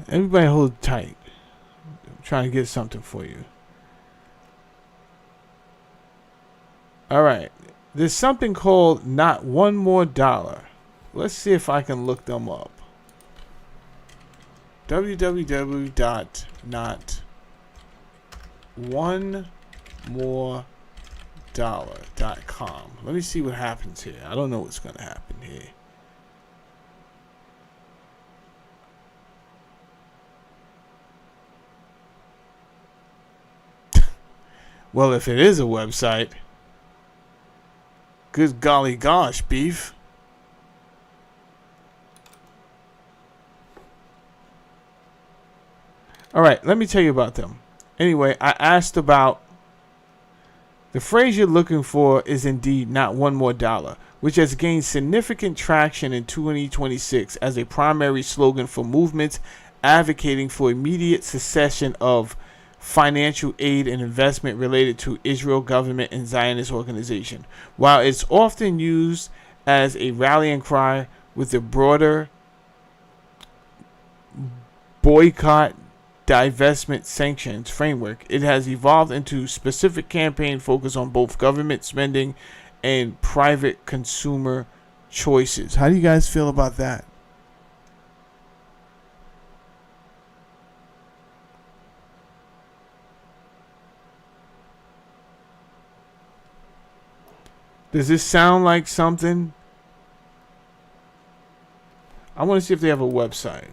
Everybody hold tight. I'm trying to get something for you. All right. There's something called Not One More Dollar. Let's see if I can look them up. www.notonemore.com. Let me see what happens here. I don't know what's going to happen here. Well, if it is a website, good golly gosh, beef. All right, let me tell you about them. Anyway, I asked about the phrase you're looking for is indeed not one more dollar, which has gained significant traction in 2026 as a primary slogan for movements advocating for immediate cessation of financial aid and investment related to Israel government and Zionist organization. While it's often used as a rallying cry with the broader boycott, divestment, sanctions framework, it has evolved into specific campaign focused on both government spending and private consumer choices. How do you guys feel about that? Does this sound like something? I want to see if they have a website.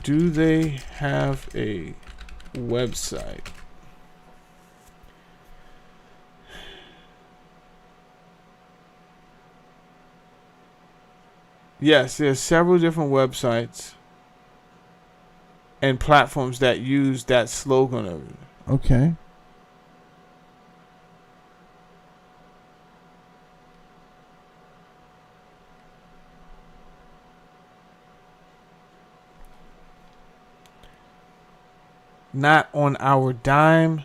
Do they have a website? Yes, there's several different websites and platforms that use that slogan of it. Okay. Not on our dime.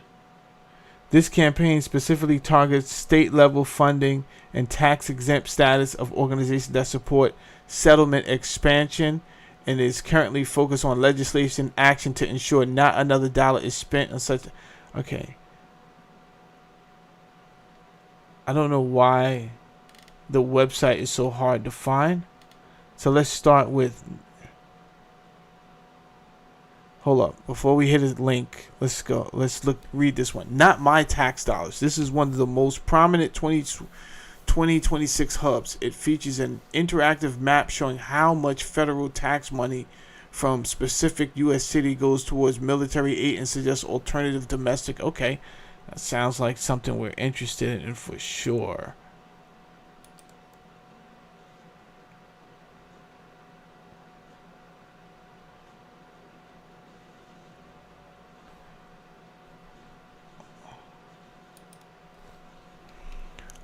This campaign specifically targets state-level funding and tax-exempt status of organizations that support settlement expansion and is currently focused on legislation action to ensure not another dollar is spent on such. Okay. I don't know why the website is so hard to find. So let's start with. Hold up. Before we hit a link, let's go. Let's read this one. Not my tax dollars. This is one of the most prominent 2026 hubs. It features an interactive map showing how much federal tax money from specific U.S. city goes towards military aid and suggests alternative domestic. Okay. That sounds like something we're interested in for sure.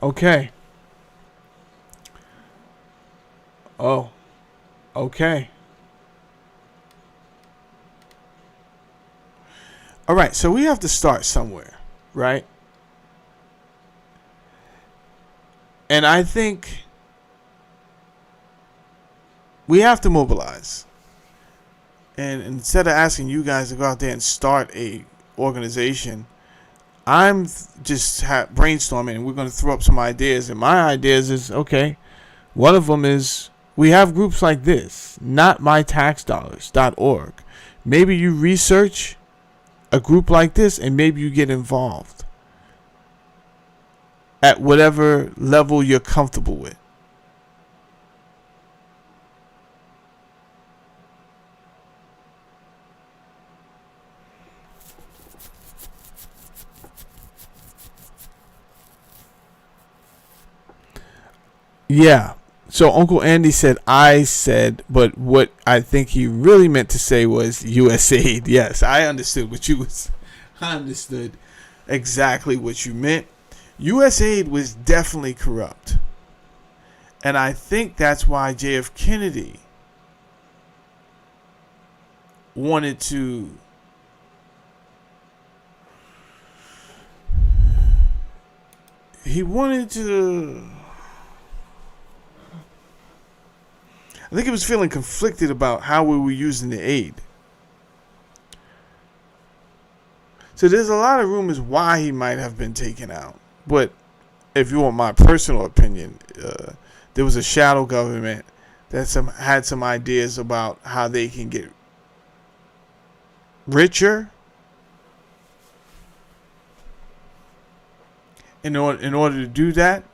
Okay. Oh. Okay. All right, so we have to start somewhere, right? And I think we have to mobilize. And instead of asking you guys to go out there and start a organization, I'm just brainstorming, and we're going to throw up some ideas. And my ideas is, okay, one of them is we have groups like this, notmytaxdollars.org. Maybe you research a group like this, and maybe you get involved at whatever level you're comfortable with. Yeah. So Uncle Andy said, I said, but what I think he really meant to say was USAID. Yes, I understood what you was. I understood exactly what you meant. USAID was definitely corrupt. And I think that's why JF Kennedy wanted to I think he was feeling conflicted about how we were using the aid, So there's a lot of rumors why he might have been taken out. But if you want my personal opinion, there was a shadow government that had some ideas about how they can get richer in order to do that.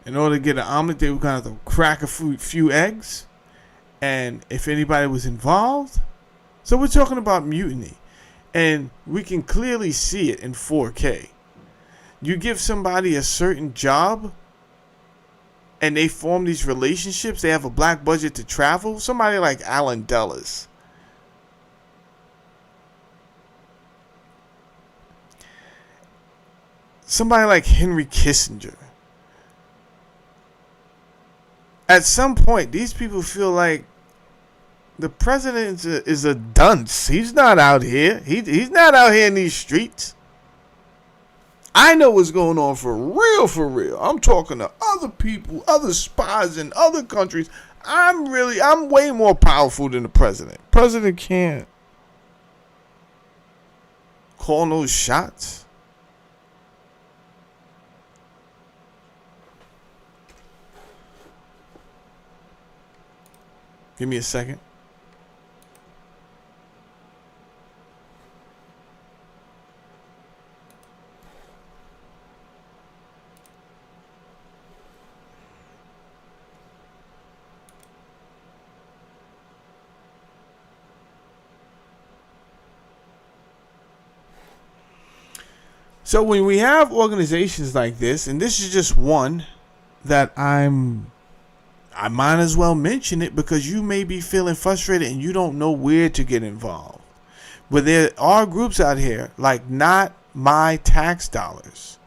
In order to get an omelet, they were going to have to crack a few eggs. And if anybody was involved. So we're talking about mutiny. And we can clearly see it in 4K. You give somebody a certain job and they form these relationships. They have a black budget to travel. Somebody like Alan Dulles. Somebody like Henry Kissinger. At some point, these people feel like the president is a dunce. He's not out here. He's not out here in these streets. I know what's going on for real, for real. I'm talking to other people, other spies in other countries. I'm way more powerful than the president. President can't call those shots. Give me a second. So when we have organizations like this, and this is just one that I might as well mention it because you may be feeling frustrated and you don't know where to get involved. But there are groups out here like Not My Tax Dollars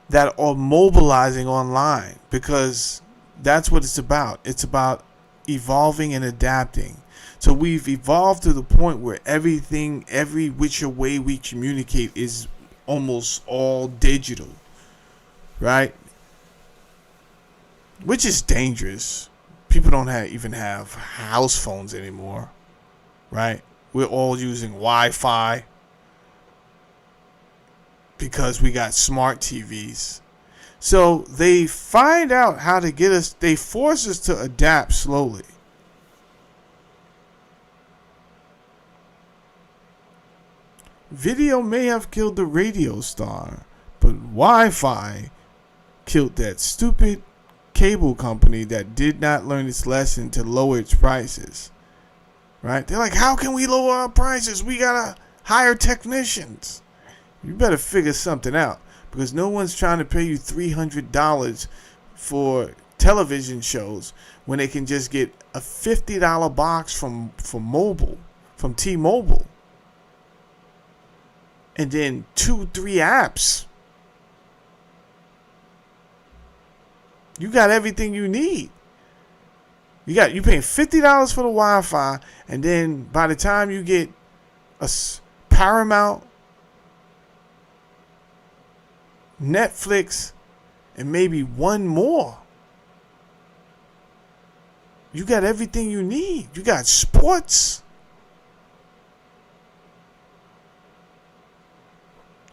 that are mobilizing online because that's what it's about. It's about evolving and adapting. So we've evolved to the point where everything, every which way we communicate is almost all digital, right? Which is dangerous. People don't even have house phones anymore, right? We're all using Wi-Fi because we got smart TVs. So they find out how to get us, they force us to adapt slowly. Video may have killed the radio star, but Wi-Fi killed that stupid cable company that did not learn its lesson to lower its prices. Right? They're like, how can we lower our prices? We gotta hire technicians. You better figure something out because no one's trying to pay you $300 for television shows when they can just get a $50 box from T-Mobile. And then 2-3 apps. You got everything you need. You paying $50 for the Wi-Fi, and then by the time you get a Paramount, Netflix, and maybe one more, you got everything you need. You got sports.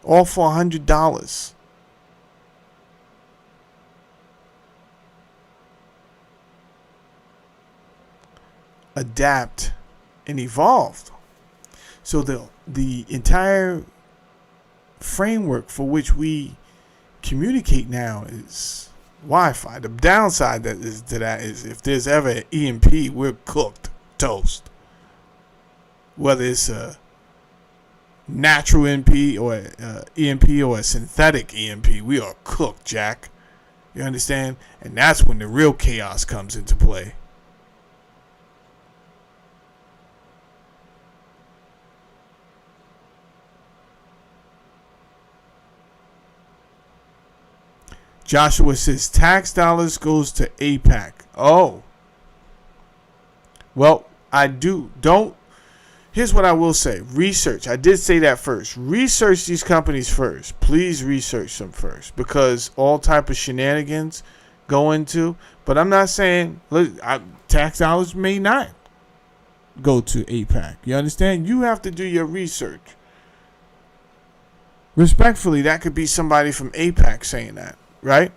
All for $100. Adapt and evolve. So the entire framework for which we communicate now is Wi-Fi. The downside to that is if there's ever an EMP, we're cooked, toast. Whether it's a natural EMP or a synthetic EMP, we are cooked, Jack. You understand? And that's when the real chaos comes into play. Joshua says tax dollars goes to AIPAC. Oh. Well, here's what I will say. Research. I did say that first. Research these companies first. Please research them first. Because all type of shenanigans go into. But I'm not saying tax dollars may not go to AIPAC. You understand? You have to do your research. Respectfully, that could be somebody from AIPAC saying that, right?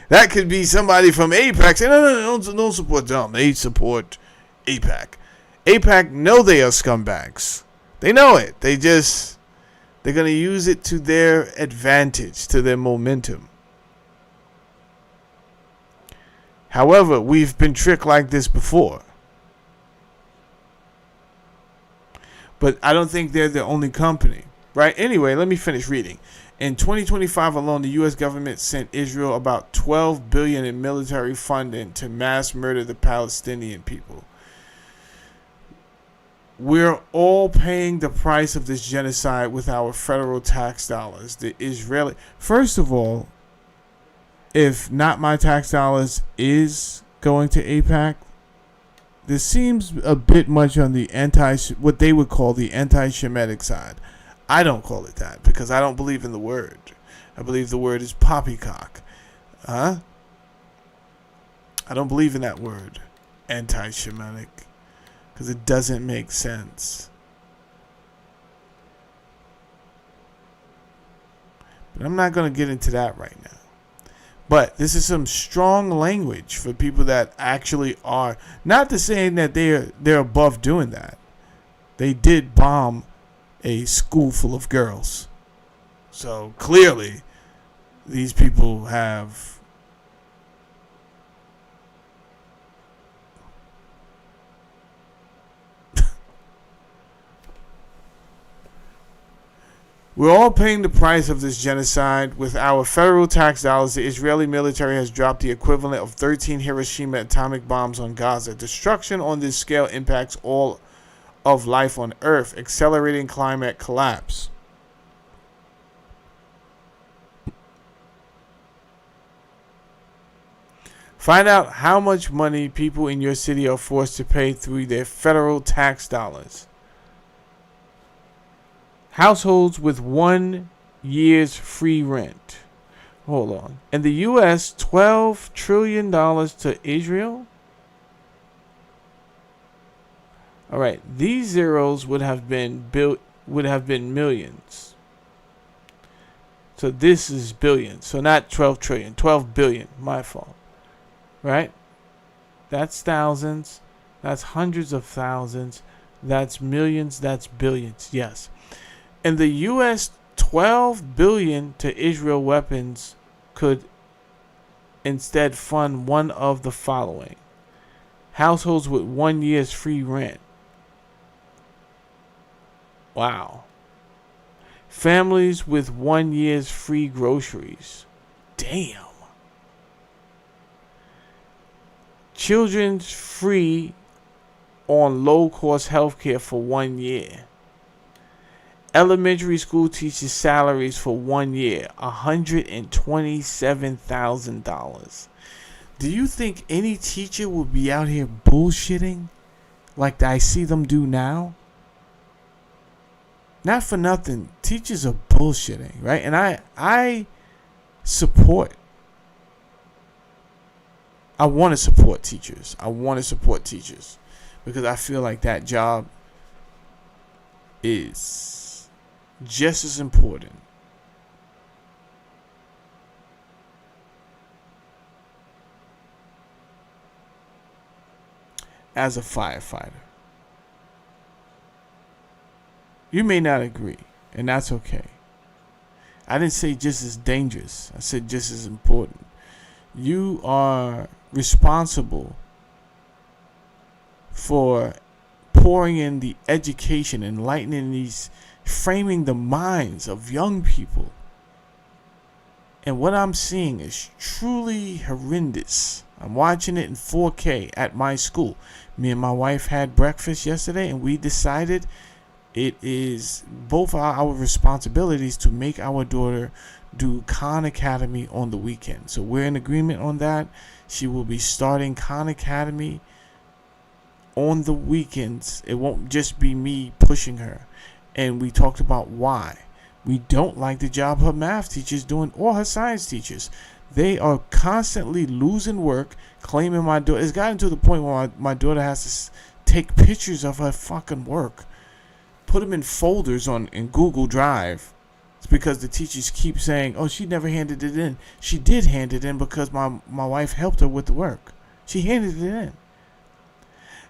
That could be somebody from AIPAC saying, no, don't support them. They support AIPAC. AIPAC know they are scumbags. They know it. They're going to use it to their advantage, to their momentum. However, we've been tricked like this before. But I don't think they're the only company, right? Anyway, let me finish reading. In 2025 alone, the U.S. government sent Israel about $12 billion in military funding to mass murder the Palestinian people. We're all paying the price of this genocide with our federal tax dollars. The Israeli, first of all, if not my tax dollars is going to AIPAC, this seems a bit much on the what they would call the anti-Shemitic side. I don't call it that because I don't believe in the word. I believe the word is poppycock. I don't believe in that word, anti-Shemitic, because it doesn't make sense. But I'm not going to get into that right now. But this is some strong language for people that actually are, not to say that they're above doing that. They did bomb a school full of girls. So clearly these people have we're all paying the price of this genocide. With our federal tax dollars, the Israeli military has dropped the equivalent of 13 Hiroshima atomic bombs on Gaza. Destruction on this scale impacts all of life on Earth, accelerating climate collapse. Find out how much money people in your city are forced to pay through their federal tax dollars. Households with 1 year's free rent. Hold on. In the U.S., $12 trillion to Israel? All right, these zeros would have been millions. So this is billions. So not 12 trillion, 12 billion. My fault. Right? That's thousands. That's hundreds of thousands. That's millions. That's billions. Yes. In the U.S., 12 billion to Israel weapons could instead fund one of the following. Households with 1 year's free rent. Wow. Families with 1 year's free groceries. Damn. Children's free on low-cost healthcare for 1 year. Elementary school teachers' salaries for 1 year, $127,000. Do you think any teacher would be out here bullshitting like I see them do now? Not for nothing, teachers are bullshitting, right? And I support. I want to support teachers. I want to support teachers because I feel like that job is just as important as a firefighter. You may not agree, and that's okay. I didn't say just as dangerous. I said just as important. You are responsible for pouring in the education, enlightening these, framing the minds of young people. And what I'm seeing is truly horrendous. I'm watching it in 4K at my school. Me and my wife had breakfast yesterday, and we decided it is both our responsibilities to make our daughter do Khan Academy on the weekend. So we're in agreement on that. She will be starting Khan Academy on the weekends. It won't just be me pushing her. And we talked about why. We don't like the job her math teacher's doing or her science teachers. They are constantly losing work, claiming my daughter. It's gotten to the point where my daughter has to take pictures of her fucking work, put them in folders in Google Drive. It's because the teachers keep saying, oh, she never handed it in. She did hand it in because my wife helped her with the work. She handed it in.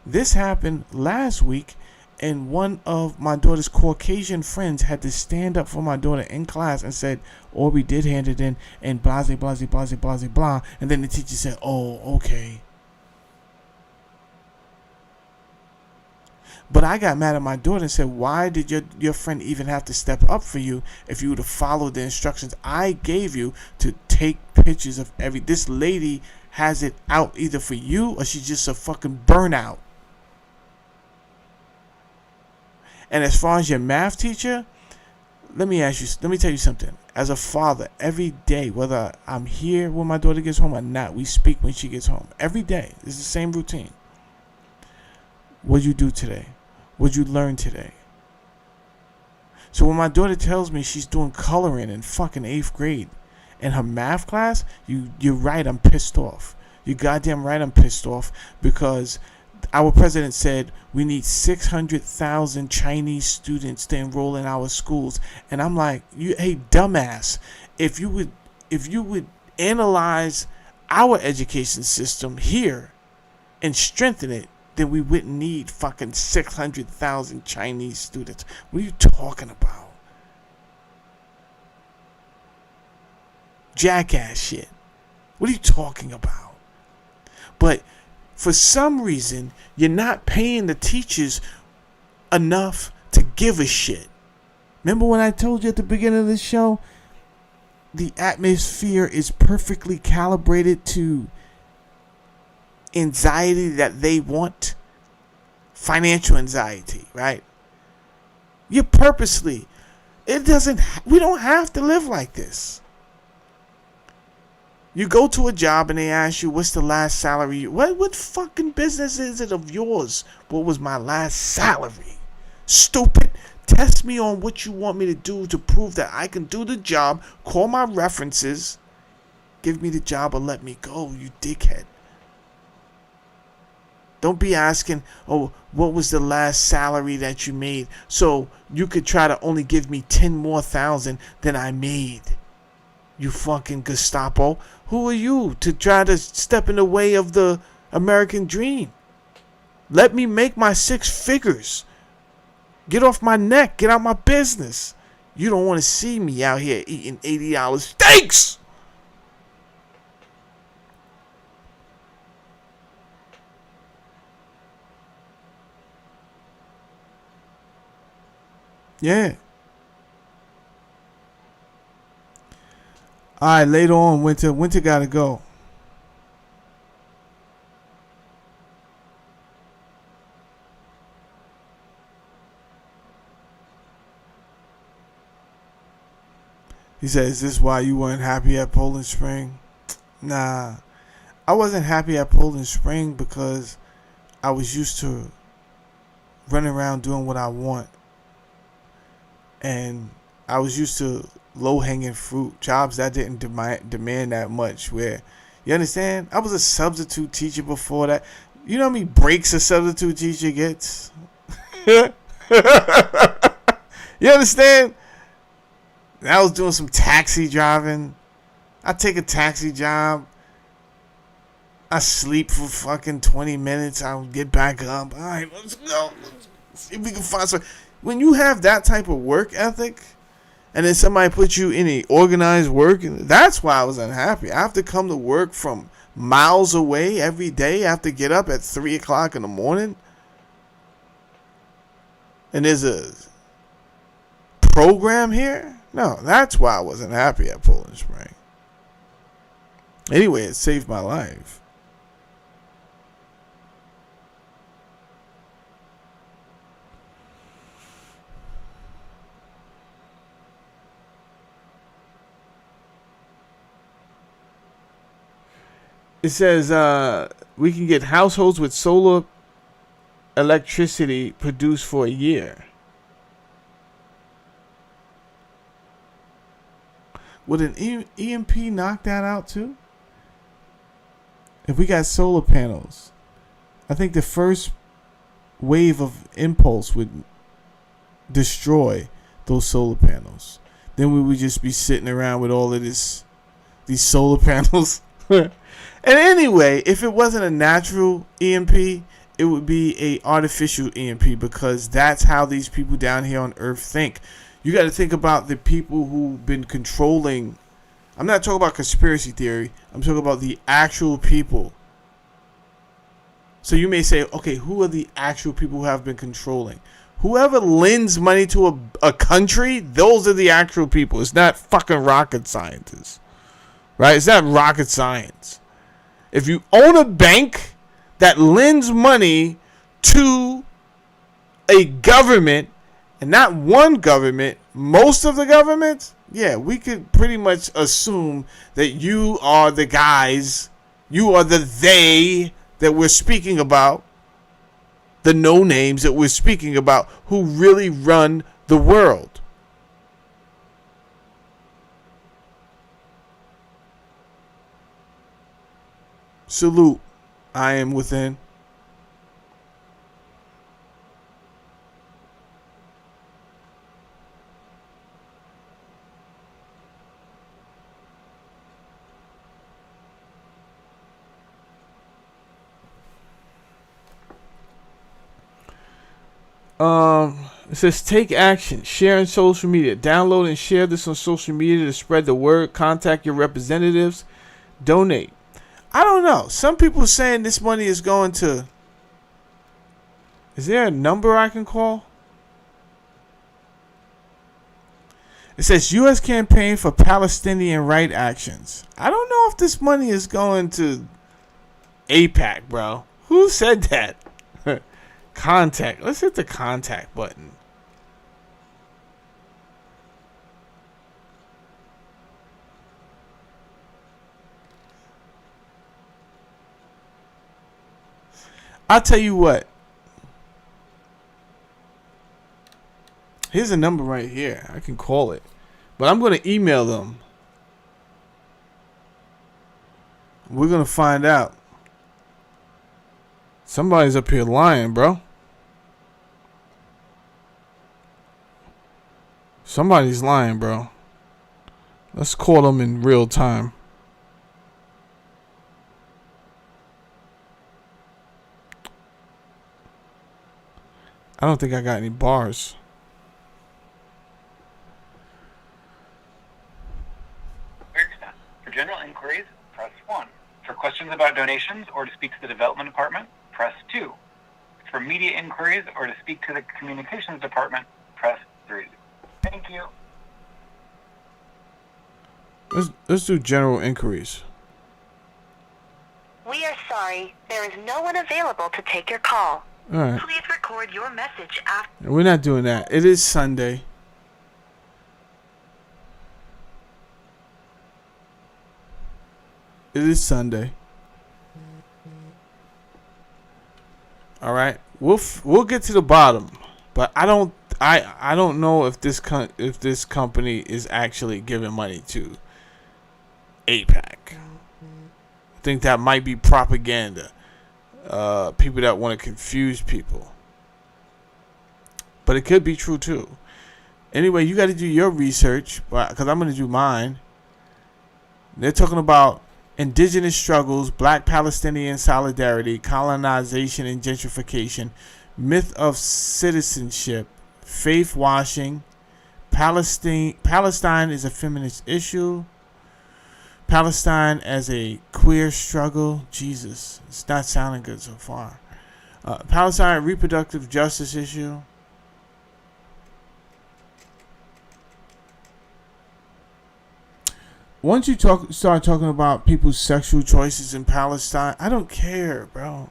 This happened last week, and one of my daughter's Caucasian friends had to stand up for my daughter in class and said, Aubrey did hand it in, and blah, blah, blah, blah, blah, blah. And then the teacher said, oh, okay. But I got mad at my daughter and said, why did your friend even have to step up for you if you would have followed the instructions I gave you to take pictures of this lady has it out either for you or she's just a fucking burnout. And as far as your math teacher, let me tell you something. As a father, every day, whether I'm here when my daughter gets home or not, we speak when she gets home. Every day. It's the same routine. What'd you do today? What'd you learn today? So when my daughter tells me she's doing coloring in fucking 8th grade in her math class, you're right, I'm pissed off. You're goddamn right, I'm pissed off because our president said we need 600,000 Chinese students to enroll in our schools. And I'm like, hey, dumbass, if you would analyze our education system here and strengthen it, then we wouldn't need fucking 600,000 Chinese students. What are you talking about? Jackass shit. What are you talking about? But for some reason, you're not paying the teachers enough to give a shit. Remember when I told you at the beginning of the show, the atmosphere is perfectly calibrated to anxiety that they want? Financial anxiety, right? You purposely. We don't have to live like this. You go to a job and they ask you, what's the last salary? What fucking business is it of yours? What was my last salary? Stupid. Test me on what you want me to do to prove that I can do the job. Call my references. Give me the job or let me go, you dickhead. Don't be asking, oh, what was the last salary that you made? So you could try to only give me 10 more thousand than I made. You fucking Gestapo. Who are you to try to step in the way of the American dream? Let me make my 6 figures. Get off my neck. Get out my business. You don't want to see me out here eating $80 steaks. Yeah. All right, later on, Winter gotta go. He said, is this why you weren't happy at Poland Spring? Nah, I wasn't happy at Poland Spring because I was used to running around doing what I want. And I was used to low-hanging fruit, jobs that didn't demand that much. Where, you understand? I was a substitute teacher before that. You know how many breaks a substitute teacher gets? You understand? I was doing some taxi driving. I take a taxi job. I sleep for fucking 20 minutes. I'll get back up. All right, let's go. Let's see if we can find some. When you have that type of work ethic, and then somebody puts you in a organized work, that's why I was unhappy. I have to come to work from miles away every day. I have to get up at 3 o'clock in the morning. And there's a program here? No, that's why I wasn't happy at Poland Spring. Anyway, it saved my life. It says we can get households with solar electricity produced for a year. Would an EMP knock that out too? If we got solar panels, I think the first wave of impulse would destroy those solar panels. Then we would just be sitting around with all of these solar panels. And anyway, if it wasn't a natural EMP, it would be a artificial EMP, because that's how these people down here on Earth think. You got to think about the people who've been controlling. I'm not talking about conspiracy theory. I'm talking about the actual people. So you may say, okay, who are the actual people who have been controlling? Whoever lends money to a country, those are the actual people. It's not fucking rocket scientists. Right? It's not rocket science. If you own a bank that lends money to a government, and not one government, most of the governments, yeah, we could pretty much assume that you are the guys, you are the they that we're speaking about, the no names that we're speaking about, who really run the world. Salute. I am within. It says take action, share on social media, download and share this on social media to spread the word, contact your representatives, donate. I don't know. Some people are saying this money is going to. Is there a number I can call? It says U.S. campaign for Palestinian right actions. I don't know if this money is going to AIPAC, bro. Who said that? Contact. Let's hit the contact button. I'll tell you what. Here's a number right here. I can call it. But I'm going to email them. We're going to find out. Somebody's up here lying, bro. Somebody's lying, bro. Let's call them in real time. I don't think I got any bars. For general inquiries, press 1. For questions about donations or to speak to the development department, press 2. For media inquiries or to speak to the communications department, press 3. Thank you. Let's do general inquiries. We are sorry. There is no one available to take your call. All right. Please record your message after. We're not doing that. It is Sunday. It is Sunday. All right. We'll get to the bottom, but I don't know if this company is actually giving money to AIPAC. I think that might be propaganda. People that want to confuse people. But it could be true too. Anyway, you got to do your research, because I'm going to do mine. They're talking about indigenous struggles, black Palestinian solidarity, colonization and gentrification, myth of citizenship, faith washing, Palestine is a feminist issue, Palestine as a queer struggle. Jesus, it's not sounding good so far. Palestine reproductive justice issue. Once you start talking about people's sexual choices in Palestine, I don't care, bro.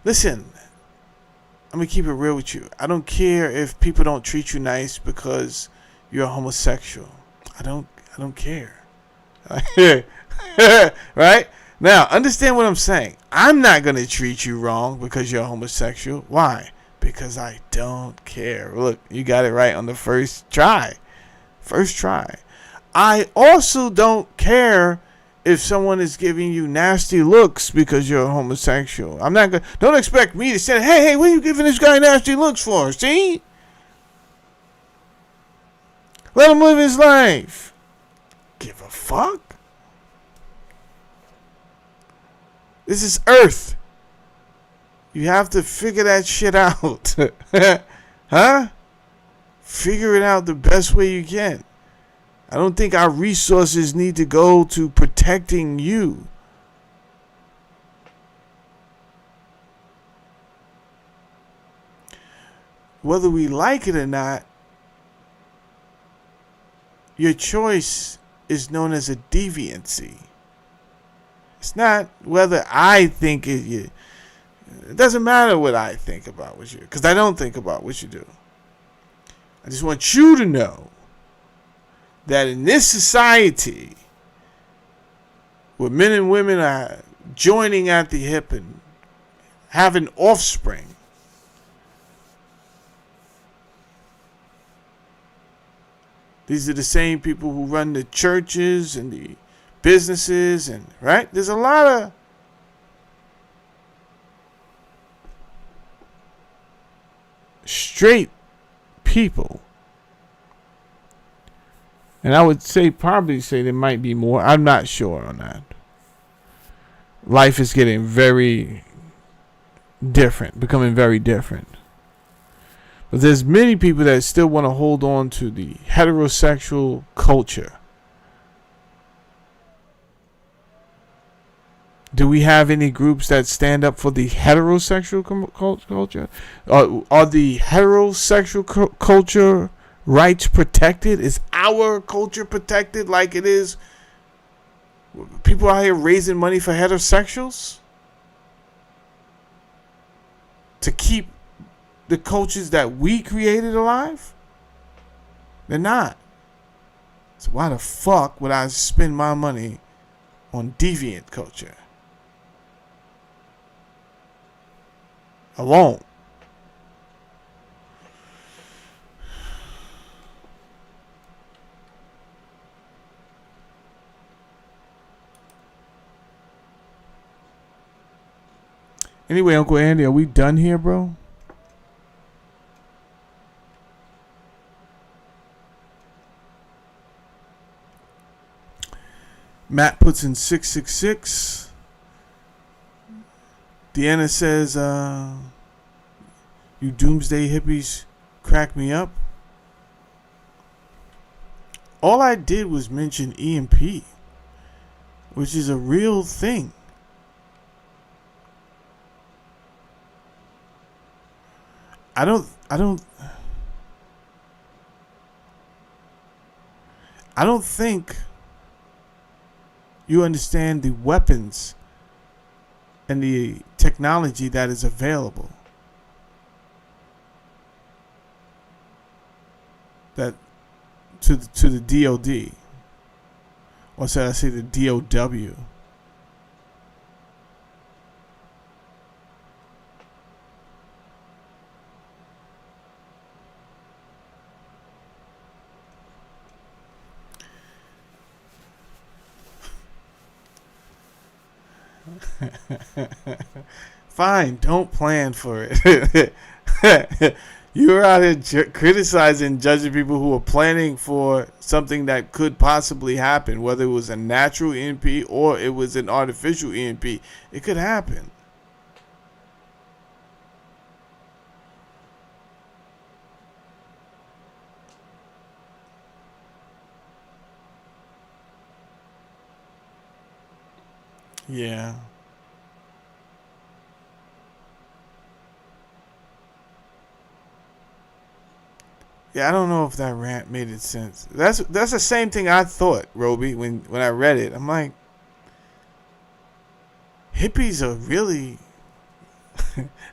Listen, I'm gonna keep it real with you. I don't care if people don't treat you nice because you're a homosexual. I don't care. Right? Now, understand what I'm saying. I'm not gonna treat you wrong because you're a homosexual. Why? Because I don't care. Look, you got it right on the first try. I also don't care if someone is giving you nasty looks because you're a homosexual. I'm not gonna. Don't expect me to say, "Hey, what are you giving this guy nasty looks for?" See, let him live his life. Give a fuck. This is Earth. You have to figure that shit out, huh? Figure it out the best way you can. I don't think our resources need to go to protecting you. Whether we like it or not, your choice is known as a deviancy. It's not whether I think it doesn't matter what I think about what you do, because I don't think about what you do. I just want you to know that in this society, where men and women are joining at the hip and having offspring, these are the same people who run the churches and the businesses, and right? There's a lot of straight people. And I would probably say there might be more. I'm not sure on that. Life is getting very different, becoming very different. But there's many people that still want to hold on to the heterosexual culture. Do we have any groups that stand up for the heterosexual culture? Are the heterosexual culture rights protected? Is our culture protected like it is? People out here raising money for heterosexuals to keep the cultures that we created alive? They're not. So why the fuck would I spend my money on deviant culture? I won't. Anyway, Uncle Andy, are we done here, bro? Matt puts in 666. Deanna says, you doomsday hippies crack me up. All I did was mention EMP, which is a real thing. I don't think you understand the weapons and the technology that is available. That to the DOD, or should I say the DOW? Fine, don't plan for it. You're out here criticizing, judging people who are planning for something that could possibly happen, whether it was a natural EMP or it was an artificial EMP. It could happen. Yeah. Yeah, I don't know if that rant made it sense. That's the same thing I thought, Roby, when I read it. I'm like, hippies are really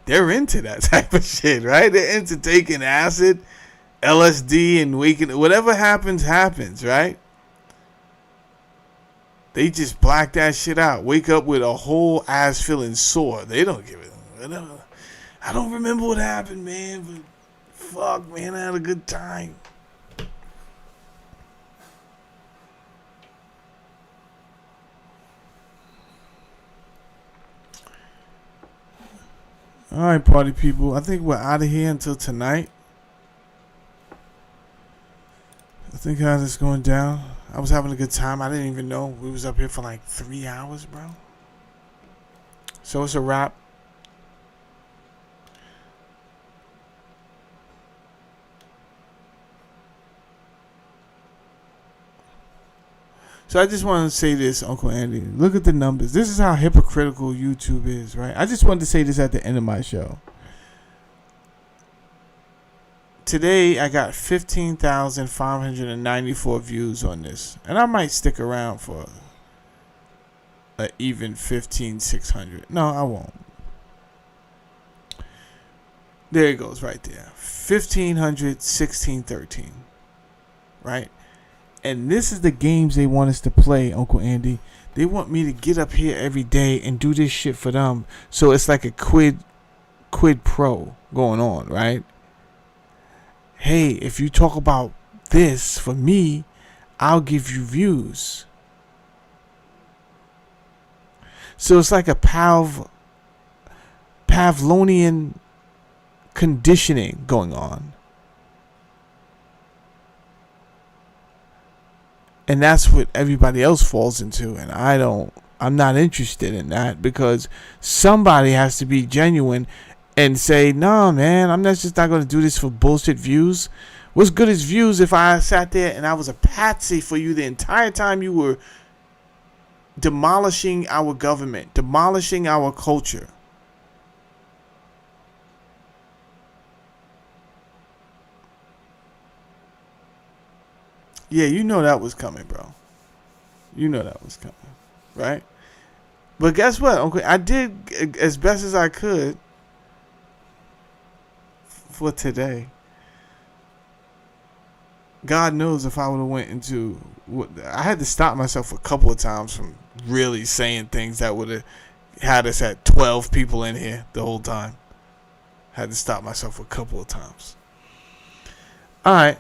they're into that type of shit, right? They're into taking acid, LSD, and waking. Whatever happens, right? They just black that shit out. Wake up with a whole ass feeling sore. They don't give it. I don't remember what happened, man, but fuck, man, I had a good time. All right, party people. I think we're out of here until tonight. I think how this going down. I was having a good time. I didn't even know we was up here for like 3 hours, bro. So it's a wrap. So I just wanted to say this, Uncle Andy. Look at the numbers. This is how hypocritical YouTube is, right? I just wanted to say this at the end of my show. Today, I got 15,594 views on this. And I might stick around for an even 15,600. No, I won't. There it goes right there. 1,500, 1613. Right? And this is the games they want us to play, Uncle Andy. They want me to get up here every day and do this shit for them. So it's like a quid pro going on, right? Hey, if you talk about this for me, I'll give you views. So it's like a Pavlovian conditioning going on. And that's what everybody else falls into. And I'm not interested in that, because somebody has to be genuine and say, no, man, I'm just not going to do this for bullshit views. What's good is views if I sat there and I was a patsy for you the entire time you were demolishing our government, demolishing our culture. Yeah, you know that was coming, bro. You know that was coming, right? But guess what, Uncle? I did as best as I could for today. God knows if I would have went into... I had to stop myself a couple of times from really saying things that would have had us at 12 people in here the whole time. Had to stop myself a couple of times. All right.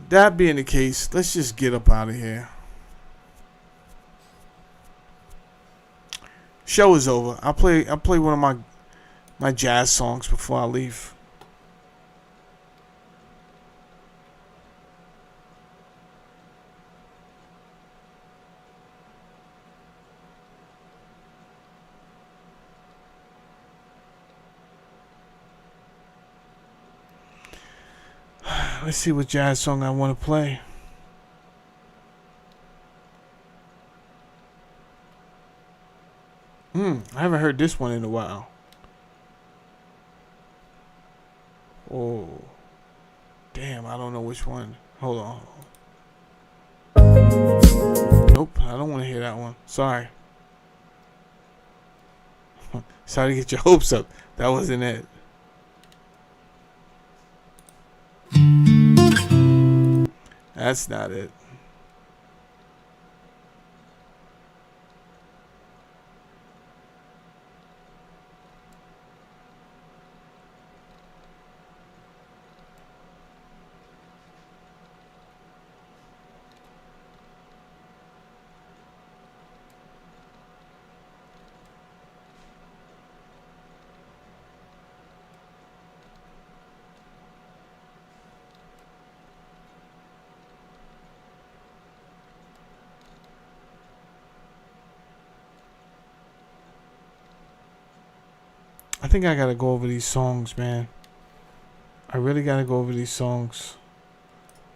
That being the case, let's just get up out of here. Show is over. I'll play one of my jazz songs before I leave. Let's see what jazz song I want to play. I haven't heard this one in a while. Oh. Damn, I don't know which one. Hold on. Nope, I don't want to hear that one. Sorry. Sorry to get your hopes up. That wasn't it. That's not it. I think I gotta go over these songs, man. I really gotta go over these songs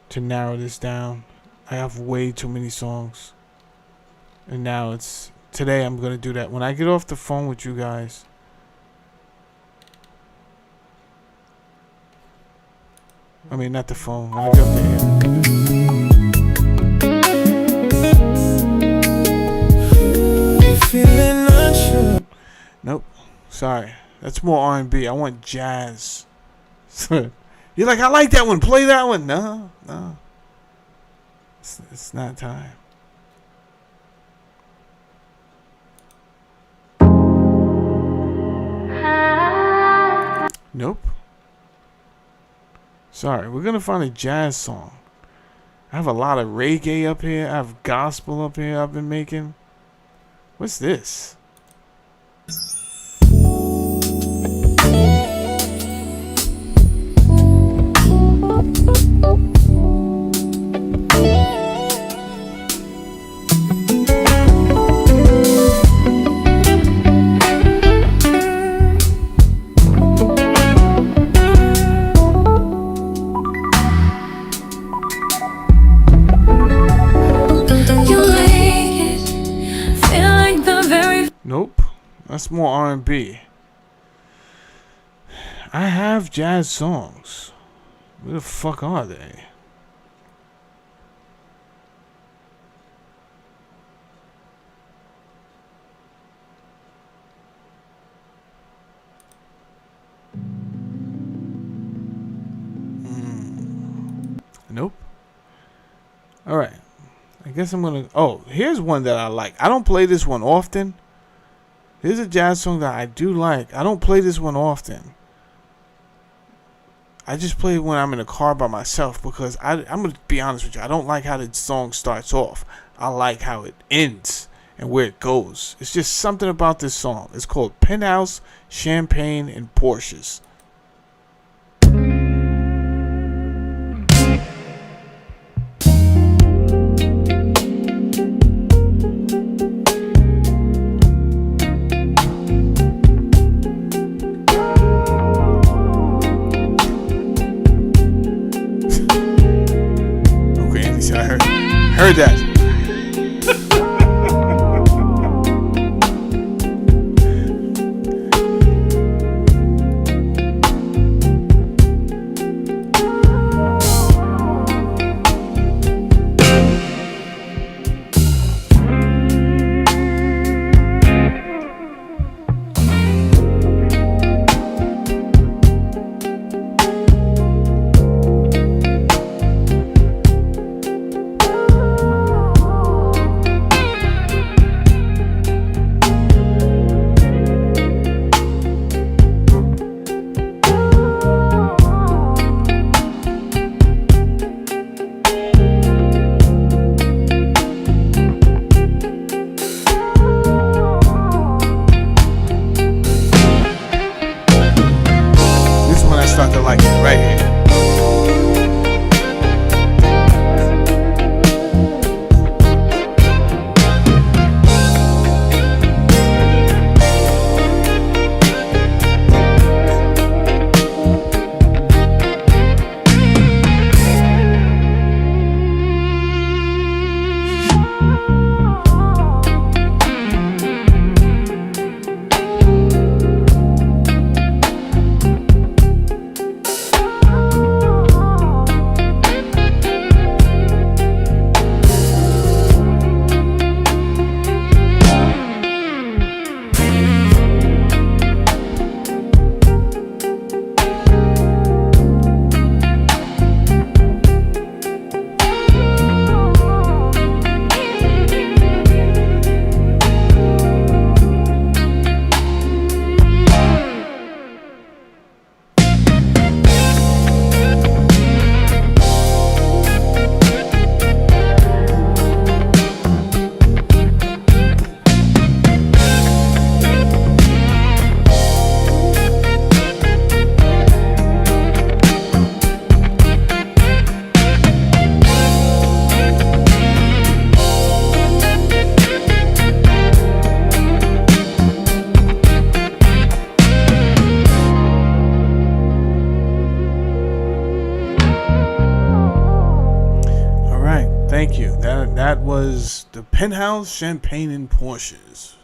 to narrow this down. I have way too many songs. And now it's... Today I'm gonna do that. When I get off the phone with you guys... I mean, not the phone. When I get off the air. Nope. Sorry. That's more R&B. I want jazz. You're like, I like that one. Play that one. No. It's not time. Nope. Sorry. We're going to find a jazz song. I have a lot of reggae up here. I have gospel up here I've been making. What's this? like the very. Nope. That's more R&B. I have jazz songs. Where the fuck are they? Nope. All right. I guess I'm going to... Oh, here's one that I like. I don't play this one often. Here's a jazz song that I do like. I don't play this one often. I just play it when I'm in a car by myself because I'm going to be honest with you. I don't like how the song starts off. I like how it ends and where it goes. It's just something about this song. It's called Penthouse, Champagne, and Porsches. Heard that. Start to like it right here. Thank you. That was the Penthouse, Champagne, and Porsches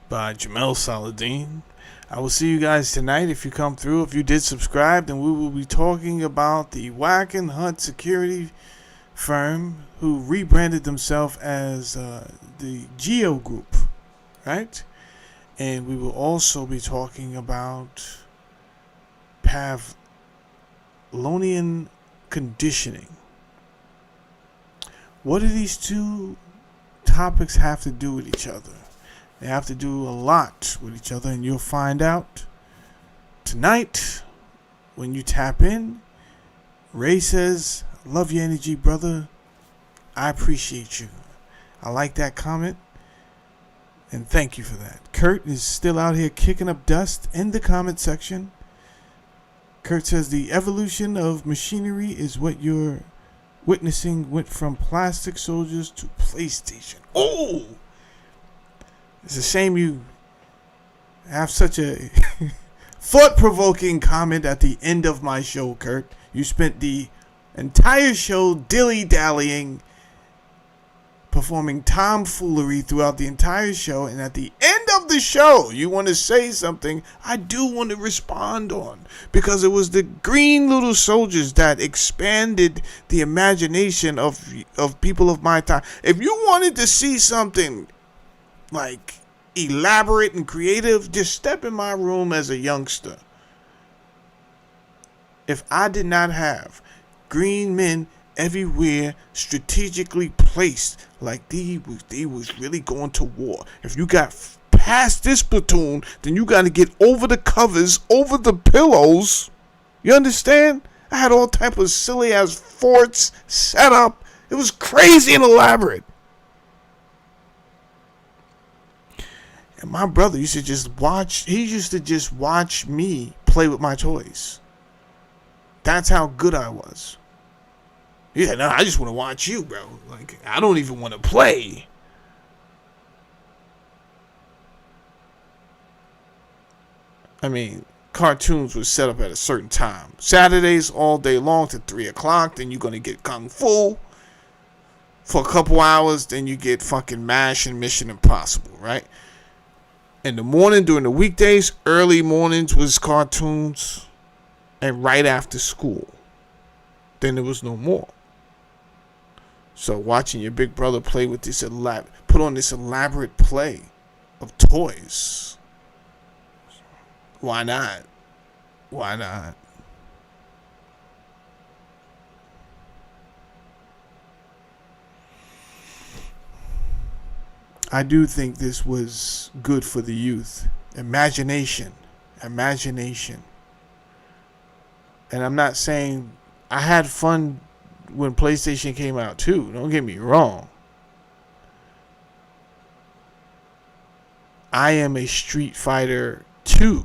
by Jamel Saladin. I will see you guys tonight if you come through. If you did subscribe, then we will be talking about the Whack and Hunt security firm who rebranded themselves as the Geo Group, right? And we will also be talking about Pavlovian conditioning. What do these two topics have to do with each other? They have to do a lot with each other, and you'll find out tonight when you tap in. Ray says, "Love your energy, brother. I appreciate you." I like that comment, and thank you for that. Kurt is still out here kicking up dust in the comment section. Kurt says, "The evolution of machinery is what you're witnessing. Went from plastic soldiers to PlayStation." Oh! It's a shame you have such a thought-provoking comment at the end of my show, Kurt. You spent the entire show dilly-dallying, performing tomfoolery throughout the entire show, and at the end of the show, you want to say something I do want to respond on, because it was the green little soldiers that expanded the imagination of people of my time. If you wanted to see something like elaborate and creative, just step in my room as a youngster. If I did not have green men everywhere strategically placed like they was really going to war. If you got past this platoon, then you got to get over the covers, over the pillows. You understand? I had all type of silly ass forts set up. It was crazy and elaborate. And my brother used to just watch me play with my toys. That's how good I was. Yeah, no, I just want to watch you, bro. Like, I don't even want to play. I mean, cartoons were set up at a certain time. Saturdays all day long to 3 o'clock. Then you're going to get Kung Fu for a couple hours. Then you get fucking MASH and Mission Impossible, right? In the morning, during the weekdays, early mornings was cartoons. And right after school, then there was no more. So watching your big brother play with this put on this elaborate play of toys. Why not? Why not? I do think this was good for the youth. Imagination. And I'm not saying I had fun when PlayStation came out too. Don't get me wrong. I am a Street Fighter 2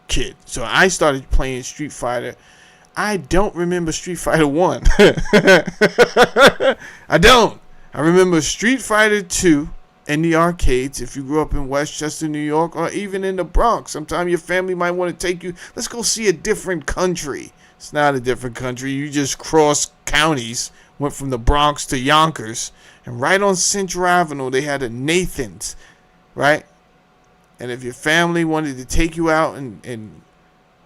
kid. So I started playing Street Fighter. I don't remember Street Fighter 1. I don't. I remember Street Fighter 2 in the arcades. If you grew up in Westchester, New York, or even in the Bronx, sometimes your family might want to take you. Let's go see a different country. It's not a different country. You just crossed counties, went from the Bronx to Yonkers, and right on Central Avenue, they had a Nathan's, right? And if your family wanted to take you out and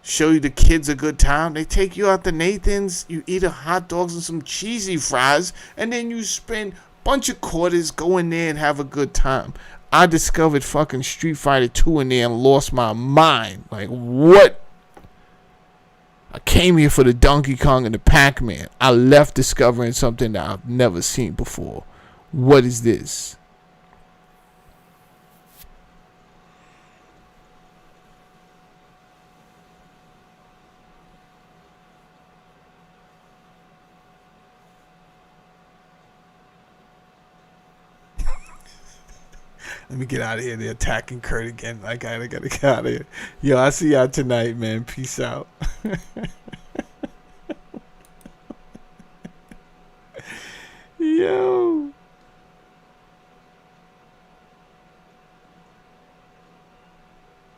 show you the kids a good time, they take you out to Nathan's, you eat a hot dogs and some cheesy fries, and then you spend bunch of quarters, go in there and have a good time. I discovered fucking Street Fighter 2 in there and lost my mind. Like, what? I came here for the Donkey Kong and the Pac-Man. I left discovering something that I've never seen before. What is this? Let me get out of here. They're attacking Kurt again. I gotta get out of here. Yo, I see y'all tonight, man. Peace out. Yo.